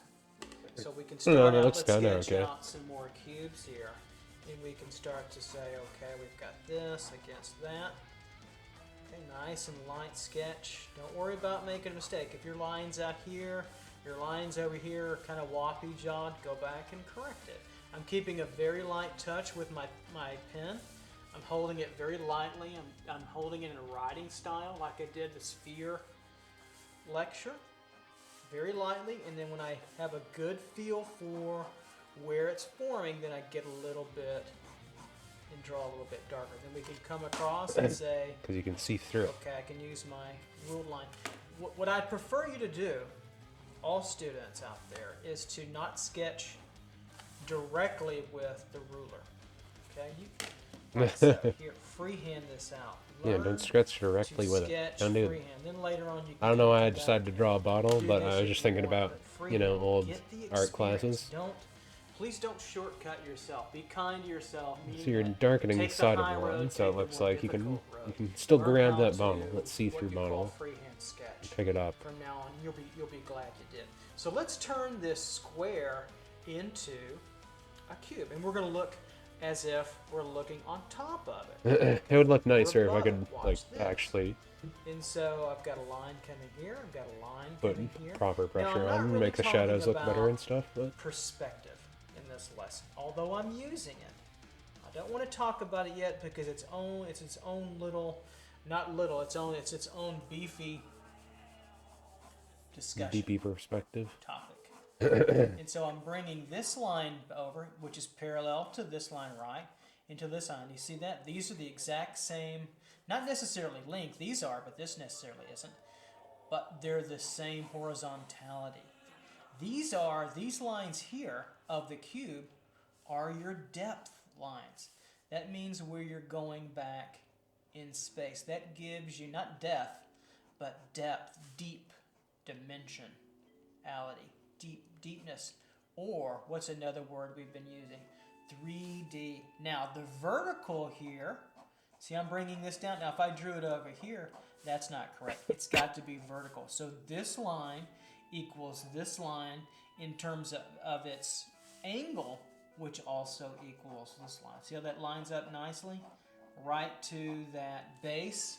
So we can start out, let's sketch out some more cubes here. And we can start to say, okay, we've got this against that. Okay, nice and light sketch. Don't worry about making a mistake. If your line's out here, your line's over here are kind of wappy-jawed, go back and correct it. I'm keeping a very light touch with my pen. I'm holding it very lightly. I'm holding it in a writing style like I did the sphere lecture. Very lightly, and then when I have a good feel for where it's forming, then I get a little bit and draw a little bit darker. Then we can come across and say, because you can see through it. okay, I can use my ruled line. What I'd prefer you to do, all students out there, is to not sketch directly with the ruler. Okay, so here, freehand this out. Yeah, don't sketch directly with it. Don't do it. Then later on you can I don't know why I decided to draw a bottle, but I was just thinking about, you know, old art classes. Please don't shortcut yourself. Be kind to yourself. So you're darkening the side of the line, so it looks like you can still grab that bottle, that see-through bottle, and pick it up. From now on, you'll be glad you did. So let's turn this square into a cube, and we're going to look as if we're looking on top of it. It would look nicer if I could, like, actually And so I've got a line coming here. I've got a line put coming here. proper pressure Now, I'm not on, really make the talking shadows look better about and stuff. But perspective in this lesson, although I'm using it. I don't want to talk about it yet because it's its own little, not little. It's its own beefy discussion. DP perspective Topic. And so I'm bringing this line over, which is parallel to this line, right, into this line. You see that? These are the exact same, not necessarily length, these are, but this necessarily isn't. But they're the same horizontality. These lines here of the cube are your depth lines. That means where you're going back in space. That gives you not depth, but depth, deep dimensionality. Deepness, or what's another word we've been using? 3D. Now the vertical here, see I'm bringing this down. Now if I drew it over here, that's not correct. It's got to be vertical. So this line equals this line in terms of its angle, which also equals this line. See how that lines up nicely? Right to that base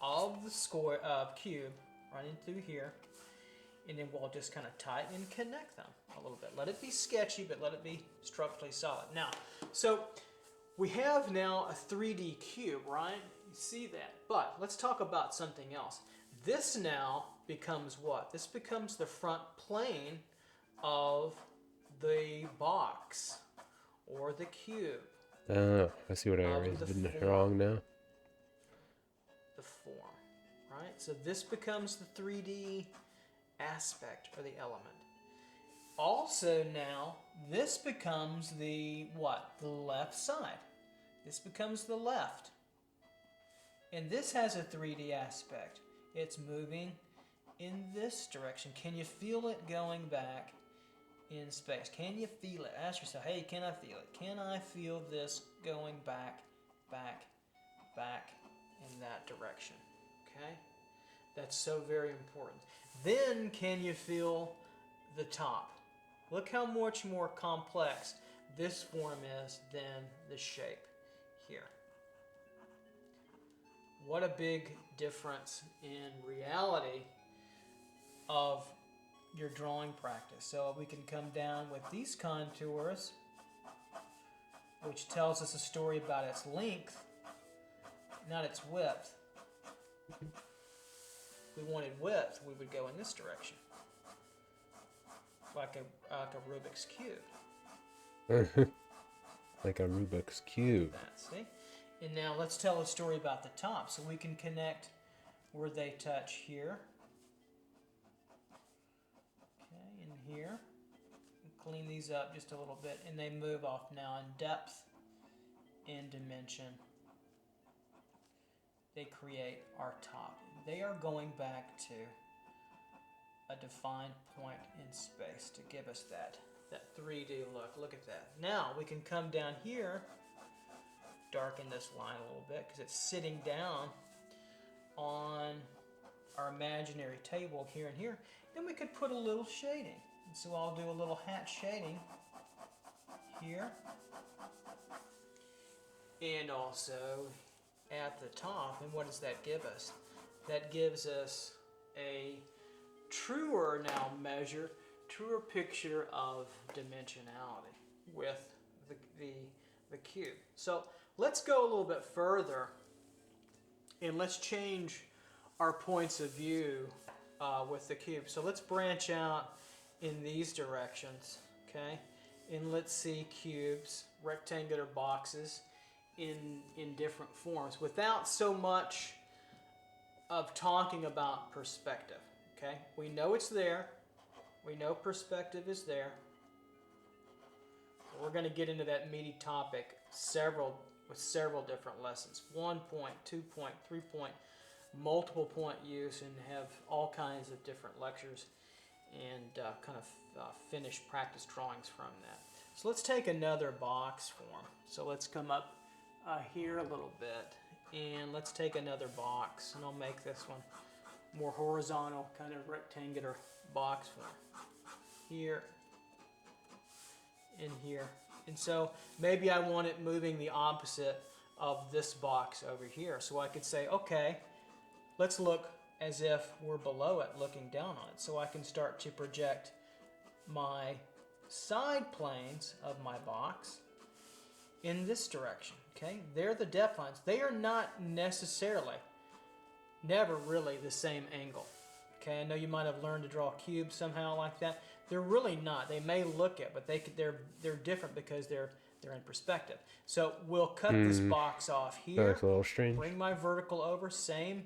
of the cube, right in through here. And then we'll just kind of tighten and connect them a little bit. Let it be sketchy, but let it be structurally solid. Now, so we have now a 3D cube, right? You see that. But let's talk about something else. This now becomes what? This becomes the front plane of the box or the cube. Oh, I see what I always the been form. wrong now. The form, right? So this becomes the 3D aspect or the element. Also now, this becomes the what? The left side. This becomes the left. And this has a 3D aspect. It's moving in this direction. Can you feel it going back in space? Can you feel it? Ask yourself, hey, can I feel it? Can I feel this going back, back, back in that direction? Okay? That's so very important. Then can you feel the top? Look how much more complex this form is than the shape here. What a big difference in reality of your drawing practice. So we can come down with these contours, which tells us a story about its length, not its width. If we wanted width, we would go in this direction, like a Rubik's Cube. Like a Rubik's Cube. See? And now let's tell a story about the top. So we can connect where they touch here. Okay, and here. Clean these up just a little bit. And they move off now in depth and dimension. They create our top. They are going back to a defined point in space to give us that 3D look. Look at that. Now we can come down here, darken this line a little bit because it's sitting down on our imaginary table here and here. Then we could put a little shading. And so I'll do a little hat shading here. And also at the top. And what does that give us? That gives us a truer now measure, truer picture of dimensionality with the cube. So let's go a little bit further and let's change our points of view with the cube. So let's branch out in these directions, okay? And let's see cubes, rectangular boxes in different forms without so much of talking about perspective, okay? We know it's there. We know perspective is there. We're going to get into that meaty topic with several different lessons. 1 point, 2 point, 3 point, multiple point use, and have all kinds of different lectures and finished practice drawings from that. So let's take another box form. So let's come up here a little bit, and let's take another box, and I'll make this one more horizontal, kind of rectangular box form. Here and here. And so maybe I want it moving the opposite of this box over here. So I could say, okay, let's look as if we're below it, looking down on it. So I can start to project my side planes of my box in this direction. Okay, they're the depth lines. They are not necessarily, never really the same angle. Okay, I know you might have learned to draw cubes somehow like that. They're really not. They may look it, but they're different because they're in perspective. So we'll cut this box off That here. looks a little strange. Bring my vertical over, same.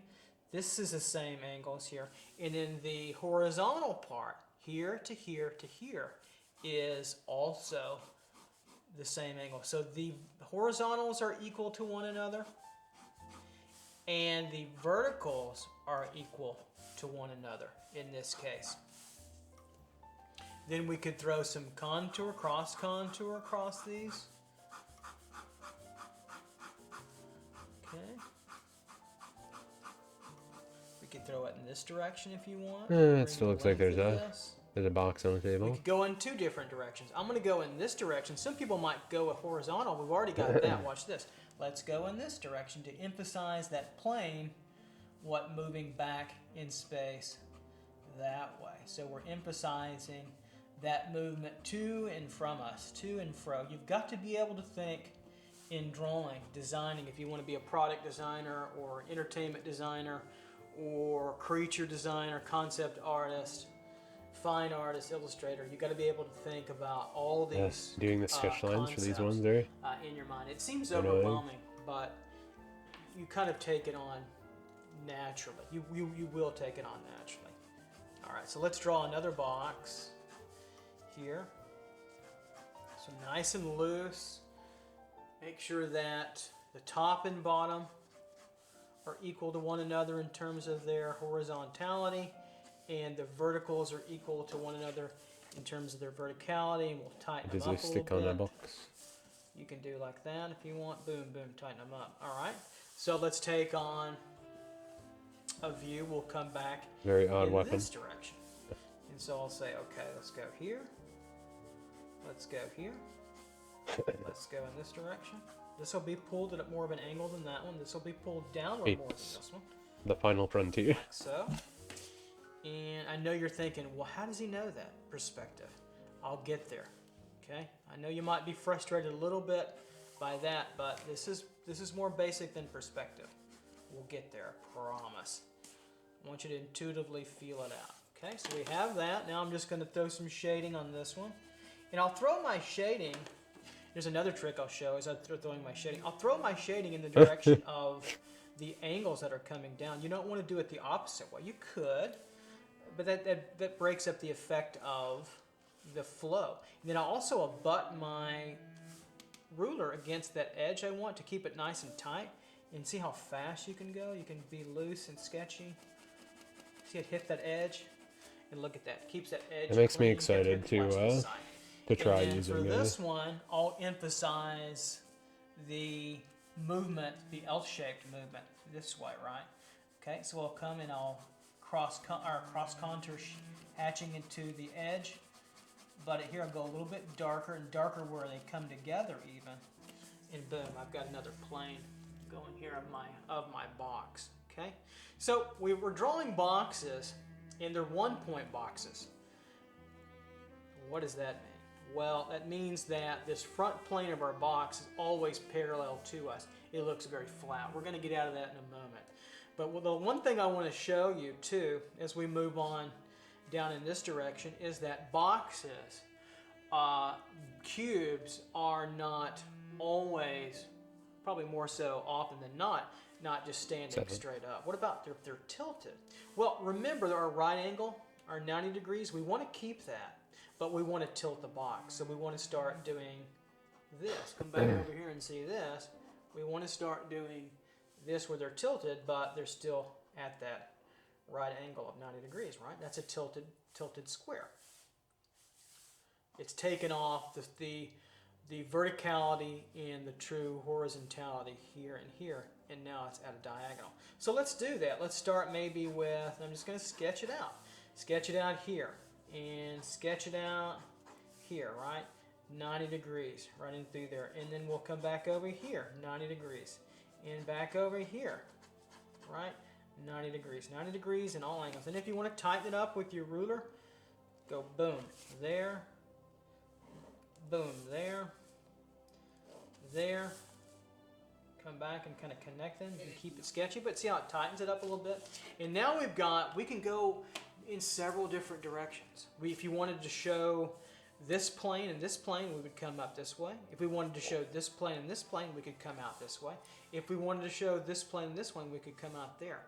This is the same angle as here. And then the horizontal part, here to here to here, is also the same angle. So the horizontals are equal to one another, and the verticals are equal to one another in this case. Then we could throw some contour, cross contour across these. Okay. We could throw it in this direction if you want. It still looks like Bring there's the length of this. a box on the We table. could go in two different directions. I'm going to go in this direction. Some people might go with horizontal. We've already got that. Watch this. Let's go in this direction to emphasize that plane, what moving back in space that way. So we're emphasizing that movement to and from us, to and fro. You've got to be able to think in drawing, designing, if you want to be a product designer or entertainment designer or creature designer, concept artist, fine artist, illustrator, you got to be able to think about all these Yes, doing the sketch lines for these ones concepts, there. in your mind. It seems Annoying. overwhelming, but you kind of take it on naturally. You will take it on naturally. All right, so let's draw another box here. So nice and loose. Make sure that the top and bottom are equal to one another in terms of their horizontality, and the verticals are equal to one another in terms of their verticality, and we'll tighten them Does up they a stick little on that bit. box? You can do like that if you want. Boom, boom, tighten them up. All right. So let's take on a view. We'll come back Very odd in weapon. this direction. And so I'll say, okay, let's go here. Let's go here. Let's go in this direction. This will be pulled at more of an angle than that one. This will be pulled downward more than Apes. this one. The final frontier. Like so. And I know you're thinking, well, how does he know that perspective? I'll get there. Okay? I know you might be frustrated a little bit by that, but this is more basic than perspective. We'll get there, I promise. I want you to intuitively feel it out. Okay, so we have that. Now I'm just going to throw some shading on this one. And I'll throw my shading. There's another trick I'll show as I'm throwing my shading. I'll throw my shading in the direction of the angles that are coming down. You don't want to do it the opposite way. You could, but that breaks up the effect of the flow. And then I'll also abut my ruler against that edge I want to keep it nice and tight. And see how fast you can go? You can be loose and sketchy. See it hit that edge? And look at that. Keeps that edge It makes me clean. excited Watch this side. to try And then using for it. this one, I'll emphasize the movement, the L-shaped movement this way, right? Okay, so I'll come and I'll cross contour hatching into the edge, but here I'll go a little bit darker and darker where they come together even, and boom, I've got another plane going here of my box. Okay, so we're drawing boxes, and they're 1-point boxes. What does that mean? Well, that means that this front plane of our box is always parallel to us. It looks very flat. We're going to get out of that in a moment. But the one thing I want to show you too, as we move on down in this direction, is that boxes, cubes are not always, probably more so often than not just standing straight up. What about if they're tilted? Well, remember our right angle, our 90 degrees, we want to keep that. But we want to tilt the box. So we want to start doing this. Come back over here and see this. We want to start doing this where they're tilted, but they're still at that right angle of 90 degrees, right? That's a tilted square. It's taken off the verticality and the true horizontality here and here, and now it's at a diagonal. So let's do that. Let's start maybe with, I'm just going to sketch it out. Sketch it out here. And sketch it out here, right? 90 degrees, right in through there. And then we'll come back over here, 90 degrees. And back over here, right? 90 degrees. 90 degrees in all angles. And if you want to tighten it up with your ruler, go boom, there, boom, there, there. Come back and kind of connect them and keep it sketchy, but see how it tightens it up a little bit? And now we can go in several different directions. If you wanted to show this plane and this plane, we would come up this way. If we wanted to show this plane and this plane, we could come out this way. If we wanted to show this plane and this one, we could come out there.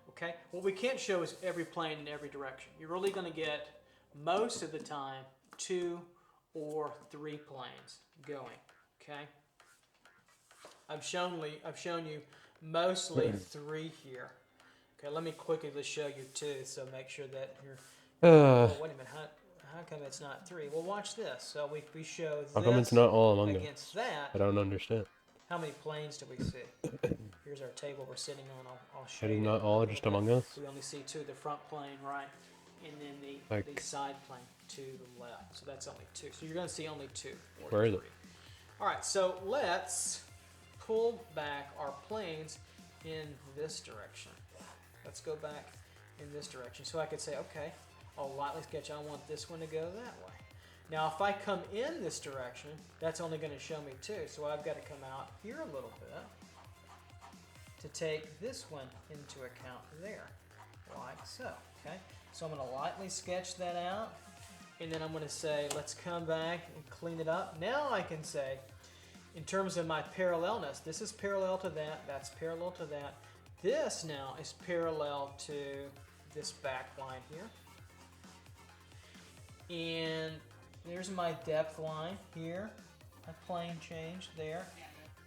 Okay? What we can't show is every plane in every direction. You're really going to get, most of the time, 2 or 3 planes going. Okay? I've shown you mostly 3 here. Okay, let me quickly show you 2, so make sure that you're... Oh, wait a minute, how come it's not 3? Well, watch this. So we show this. How come it's not all Among Us? Against that. I don't understand. How many planes do we see? Here's our table we're sitting on. I'll show It you. is not all just Among Us? We only see 2, the front plane, right? And then the side plane to the left. So that's only 2. So you're going to see only 2. Where is it? All right, so let's pull back our planes in this direction. Let's go back in this direction. So I could say, okay, I'll lightly sketch. I want this one to go that way. Now, if I come in this direction, that's only going to show me 2. So I've got to come out here a little bit to take this one into account there. like so. Okay, so I'm going to lightly sketch that out, and then I'm going to say, let's come back and clean it up. Now I can say, in terms of my parallelness, this is parallel to that, that's parallel to that. This now is parallel to this back line here. And there's my depth line here, a plane change there.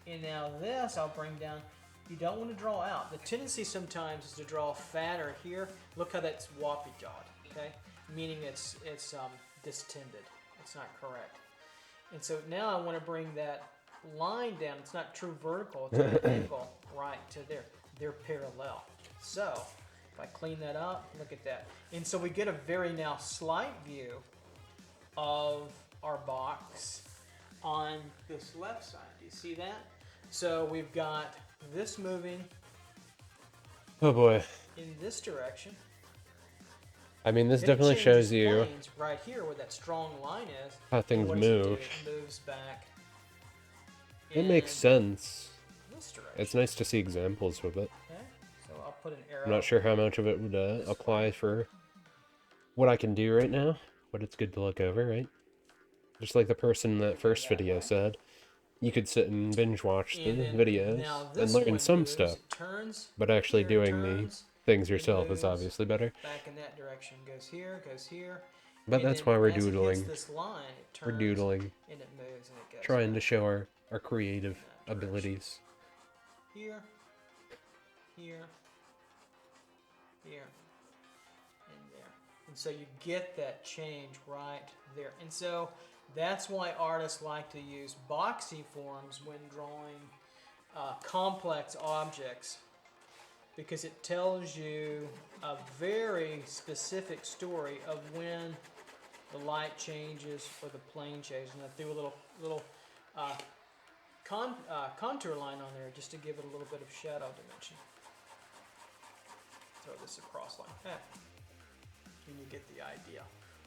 And now this I'll bring down. You don't want to draw out. The tendency sometimes is to draw fatter here. Look how that's wappy jawed, okay? Meaning it's distended. It's not correct. And so now I want to bring that line down. It's not true vertical, it's at an angle right to there. They're parallel. So if I clean that up, look at that. And so we get a very now slight view of our box on this left side. Do you see that? So we've got this moving Oh boy. in this direction. I mean, this Then it definitely changes shows you planes right here where that strong line is. how And things what does it do? move. It moves back. It makes in sense. This direction. It's nice to see examples with it. Okay, so I'll put an arrow. I'm not sure how much of it would apply for what I can do right now, but it's good to look over, right? Just like the person in that first video said, you could sit and binge watch the And then videos now and this learn one some moves, stuff, it turns, but actually here, doing the turns, things it yourself moves is obviously better. back in that direction. Goes here, goes here. But and that's then why we're as it hits doodling. this line, it We're turns, doodling, and it moves and it goes trying to back. show our creative That direction. abilities. Here, here, here, and there. And so you get that change right there. And so that's why artists like to use boxy forms when drawing complex objects, because it tells you a very specific story of when the light changes or the plane changes. And I threw a little contour line on there just to give it a little bit of shadow dimension. Throw this across like that, and you get the idea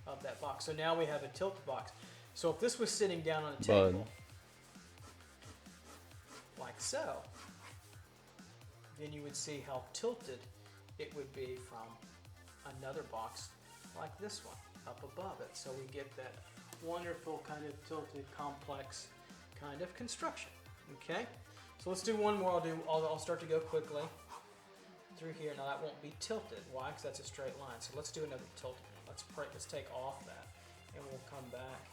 of that box. So now we have a tilt box. So if this was sitting down on a table, like so, then you would see how tilted it would be from another box like this one up above it. So we get that wonderful kind of tilted, complex kind of construction. Okay, so let's do one more. I'll start to go quickly through here. Now that won't be tilted. Why? Because that's a straight line. So let's do another tilt. Let's take off that, and we'll come back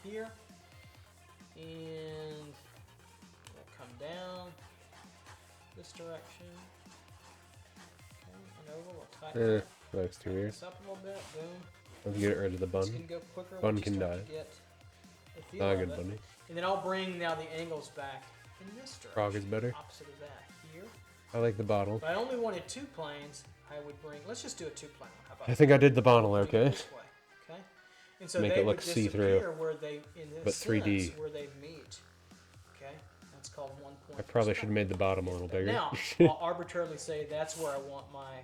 here, and we'll come down this direction. Okay, and over. We'll tighten it. That's too weird. This up a little bit. Boom. Let's get rid of the It's bun. gonna go quicker. Bun once you can start die. to get the feel Not a of good it. bunny. And then I'll bring now the angles back in this direction. Frog is better. Opposite of that here. I like the bottle. If I only wanted two planes, I would bring. Let's just do a two-plane one. How about I think I did the bottle do it okay. this way, okay. And so Make they it look would see-through, disappear where they in this but 3D. sense, where they meet. Okay, that's called one point. I probably should have made the bottom a little bigger. Now I'll arbitrarily say that's where I want my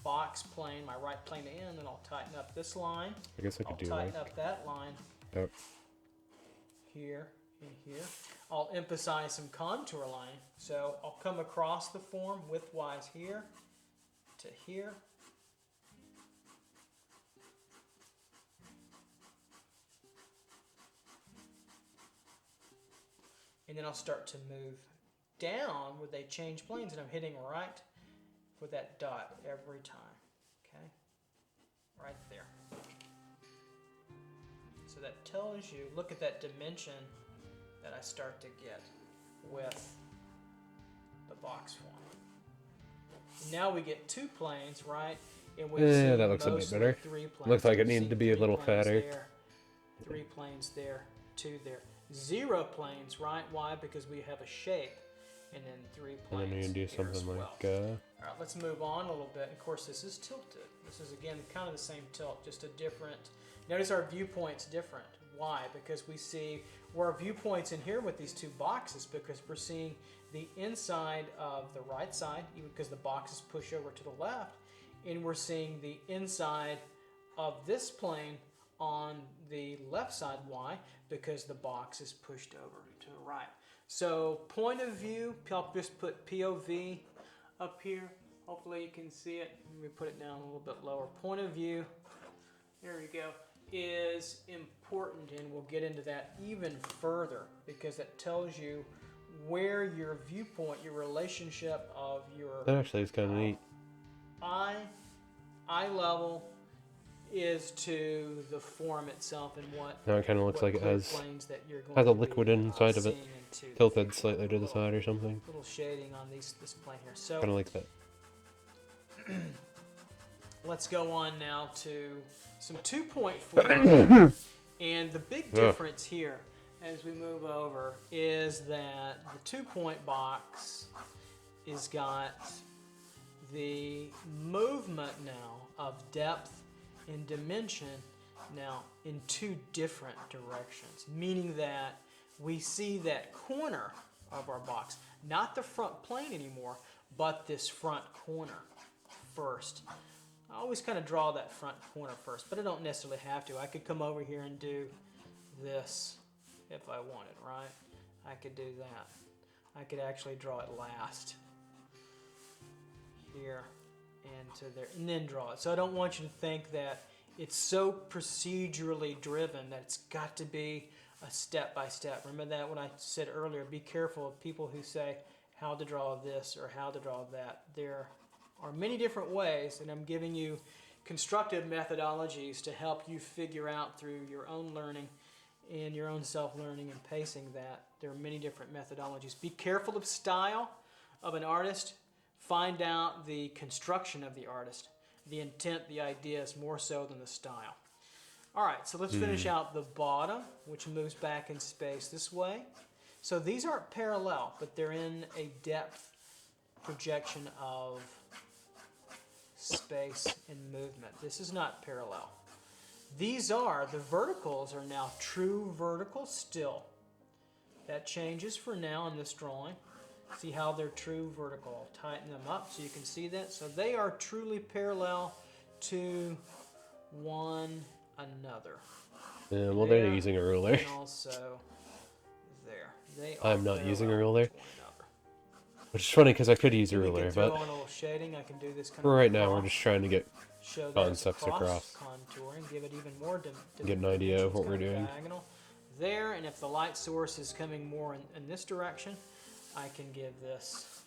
box plane, my right plane to end, and I'll tighten up this line. I guess I I'll could do tighten like up that line oh, here and here. I'll emphasize some contour line. So I'll come across the form widthwise here to here. And then I'll start to move down where they change planes, and I'm hitting right for that dot every time. Okay? Right there. So that tells you, look at that dimension that I start to get with the box form. And now we get two planes, right? And we've Yeah, seen that looks a bit mostly better. three planes. Looks like it We've needed seen to be a three little planes fatter. there, 3 planes there, 2 there. 0 planes, right? Why? Because we have a shape, and then 3 and planes. then we can do here something as well. like All right, let's move on a little bit. Of course, this is tilted. This is, again, kind of the same tilt, just a different... Notice our viewpoint's different. Why? Because we see where our viewpoint's in here with these 2 boxes, because we're seeing the inside of the right side, even because the boxes push over to the left, and we're seeing the inside of this plane on the left side. Why? Because the box is pushed over to the right. So point of view, I'll just put POV up here. hopefully you can see it. Let me put it down a little bit lower. Point of view, there you go, is important, and we'll get into that even further because it tells you where your viewpoint, your relationship of your That actually is kind of neat. eye level is to the form itself and what Now it kind of looks what like it clear has planes that you're going a to liquid be, inside of it, seeing into the tilted future. slightly to the side or something. Little shading on this plane here. So Kind of like that. let's go on now to some 2.4. And the big difference here as we move over is that the 2-point box is got the movement now of depth and dimension now in two different directions, meaning that we see that corner of our box, not the front plane anymore, but this front corner first. I always kind of draw that front corner first, but I don't necessarily have to. I could come over here and do this if I wanted, right? I could do that. I could actually draw it last here and to there, and then draw it. So I don't want you to think that it's so procedurally driven that it's got to be a step by step. Remember that what I said earlier, be careful of people who say how to draw this or how to draw that. There are many different ways, and I'm giving you constructive methodologies to help you figure out through your own learning and your own self-learning and pacing that there are many different methodologies. Be careful of style of an artist. Find out the construction of the artist. The intent, the ideas, more so than the style. All right, so let's finish out the bottom, which moves back in space this way. So these aren't parallel, but they're in a depth projection of space and movement. This is not parallel. These are, the verticals are now true vertical still. That changes for now in this drawing. See how they're true vertical. I'll tighten them up so you can see that. So they are truly parallel to one another. Yeah, well, they're There, using a ruler. and also there. They are I'm not using a parallel ruler. to one another. Which is funny because I could use a We ruler, can throw but on a little shading. I can do this kind for of right now we're across. just trying to get Show that concepts across. contour and give it even more Get an idea of what we're dimensions, doing. diagonal there, and if the light source is coming more in this direction, I can give this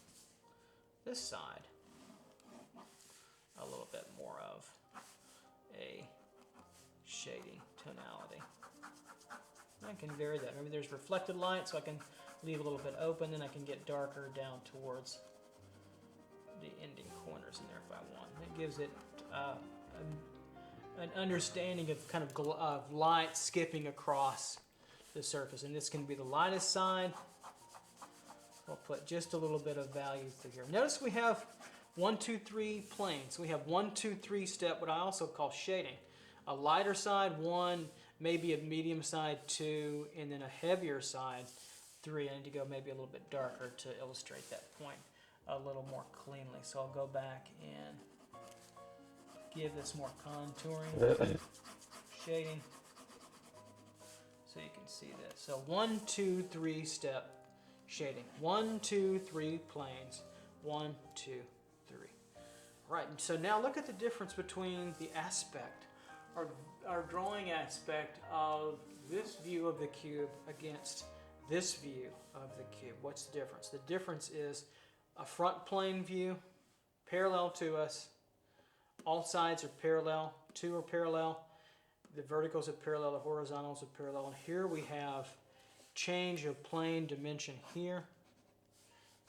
side a little bit more of a shading tonality. I can vary that. Maybe there's reflected light, so I can leave a little bit open, then I can get darker down towards the ending corners in there if I want. It gives it an understanding of kind of light skipping across the surface. And this can be the lightest side. I'll put just a little bit of value through here. Notice we have 1, 2, 3 planes. We have 1, 2, 3 step, what I also call shading. A lighter side, 1, maybe a medium side, 2, and then a heavier side, 3. I need to go maybe a little bit darker to illustrate that point a little more cleanly. So I'll go back and give this more contouring, shading, so you can see this. So 1, 2, 3 step shading. 1, 2, 3 planes. 1, 2, 3. Right, and so now look at the difference between the aspect, our drawing aspect of this view of the cube against this view of the cube. What's the difference? The difference is a front plane view, parallel to us. All sides are parallel. 2 are parallel. The verticals are parallel. The horizontals are parallel. And here we have change of plane dimension here.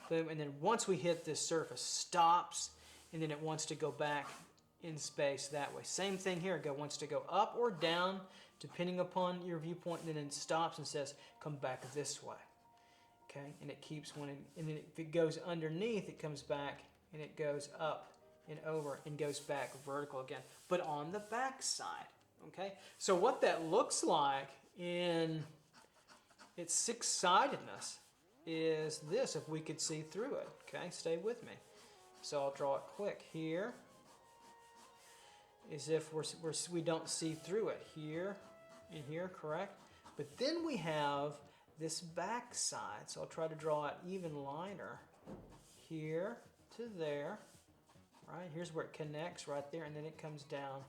Boom. And then once we hit this surface, stops, and then it wants to go back in space that way. Same thing here. It wants to go up or down, depending upon your viewpoint, and then it stops and says, come back this way. Okay, and it keeps wanting, and then if it goes underneath, it comes back and it goes up and over and goes back vertical again, but on the back side. Okay, so what that looks like in its six-sidedness is this, if we could see through it. Okay, stay with me. So I'll draw it quick here, as if we don't see through it here and here, correct? But then we have this back side, so I'll try to draw it even lighter here to there. right? Here's where it connects right there, and then it comes down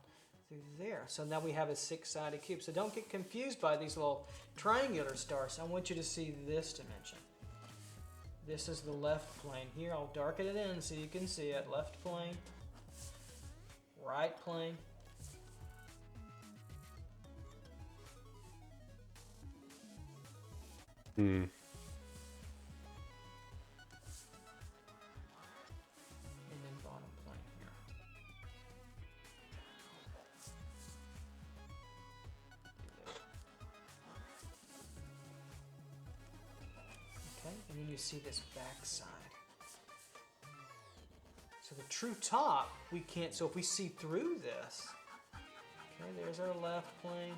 through there. So now we have a 6-sided cube. So don't get confused by these little triangular stars. I want you to see this dimension. This is the left plane. Here, I'll darken it in so you can see it. Left plane, right plane, Hmm. and then bottom plane here. Okay, and then you see this back side. So the true top, we can't, so if we see through this, okay, there's our left plane.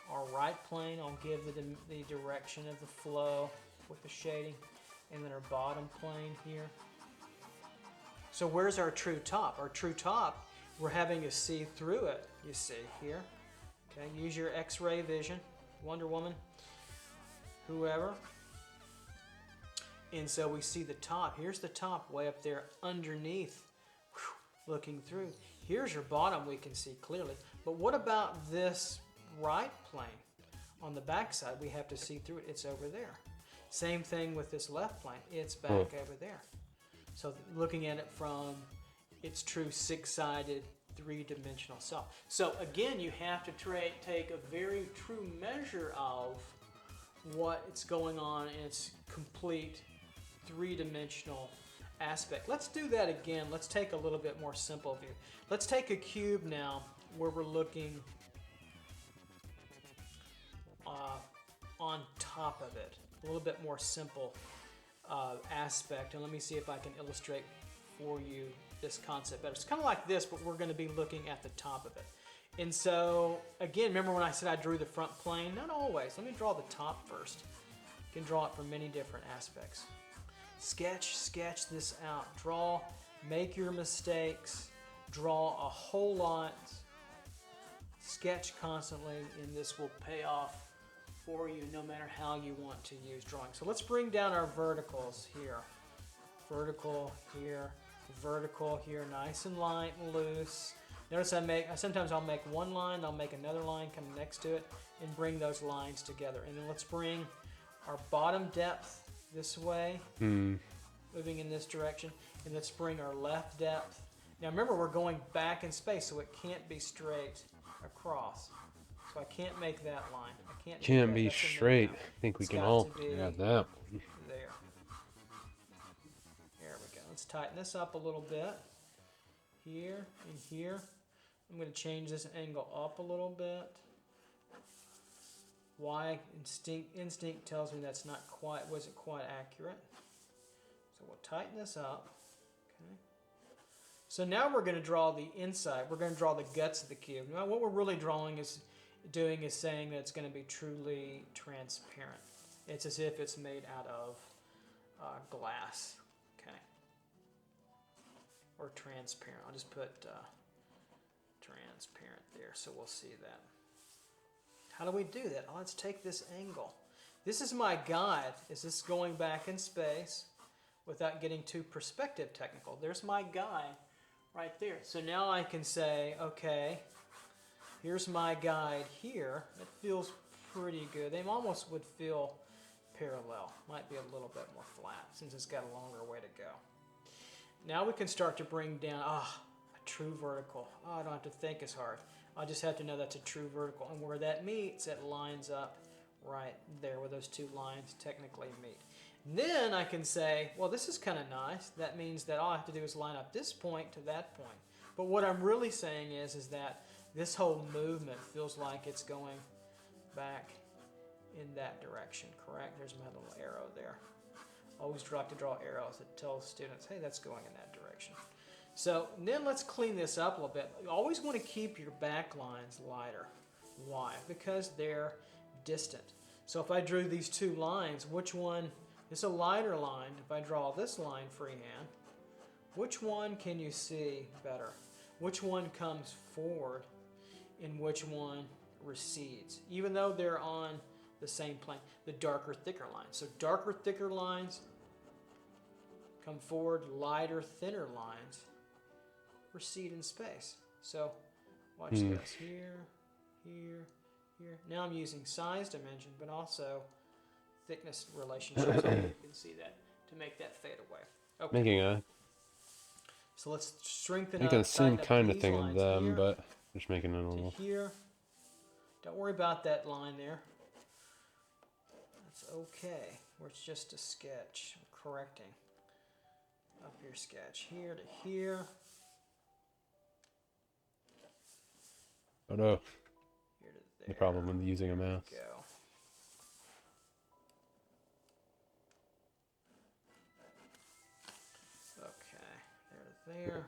Our right plane, I'll give the direction of the flow with the shading. And then our bottom plane here. So where's our true top? Our true top, we're having to see through it, you see here. Okay, use your X-ray vision, Wonder Woman, whoever. And so we see the top. Here's the top way up there underneath, looking through. Here's your bottom we can see clearly. But what about this right plane? On the back side, we have to see through it. It's over there. Same thing with this left plane. It's back over there. So looking at it from its true 6-sided, 3-dimensional self. So again, you have to take a very true measure of what's going on in its complete 3-dimensional aspect. Let's do that again. Let's take a little bit more simple view. Let's take a cube now where we're looking on top of it. A little bit more simple aspect. And let me see if I can illustrate for you this concept better. It's kind of like this, but we're going to be looking at the top of it. And so, again, remember when I said I drew the front plane? Not always. Let me draw the top first. You can draw it from many different aspects. Sketch this out. Draw, make your mistakes, draw a whole lot, sketch constantly, and this will pay off for you no matter how you want to use drawing. So let's bring down our verticals here. Vertical here, nice and light and loose. Notice sometimes I'll make one line, I'll make another line come next to it and bring those lines together. And then let's bring our bottom depth this way, moving in this direction, and let's bring our left depth. Now remember, we're going back in space, so it can't be straight across. So I can't make that line. I Can't be straight. I think we can all add that one. There. There we go. Let's tighten this up a little bit. Here and here. I'm going to change this angle up a little bit. Why? Instinct tells me that's wasn't quite accurate. So we'll tighten this up. Okay. So now we're going to draw the inside. We're going to draw the guts of the cube. Now what we're really doing is saying that it's going to be truly transparent. It's as if it's made out of glass. Okay. Or transparent. I'll just put transparent there so we'll see that. How do we do that? Oh, let's take this angle. This is my guide. Is this going back in space without getting too perspective technical? There's my guide right there. So now I can say, okay, here's my guide here. It feels pretty good. They almost would feel parallel. Might be a little bit more flat since it's got a longer way to go. Now we can start to bring down, a true vertical. I don't have to think as hard. I just have to know that's a true vertical. And where that meets, it lines up right there where those two lines technically meet. Then I can say, well, this is kind of nice. That means that all I have to do is line up this point to that point. But what I'm really saying is that this whole movement feels like it's going back in that direction, correct? There's my little arrow there. Always like to draw arrows that tell students, hey, that's going in that direction. So then let's clean this up a little bit. You always want to keep your back lines lighter. Why? Because they're distant. So if I drew these two lines, which one is a lighter line? If I draw this line freehand, which one can you see better? Which one comes forward and which one recedes? Even though they're on the same plane, the darker, thicker lines. So darker, thicker lines come forward, lighter, thinner lines proceed in space. So watch this. Here, here, here. Now I'm using size dimension, but also thickness relationships. So you can see that to make that fade away. Okay. Making a So let's strengthen making up, the same tighten up kind of these thing with lines them, here but just making it a to little. here. Don't worry about that line there. That's okay. Where it's just a sketch. I'm correcting. Up your sketch here to here. Oh no, Here to there. the problem with using a mouse. Go. Okay, there to there.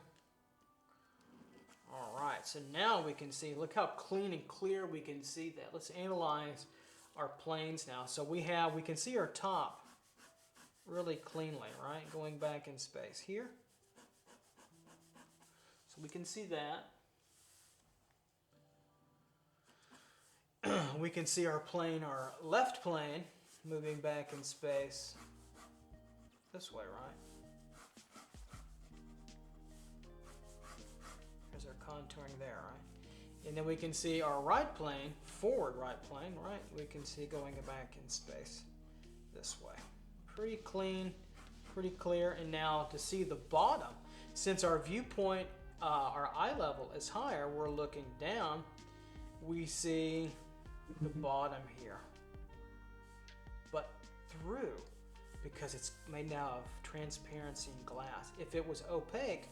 All right, so now we can see, look how clean and clear we can see that. Let's analyze our planes now. So we can see our top really cleanly, right? Going back in space here. So we can see that. We can see our plane, our left plane, moving back in space this way, right? There's our contouring there, right? And then we can see our right plane, forward right plane, right? We can see going back in space this way. Pretty clean, pretty clear. And now to see the bottom, since our viewpoint, our eye level is higher, we're looking down, we see the bottom here. But through, because it's made now of transparency and glass. If it was opaque,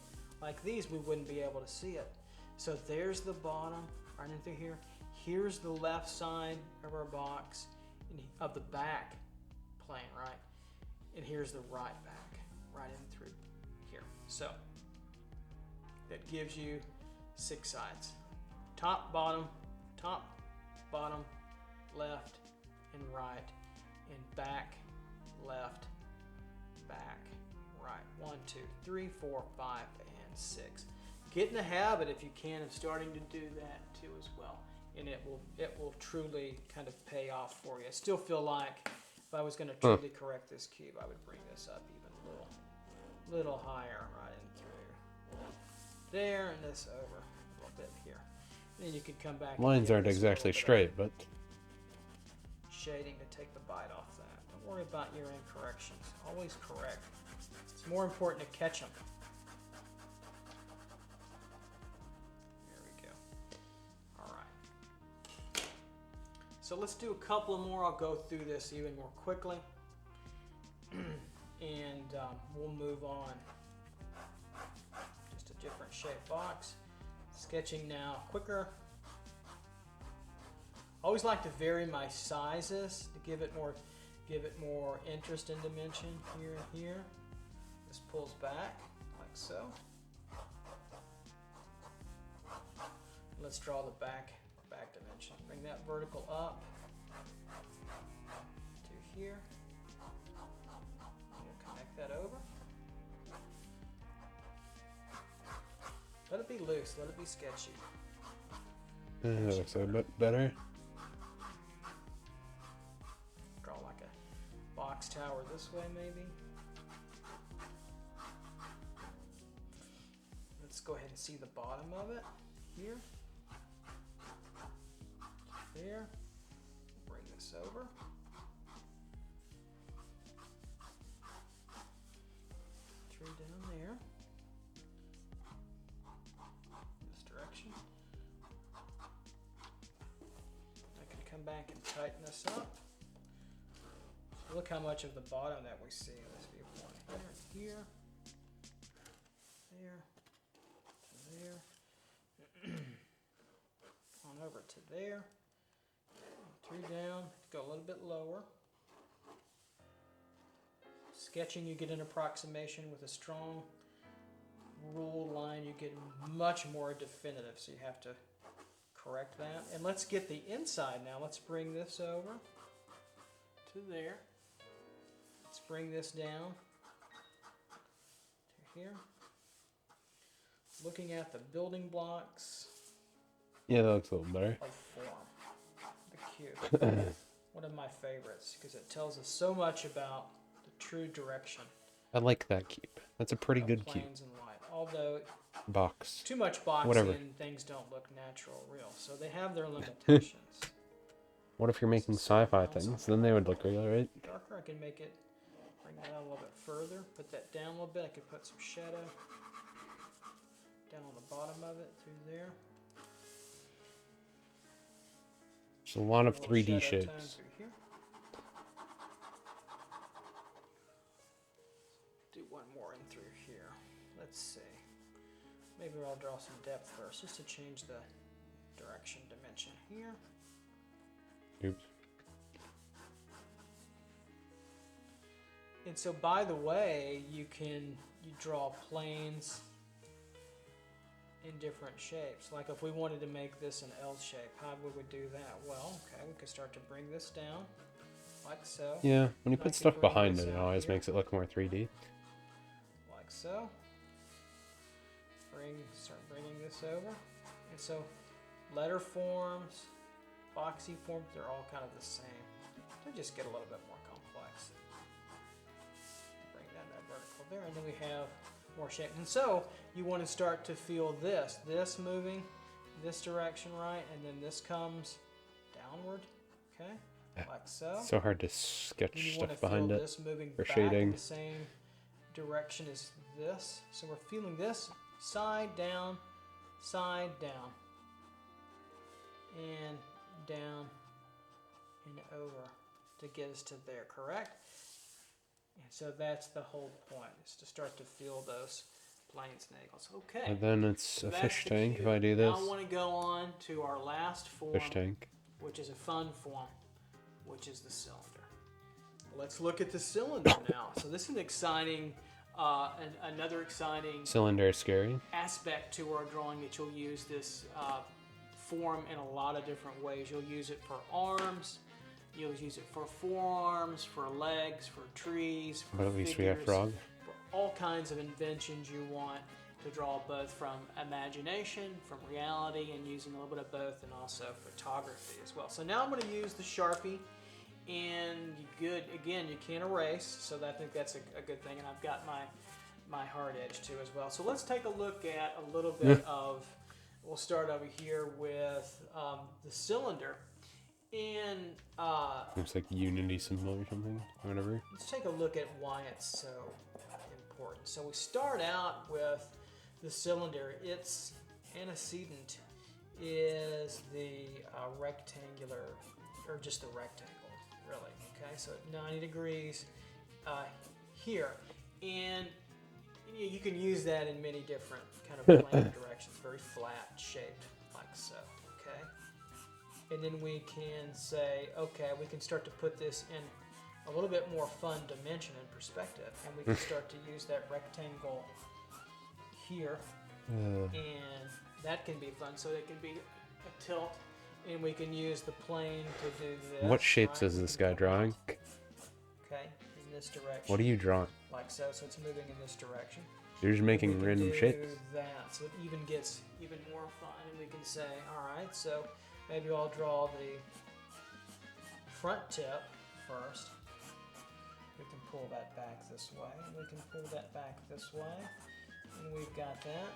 like these, we wouldn't be able to see it. So there's the bottom, right in through here. Here's the left side of our box, of the back plane, right? And here's the right back, right in through here. So that gives you 6 sides. Top, bottom, left, and right, and back, left, back, right. 1, 2, 3, 4, 5, and 6. Get in the habit, if you can, of starting to do that too as well, and it will truly kind of pay off for you. I still feel like if I was going to truly correct this cube, I would bring this up even a little higher, right in through there, and this over a little bit here. And then you could come back. Lines aren't exactly straight, but shading to take the bite off that. Don't worry about your incorrections. Always correct. It's more important to catch them. There we go. All right. So let's do a couple more. I'll go through this even more quickly. And we'll move on. Just a different shape box. Sketching now quicker. I always like to vary my sizes to give it more interest and dimension here and here. This pulls back like so. Let's draw the back dimension. Bring that vertical up to here. We'll connect that over. Let it be loose, let it be sketchy. that looks a bit better. Draw like a box tower this way maybe. Let's go ahead and see the bottom of it here. There. Bring this over. Through down there. This direction. I can come back and tighten this up. So look how much of the bottom that we see in this viewpoint. Here, there, to there, on over to there, through down, go a little bit lower. Sketching, you get an approximation. With a strong ruled line, you get much more definitive, so you have to correct that. And let's get the inside now. Let's bring this over to there. Let's bring this down to here. Looking at the building blocks Yeah, that looks a little better. of form. The cube. One of my favorites because it tells us so much about the true direction I like that cube. That's a pretty of good cube. planes and light. Although box. Too much boxing Whatever. and things don't look natural, real. So they have their limitations. What if you're making sci-fi things? Then they would look real, right? Darker, I can make it, bring that out a little bit further, put that down a little bit. I could put some shadow down on the bottom of it through there. There's a lot of A little 3D shadow tone shapes. through here. Do one more in through here. Let's see. Maybe I'll draw some depth first, just to change the direction dimension here. Oops. And so, by the way, you draw planes in different shapes. Like if we wanted to make this an L shape, how would we do that? Well, okay, we could start to bring this down, like so. Yeah, when you I put could stuff bring behind this it, it out always here. makes it look more 3D. Like so. Start bringing this over. And so, letter forms, boxy forms, they're all kind of the same. They just get a little bit more complex. Bring that vertical there, and then we have more shape. And so, you want to start to feel this moving this direction, right? And then this comes downward, okay? Like so. So hard to Then sketch you want to stuff behind feel it. this moving or back in shading. the same direction as this. So we're feeling this side down, and down and over to get us to there, correct? And so that's the whole point, is to start to feel those planes and angles. Okay. And then it's so a that's fish the tank cube. if I do Now this. I want to go on to our last form, Fish tank. which is a fun form, which is the cylinder. Let's look at the cylinder now. So this is an exciting, another exciting Cylinder is scary. aspect to our drawing that you'll use this form in a lot of different ways. You'll use it for arms, you'll use it for forearms, for legs, for trees, for But at least we have figures, frog. for all kinds of inventions you want to draw, both from imagination, from reality, and using a little bit of both, and also photography as well. So now I'm going to use the Sharpie, and you can't erase, so I think that's a good thing, and I've got my hard edge too as well. So let's take a look at a little bit of, we'll start over here with the cylinder, and Looks like Unity symbol or something. Or whatever. let's take a look at why it's so important. So we start out with the cylinder. Its antecedent is the rectangular, or just the rectangle, really. Okay, so at 90 degrees here, and you can use that in many different kind of plane directions. Very flat shaped, like so. Okay, and then we can say, okay, we can start to put this in a little bit more fun dimension and perspective, and we can start to use that rectangle here, and that can be fun. So it can be a tilt, and we can use the plane to do this. What shapes right? is this guy drawing? Okay, in this direction. What are you drawing? Like so. So it's moving in this direction. You're just We making can random do shapes. that, so it even gets even more fun, and we can say, all right, so maybe I'll draw the front tip first. We can pull that back this way, and we can pull that back this way, and we've got that.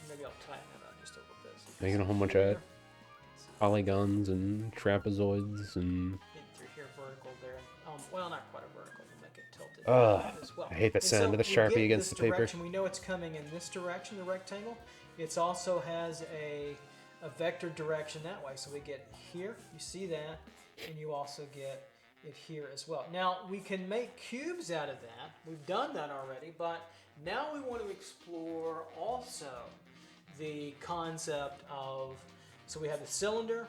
Maybe I'll tighten that up just a little bit. So you can Making a see whole bunch here. of polygons and trapezoids and Get through here vertical there. Well, not quite a vertical. We'll make it tilted Ugh, as well. I hate the And sound so of the we Sharpie get against this the paper. direction. We know it's coming in this direction, the rectangle. It also has a vector direction that way. So we get here, you see that, and you also get it here as well. Now, we can make cubes out of that. We've done that already, but now we want to explore also the concept of, so we have the cylinder.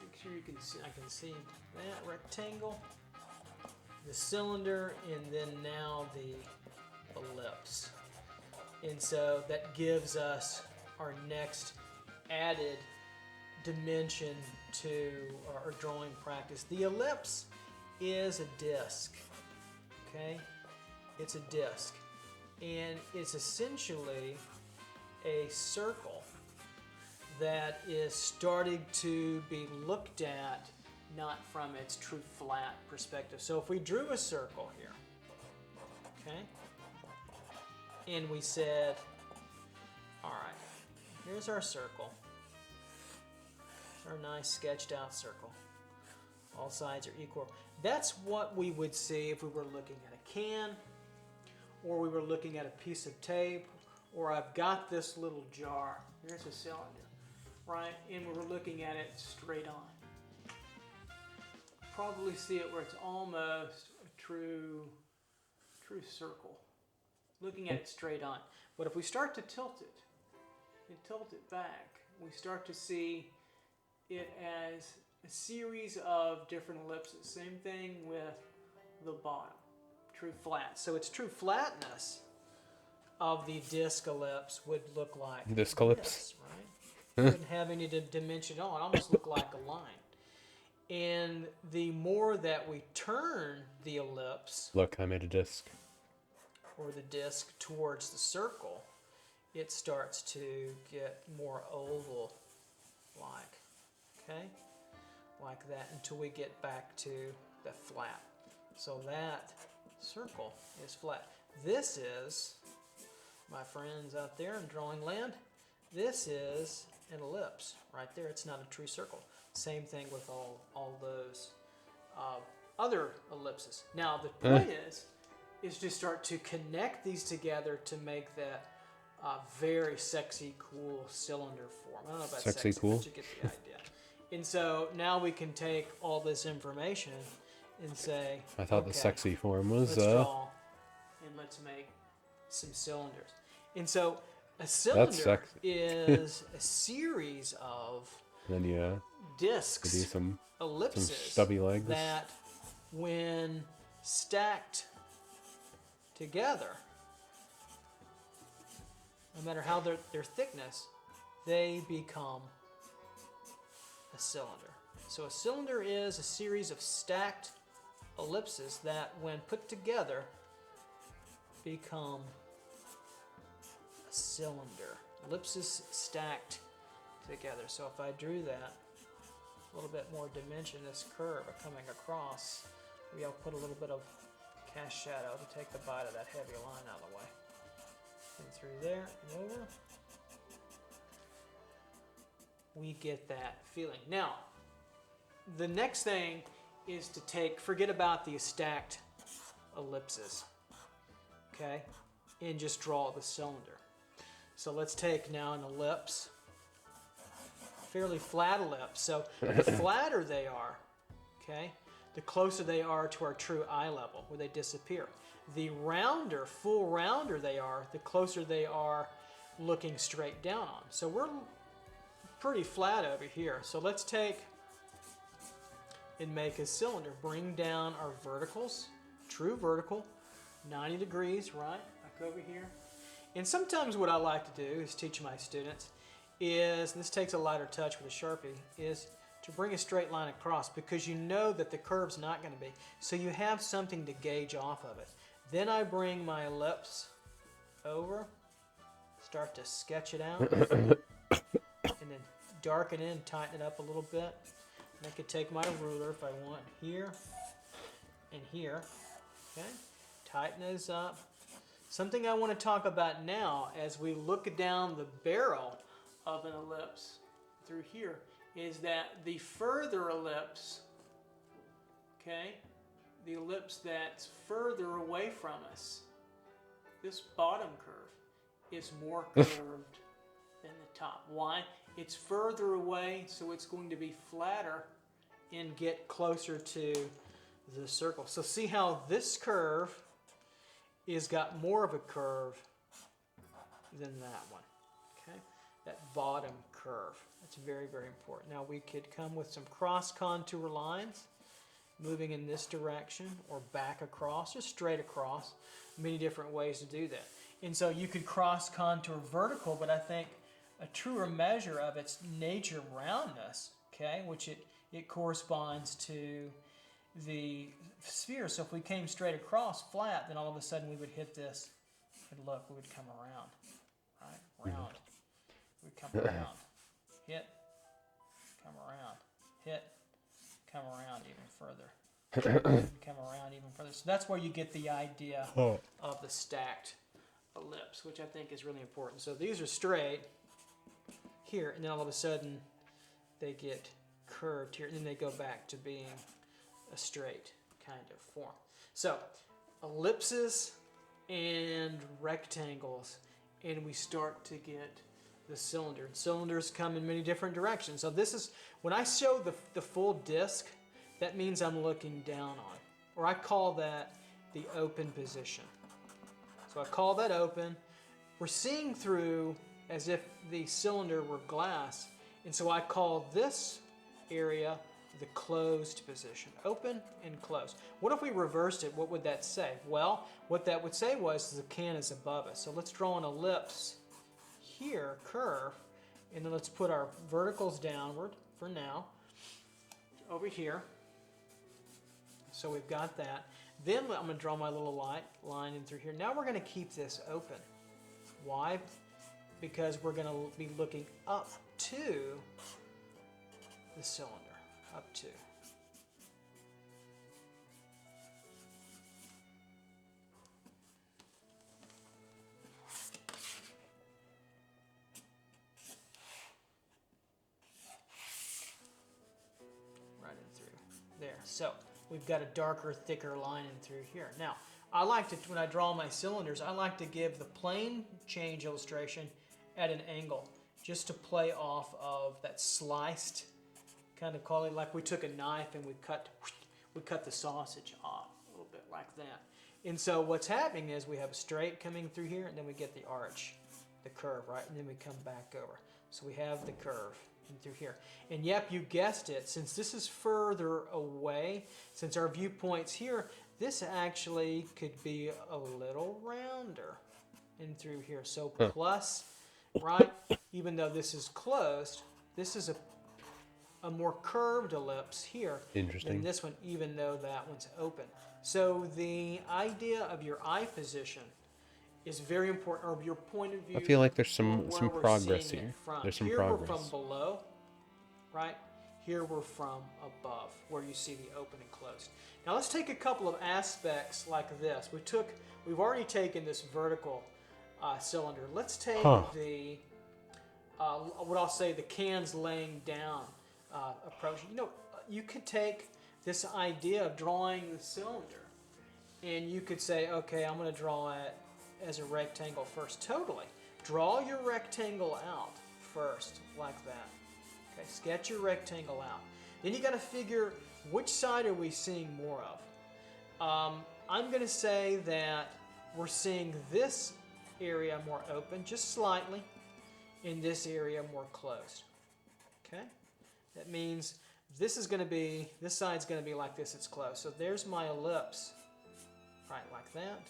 Make sure you can see, I can see that rectangle, the cylinder, and then now the ellipse. And so that gives us our next added dimension to our drawing practice. The ellipse is a disc, okay? It's a disc, and it's essentially a circle that is starting to be looked at not from its true flat perspective. So if we drew a circle here, okay, and we said, all right, here's our circle. Our nice sketched out circle. All sides are equal. That's what we would see if we were looking at a can, or we were looking at a piece of tape, or I've got this little jar. Here's a cylinder, right? And we were looking at it straight on. Probably see it where it's almost a true circle. Looking at it straight on. But if we start to tilt it and tilt it back, we start to see it as a series of different ellipses. Same thing with the bottom, true flat. So its true flatness of the disc ellipse would look like Disc ellipse? this, right? It wouldn't have any dimension at all. It almost looked like a line. And the more that we turn the ellipse, Look, I made a disc. or the disc towards the circle, it starts to get more oval-like, okay? Like that until we get back to the flat. So that circle is flat. This is, my friends out there in drawing land, this is an ellipse right there. It's not a true circle. Same thing with all those other ellipses. Now the point is to start to connect these together to make that very sexy, cool cylinder form. I don't know about Sexy, sexy, cool? but you get the idea. And so now we can take all this information and say, I thought the okay, sexy form was let's draw and let's make some cylinders. And so a cylinder sexy. is a series of then you discs, do some ellipses stubby legs. that when stacked together, no matter how their thickness, they become a cylinder. So a cylinder is a series of stacked ellipses that when put together become a cylinder. Ellipses stacked together. So if I drew that, a little bit more dimension, this curve coming across, maybe I'll put a little bit of cast shadow to take the bite of that heavy line out of the way. And through there and over, we get that feeling. Now, the next thing is to forget about the stacked ellipses, okay, and just draw the cylinder. So let's take now an ellipse, fairly flat ellipse. So the flatter they are, okay, the closer they are to our true eye level, where they disappear. The rounder, full rounder they are, the closer they are looking straight down on. So we're pretty flat over here. So let's take and make a cylinder. Bring down our verticals, true vertical, 90 degrees, right? Back over here. And sometimes what I like to do is teach my students is, and this takes a lighter touch with a Sharpie, is to bring a straight line across, because you know that the curve's not going to be. So you have something to gauge off of it. Then I bring my ellipse over, start to sketch it out, and then darken it and tighten it up a little bit. And I could take my ruler if I want here and here, okay? Tighten those up. Something I want to talk about now as we look down the barrel of an ellipse through here is that the further ellipse, okay, the ellipse that's further away from us, this bottom curve is more curved than the top. Why? It's further away, so it's going to be flatter and get closer to the circle. So see how this curve is got more of a curve than that one, okay? That bottom curve. That's very, very important. Now we could come with some cross contour lines, moving in this direction or back across or straight across. Many different ways to do that. And so you could cross contour vertical, but I think a truer measure of its nature roundness, okay, which it corresponds to the sphere. So if we came straight across flat, then all of a sudden we would hit this, and look, we would come around, right? Round. We'd come around, hit, come around, hit, come around even further, come around even further. So that's where you get the idea of the stacked ellipse, which I think is really important. So these are straight here, and then all of a sudden they get curved here, and then they go back to being a straight kind of form. So ellipses and rectangles, and we start to get the cylinder. Cylinders come in many different directions. So this is, when I show the full disc, that means I'm looking down on, or I call that the open position. So I call that open. We're seeing through as if the cylinder were glass, and so I call this area the closed position. Open and closed. What if we reversed it? What would that say? Well, what that would say was the can is above us. So let's draw an ellipse here, curve, and then let's put our verticals downward for now, over here. So we've got that. Then I'm going to draw my little line in through here. Now we're going to keep this open. Why? Because we're going to be looking up to the cylinder. Up to. Right in through there. So we've got a darker, thicker line in through here. Now, I like to, when I draw my cylinders, I like to give the plane change illustration at an angle, just to play off of that sliced kind of quality, like we took a knife and we cut the sausage off a little bit like that. And so what's happening is we have a straight coming through here, and then we get the arch, the curve, right? And then we come back over. So we have the curve in through here. And yep, you guessed it, since this is further away, since our viewpoint's here, this actually could be a little rounder in through here. So plus, right, even though this is closed, this is a more curved ellipse here than this one, even though that one's open. So the idea of your eye position is very important, or your point of view. I feel like there's some progress here. There's some progress. Here we're from below, right? Here we're from above, where you see the open and closed. Now let's take a couple of aspects like this. We've already taken this vertical cylinder. Let's take the what I'll say the cans laying down approach. You know, you could take this idea of drawing the cylinder, and you could say, okay, I'm going to draw it as a rectangle first. Totally. Draw your rectangle out first, like that. Okay, sketch your rectangle out. Then you got to figure which side are we seeing more of. I'm going to say that we're seeing this area more open, just slightly, in this area more closed. Okay? That means this side's going to be like this, it's closed. So there's my ellipse, right, like that.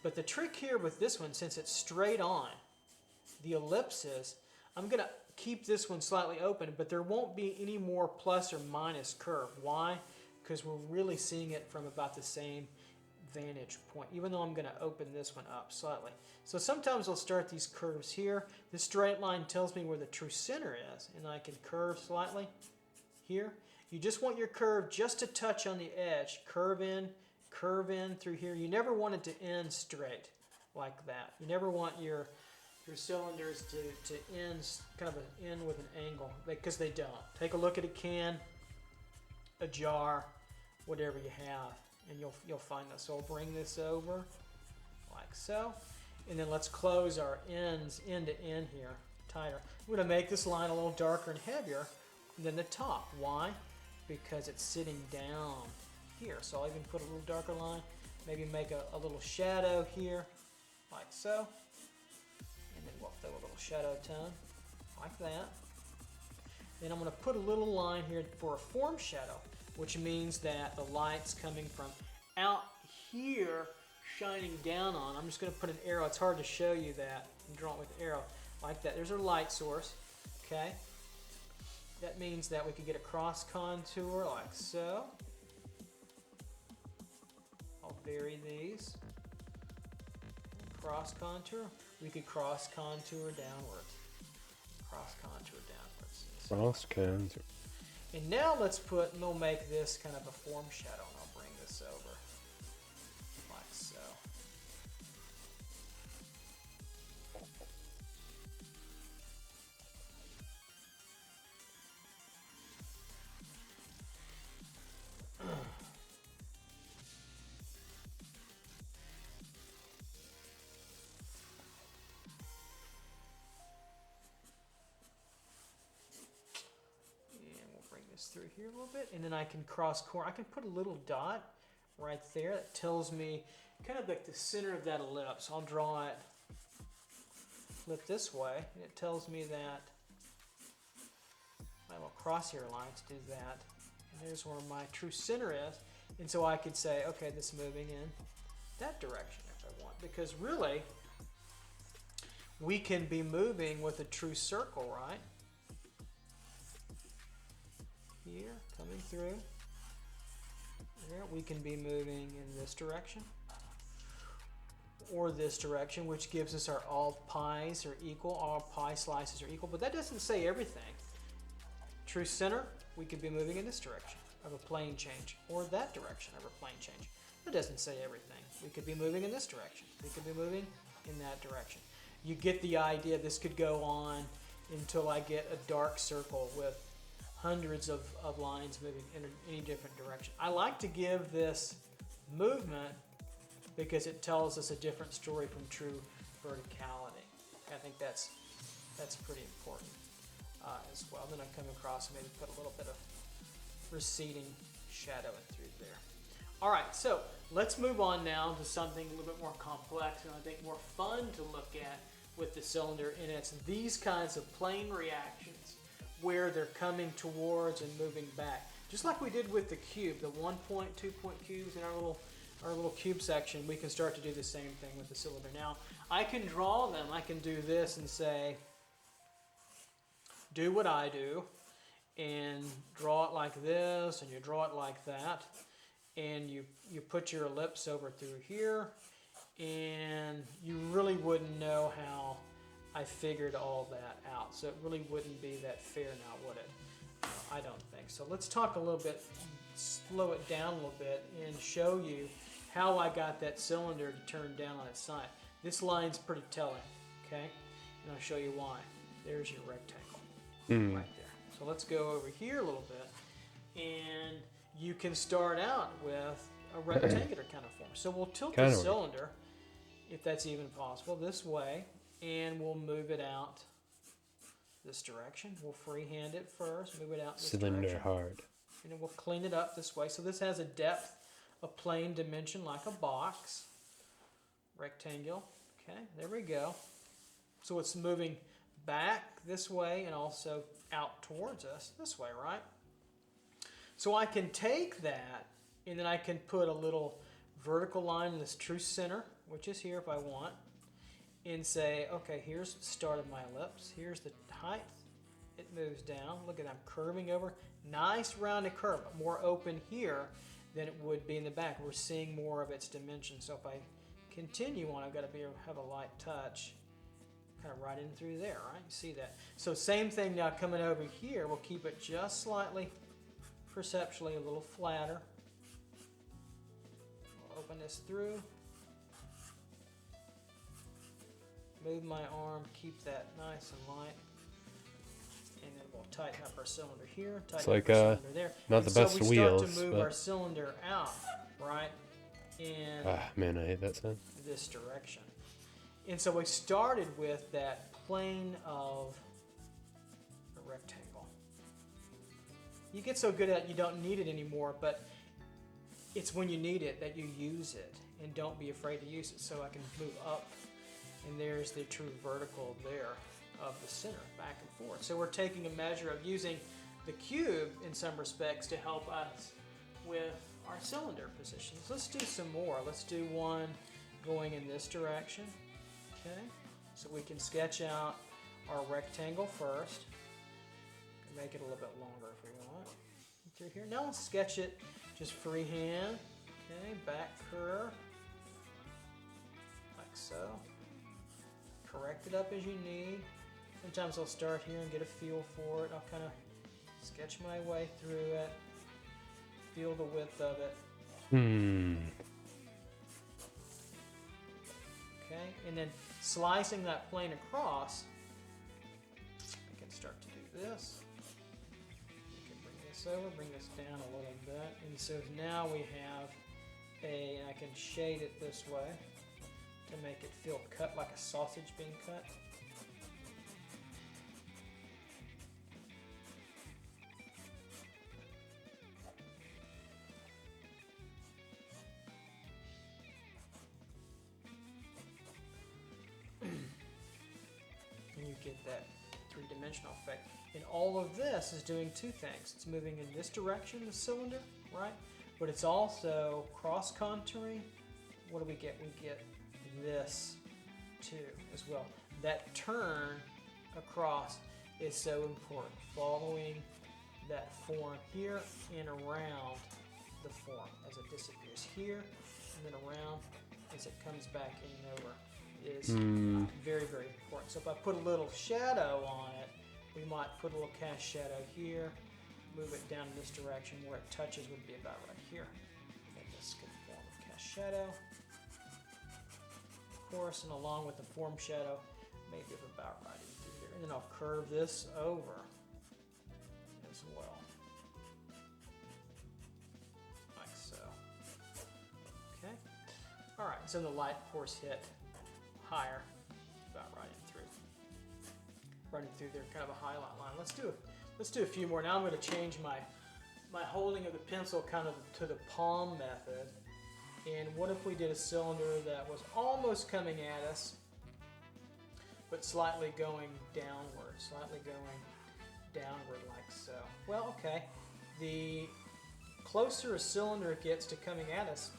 But the trick here with this one, since it's straight on, the ellipse is, I'm going to keep this one slightly open, but there won't be any more plus or minus curve. Why? Because we're really seeing it from about the same vantage point, even though I'm going to open this one up slightly. So sometimes I'll start these curves here. This straight line tells me where the true center is, and I can curve slightly here. You just want your curve just to touch on the edge. Curve in through here. You never want it to end straight like that. You never want your cylinders to end kind of end with an angle, because they don't. Take a look at a can, a jar, whatever you have, and you'll find this. So I'll bring this over like so, and then let's close our ends end to end here tighter. I'm going to make this line a little darker and heavier than the top. Why? Because it's sitting down here. So I'll even put a little darker line, maybe make a little shadow here like so, and then we'll throw a little shadow tone like that. Then I'm going to put a little line here for a form shadow, which means that the light's coming from out here shining down on. I'm just going to put an arrow. It's hard to show you that. I'm drawing with an arrow like that. There's our light source. Okay. That means that we could get a cross contour like so. I'll vary these. Cross contour. We could cross contour downwards. Cross contour downwards. Cross contour. And now we'll make this kind of a form shadow, and I'll bring this over like so. this through here a little bit, and then I can cross corner. I can put a little dot right there that tells me kind of like the center of that ellipse. I'll draw it, flip this way, and it tells me that my little crosshair lines do that. And there's where my true center is. And so I could say, okay, this is moving in that direction if I want. Because really, we can be moving with a true circle, right? Here, coming through. There, we can be moving in this direction or this direction, which gives us our all pies are equal, all pie slices are equal, but that doesn't say everything. True center, we could be moving in this direction of a plane change, or that direction of a plane change. That doesn't say everything. We could be moving in this direction. We could be moving in that direction. You get the idea. This could go on until I get a dark circle with hundreds of lines moving in any different direction. I like to give this movement because it tells us a different story from true verticality. I think that's pretty important as well. Then I come across and maybe put a little bit of receding shadow in through there. All right, so let's move on now to something a little bit more complex and I think more fun to look at with the cylinder, and it's these kinds of plane reactions where they're coming towards and moving back. Just like we did with the cube, the 1 point, 2 point cubes in our little cube section, we can start to do the same thing with the cylinder. Now, I can draw them. I can do this and say, do what I do, and draw it like this, and you draw it like that, and you put your ellipse over through here, and you really wouldn't know how I figured all that out. So it really wouldn't be that fair now, would it? I don't think so. Let's talk a little bit, slow it down a little bit, and show you how I got that cylinder to turn down on its side. This line's pretty telling, okay? And I'll show you why. There's your rectangle right there. So let's go over here a little bit, and you can start out with a rectangular kind of form. So we'll tilt the cylinder, if that's even possible, this way, and we'll move it out this direction. We'll freehand it first, move it out this Cylinder direction. hard. And then we'll clean it up this way. So this has a depth, a plane dimension like a box. Rectangle. Okay, there we go. So it's moving back this way and also out towards us this way, right? So I can take that and then I can put a little vertical line in this true center, which is here if I want, and say, okay, here's the start of my ellipse. Here's the height. It moves down. Look at that, I'm curving over. Nice rounded curve, more open here than it would be in the back. We're seeing more of its dimension. So if I continue on, I've got to have a light touch, kind of right in through there, right? You see that? So same thing now coming over here. We'll keep it just slightly, perceptually a little flatter. We'll open this through. Move my arm, keep that nice and light. And then we'll tighten up our cylinder here, It's tighten like, up our cylinder there. not the best so we start wheels, to move but- our cylinder out, right? In Man, I hate that sound. this direction. And so we started with that plane of a rectangle. You get so good at it, you don't need it anymore, but it's when you need it that you use it, and don't be afraid to use it. So I can move up, and there's the true vertical there of the center, back and forth. So we're taking a measure of using the cube in some respects to help us with our cylinder positions. Let's do some more. Let's do one going in this direction. Okay, so we can sketch out our rectangle first. Make it a little bit longer if we want. Through here. Now let's sketch it just freehand. Okay, back curve. Like so. Correct it up as you need. Sometimes I'll start here and get a feel for it. I'll kind of sketch my way through it. Feel the width of it. Okay, and then slicing that plane across, I can start to do this. We can bring this over, bring this down a little bit. And so now we have and I can shade it this way to make it feel cut like a sausage being cut. get that three-dimensional effect. And all of this is doing two things. It's moving in this direction, the cylinder, right? But it's also cross-contouring. What do we get? We get this too as well. That turn across is so important. Following that form here and around the form as it disappears here and then around as it comes back in and over is very, very important. So if I put a little shadow on it, we might put a little cast shadow here, move it down in this direction where it touches would be about right here. And this could form a cast shadow, of course, and along with the form shadow, maybe of about right in through here. And then I'll curve this over as well, like so. Okay. All right. So the light, of course, hit higher, about right in through, running through there, kind of a highlight line. Let's do a few more. Now I'm going to change my holding of the pencil kind of to the palm method. And what if we did a cylinder that was almost coming at us, but slightly going downward, like so. Well, okay, the closer a cylinder gets to coming at us,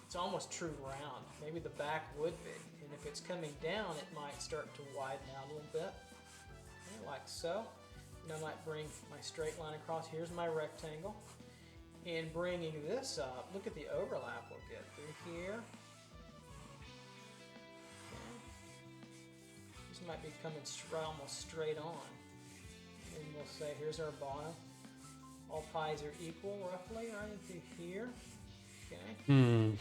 it's almost true round. Maybe the back would be. And if it's coming down, it might start to widen out a little bit, okay, like so. And I might bring my straight line across. Here's my rectangle. And bringing this up, look at the overlap we'll get through here. This might be coming almost straight on. And we'll say, here's our bottom. All pies are equal, roughly, right through here. Okay.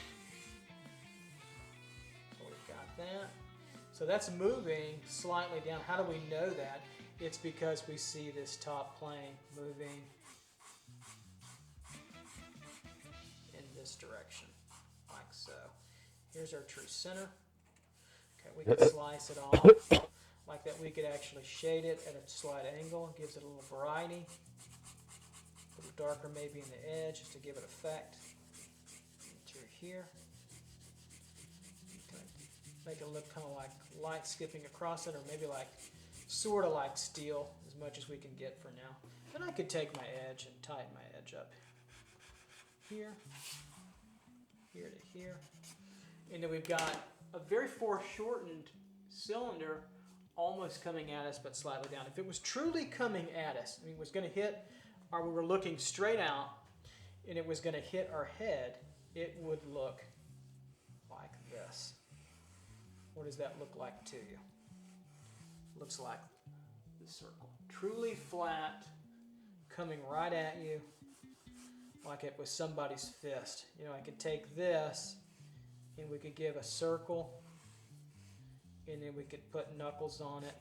So we've got that. So that's moving slightly down. How do we know that? It's because we see this top plane moving in this direction, like so. Here's our true center. Okay, we could slice it off like that. We could actually shade it at a slight angle. Gives it a little variety. A little darker maybe in the edge just to give it effect. Through here. Okay. Make it look kind of like light skipping across it, or maybe like sort of like steel, as much as we can get for now. Then I could take my edge and tighten my edge up here, here to here. And then we've got a very foreshortened cylinder almost coming at us, but slightly down. If it was truly coming at us, I mean, it was going to hit, or we were looking straight out, and it was going to hit our head, it would look like this. What does that look like to you? Looks like the circle. Truly flat, coming right at you, like it was somebody's fist. You know, I could take this, and we could give a circle, and then we could put knuckles on it,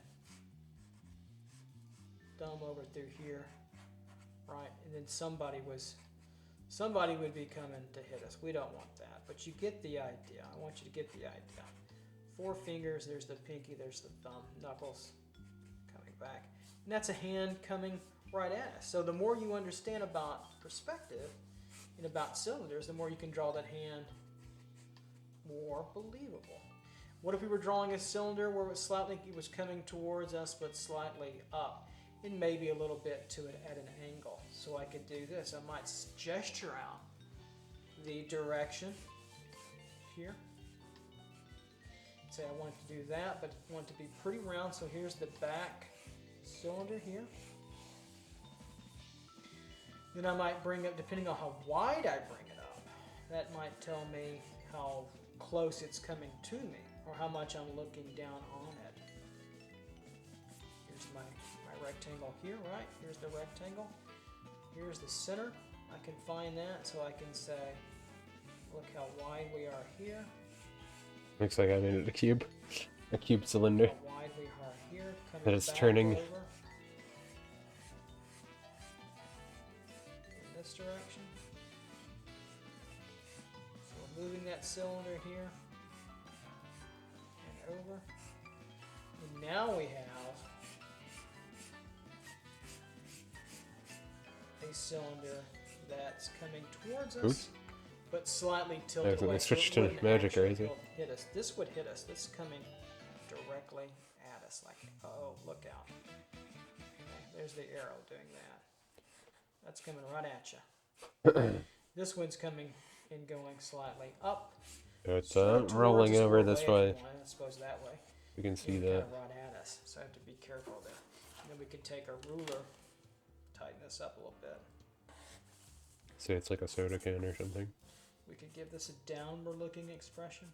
thumb over through here, right? And then somebody would be coming to hit us. We don't want that, but you get the idea. I want you to get the idea. 4 fingers, there's the pinky, there's the thumb, knuckles coming back. And that's a hand coming right at us. So the more you understand about perspective and about cylinders, the more you can draw that hand more believable. What if we were drawing a cylinder where it was coming towards us but slightly up, and maybe a little bit to it at an angle? So I could do this. I might gesture out the direction here. Say I want to do that, but I want it to be pretty round. So here's the back cylinder here. Then I might bring it, depending on how wide I bring it up, that might tell me how close it's coming to me, or how much I'm looking down on it. Here's my rectangle here, right? Here's the rectangle. Here's the center. I can find that, so I can say, look how wide we are here. Looks like I made it a cube cylinder. How wide we are here. That it's turning. Over. In this direction. So we're moving that cylinder here and over. And now we have a cylinder that's coming towards us. Oops. But slightly tilted away. Switched so to it wouldn't magic actually right here. hit us. This would hit us. This is coming directly at us, like, oh, look out. Okay, there's the arrow doing that. That's coming right at you. This one's coming and going slightly up. It's sort of rolling towards us over or this away way. if you want. I suppose that way. You can see Kind that. of right at us, so I have to be careful there. And then we can take our ruler, tighten this up a little bit. Say it's like a soda can or something. We could give this a downward looking expression.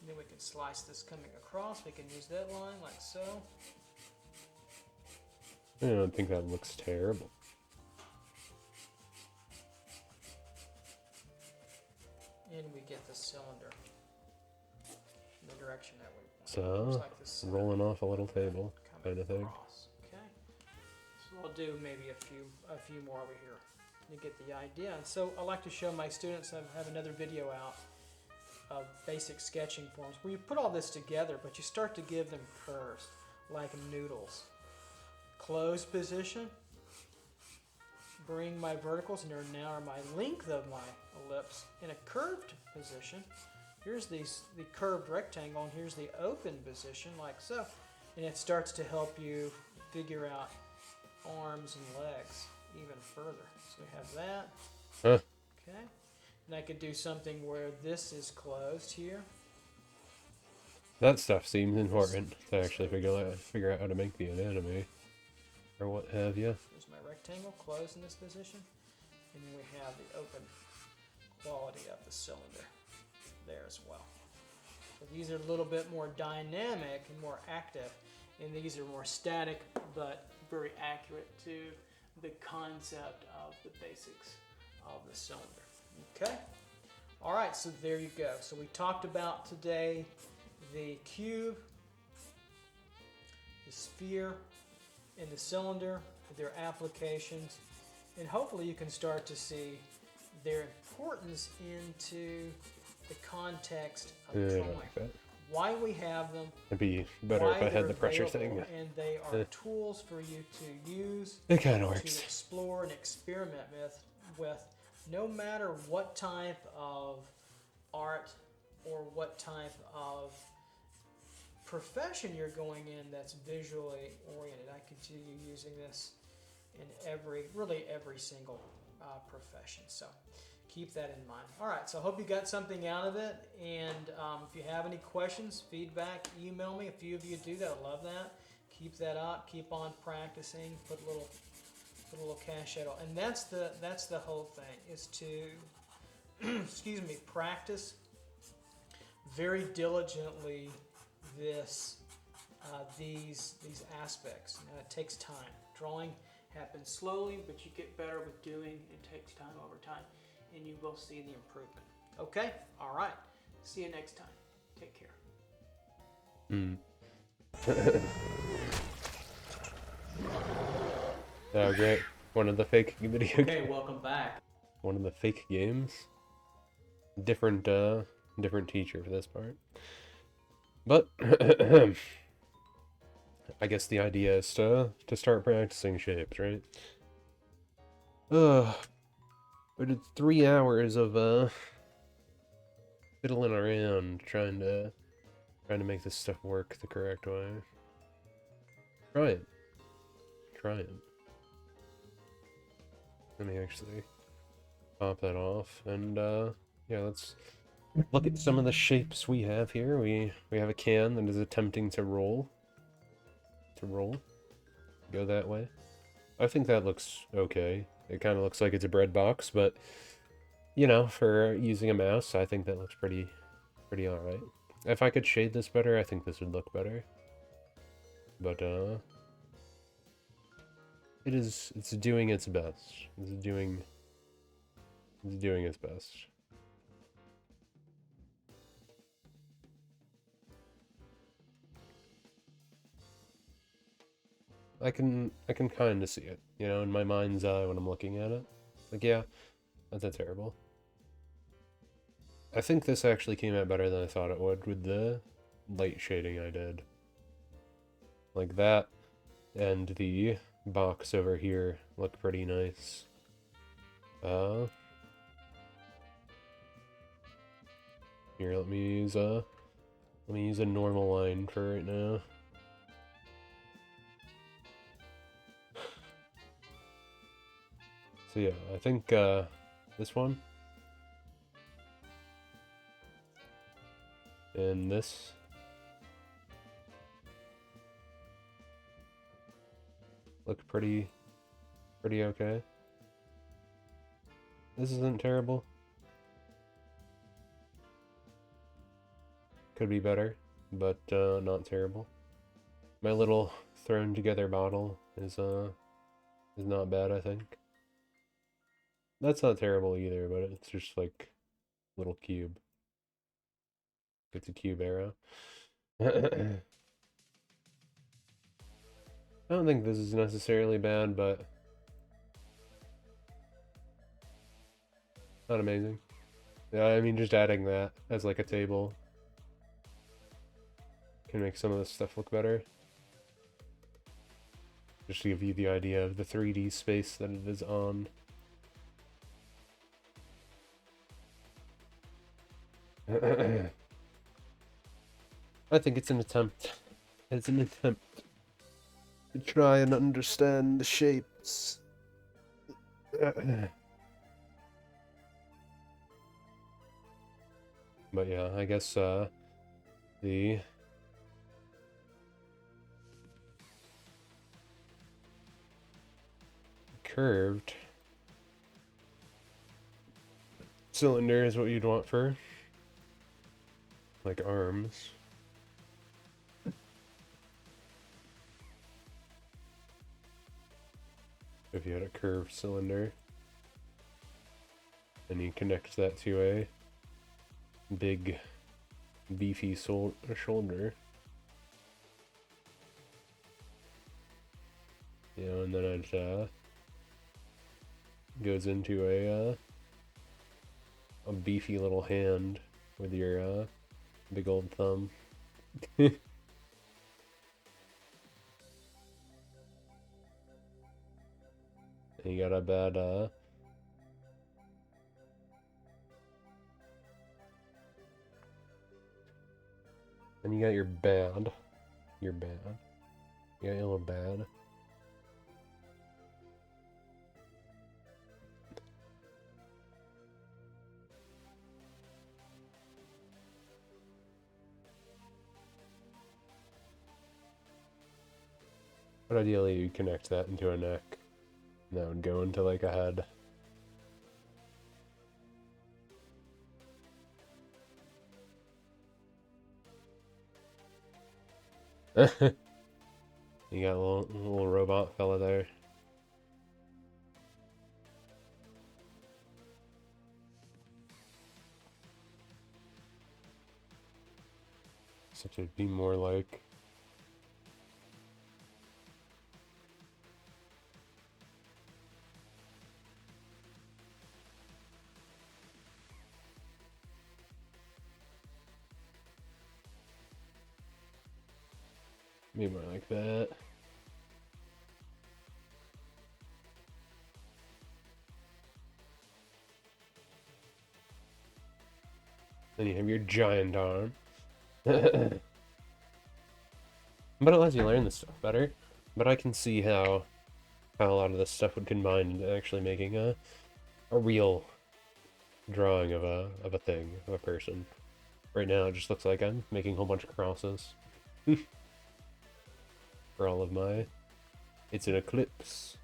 And then we can slice this coming across. We can use that line like so. I don't think that looks terrible. And we get the cylinder in the direction that we want. So, Looks like this rolling off a little table coming kind of thing. across. Okay. So I'll do maybe a few more over here. You get the idea. And so I like to show my students, I have another video out of basic sketching forms where you put all this together, but you start to give them curves like noodles. Closed position. Bring my verticals, and there now are my length of my ellipse in a curved position. Here's the curved rectangle, and here's the open position, like so. And it starts to help you figure out arms and legs even further. So we have that. Huh. Okay. And I could do something where this is closed here. That stuff seems important to actually figure out how to make the anatomy or what have you. There's my rectangle closed in this position. And then we have the open quality of the cylinder there as well. So these are a little bit more dynamic and more active, and these are more static but very accurate to the concept of the basics of the cylinder. Okay? All right, so there you go. So we talked about today the cube, the sphere, and the cylinder, their applications, and hopefully you can start to see their importance into the context of Yeah, I drawing. like that. Why we have them, It'd be better why if I had they're the pressure available, thing. and they are Eh. tools for you to use, It kind of to works. explore and experiment with no matter what type of art or what type of profession you're going in that's visually oriented. I could see you using this in really every single profession. So keep that in mind. All right, so I hope you got something out of it. And if you have any questions, feedback, email me. A few of you do that. I love that. Keep that up. Keep on practicing. Put a little cash shadow. And that's the whole thing, is to excuse me, practice very diligently these aspects. Now, it takes time. Drawing happens slowly, but you get better with doing. It takes time over time, and you will see the improvement. Okay? All right. See you next time. Take care. Oh, great. One of the fake video Okay, welcome back. One of the fake games. Different teacher for this part. But I guess the idea is to start practicing shapes, right? We did 3 hours of fiddling around trying to make this stuff work the correct way. Try it. Let me actually pop that off, and yeah, let's look at some of the shapes we have here. We have a can that is attempting to roll. Go that way. I think that looks okay. It kind of looks like it's a bread box, but you know, for using a mouse, I think that looks pretty alright. If I could shade this better, I think this would look better. But it's doing its best. It's doing its best. I can kind of see it, you know, in my mind's eye when I'm looking at it. Like, yeah, that's not terrible. I think this actually came out better than I thought it would with the light shading I did. Like that and the box over here look pretty nice. Here, let me use a normal line for right now. So yeah, I think this one and this look pretty okay. This isn't terrible. Could be better, but not terrible. My little thrown together bottle is not bad, I think. That's not terrible either, but it's just like little cube. It's a cube arrow. I don't think this is necessarily bad, but not amazing. Yeah, I mean, just adding that as like a table can make some of this stuff look better. Just to give you the idea of the 3D space that it is on. I think it's an attempt. It's an attempt to try and understand the shapes. But yeah, I guess the curved cylinder is what you'd want for like arms. If you had a curved cylinder and you connect that to a big beefy shoulder, you know, and then it goes into a beefy little hand with your big old thumb. And you got a bad and you got your bad. You got your little bad. But ideally you connect that into a neck. And that would go into like a head. You got a little robot fella there. Such a be more like. Be more like that. Then you have your giant arm. But it lets you learn this stuff better. But I can see how a lot of this stuff would combine into actually making a real drawing of a thing, of a person. Right now it just looks like I'm making a whole bunch of crosses. For all of my... It's an eclipse.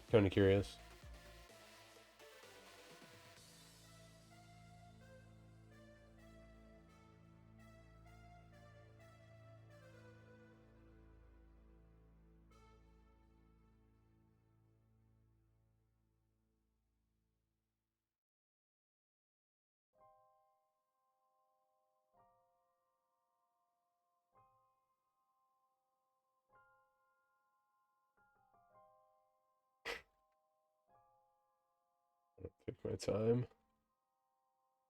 Kinda curious. my time.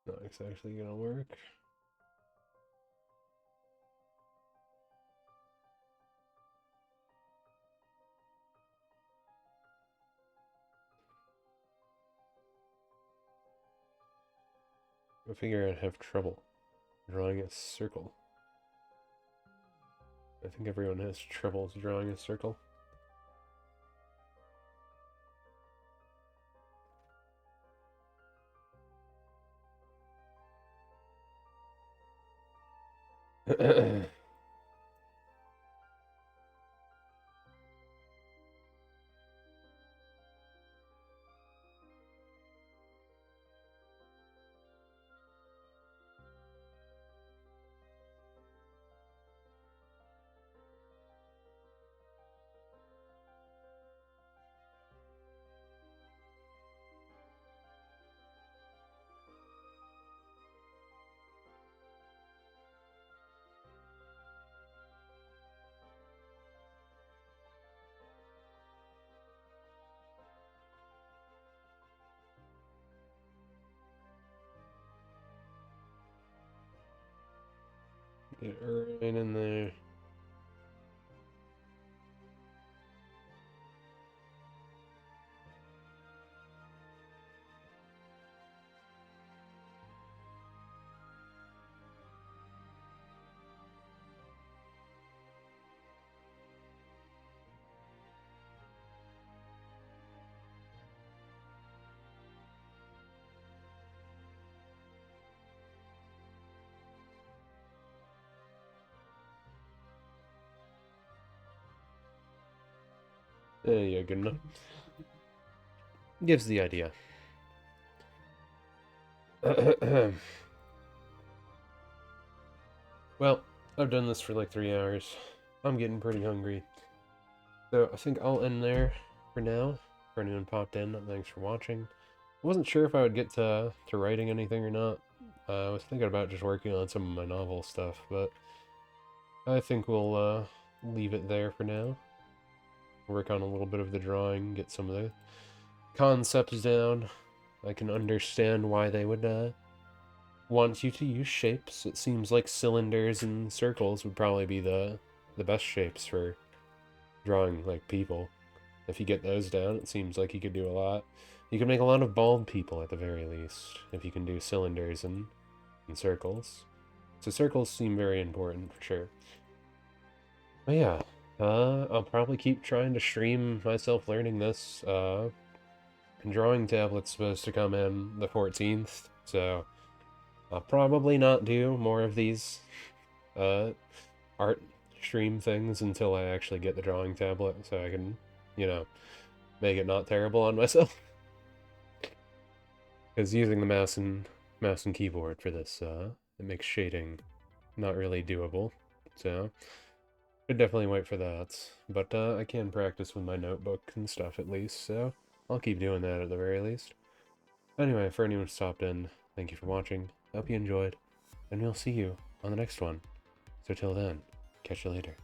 Not exactly gonna work. I figure I'd have trouble drawing a circle. I think everyone has troubles drawing a circle. Get right in there. There you go, good enough. Gives the idea. Well, I've done this for like 3 hours. I'm getting pretty hungry. So I think I'll end there for now. For anyone popped in, thanks for watching. I wasn't sure if I would get to writing anything or not. I was thinking about just working on some of my novel stuff, but I think we'll leave it there for now. Work on a little bit of the drawing, get some of the concepts down. I can understand why they would want you to use shapes. It seems like cylinders and circles would probably be the best shapes for drawing like people. If you get those down, it seems like you could do a lot. You can make a lot of bald people at the very least, if you can do cylinders and circles. So circles seem very important for sure. But yeah, I'll probably keep trying to stream myself learning this. Drawing tablet's supposed to come in the 14th, so I'll probably not do more of these art stream things until I actually get the drawing tablet, so I can, you know, make it not terrible on myself. Because using the mouse and keyboard for this, it makes shading not really doable, so I'd definitely wait for that. But I can practice with my notebook and stuff at least, so I'll keep doing that at the very least. Anyway, for anyone who stopped in, thank you for watching. Hope you enjoyed, and we'll see you on the next one. So till then, catch you later.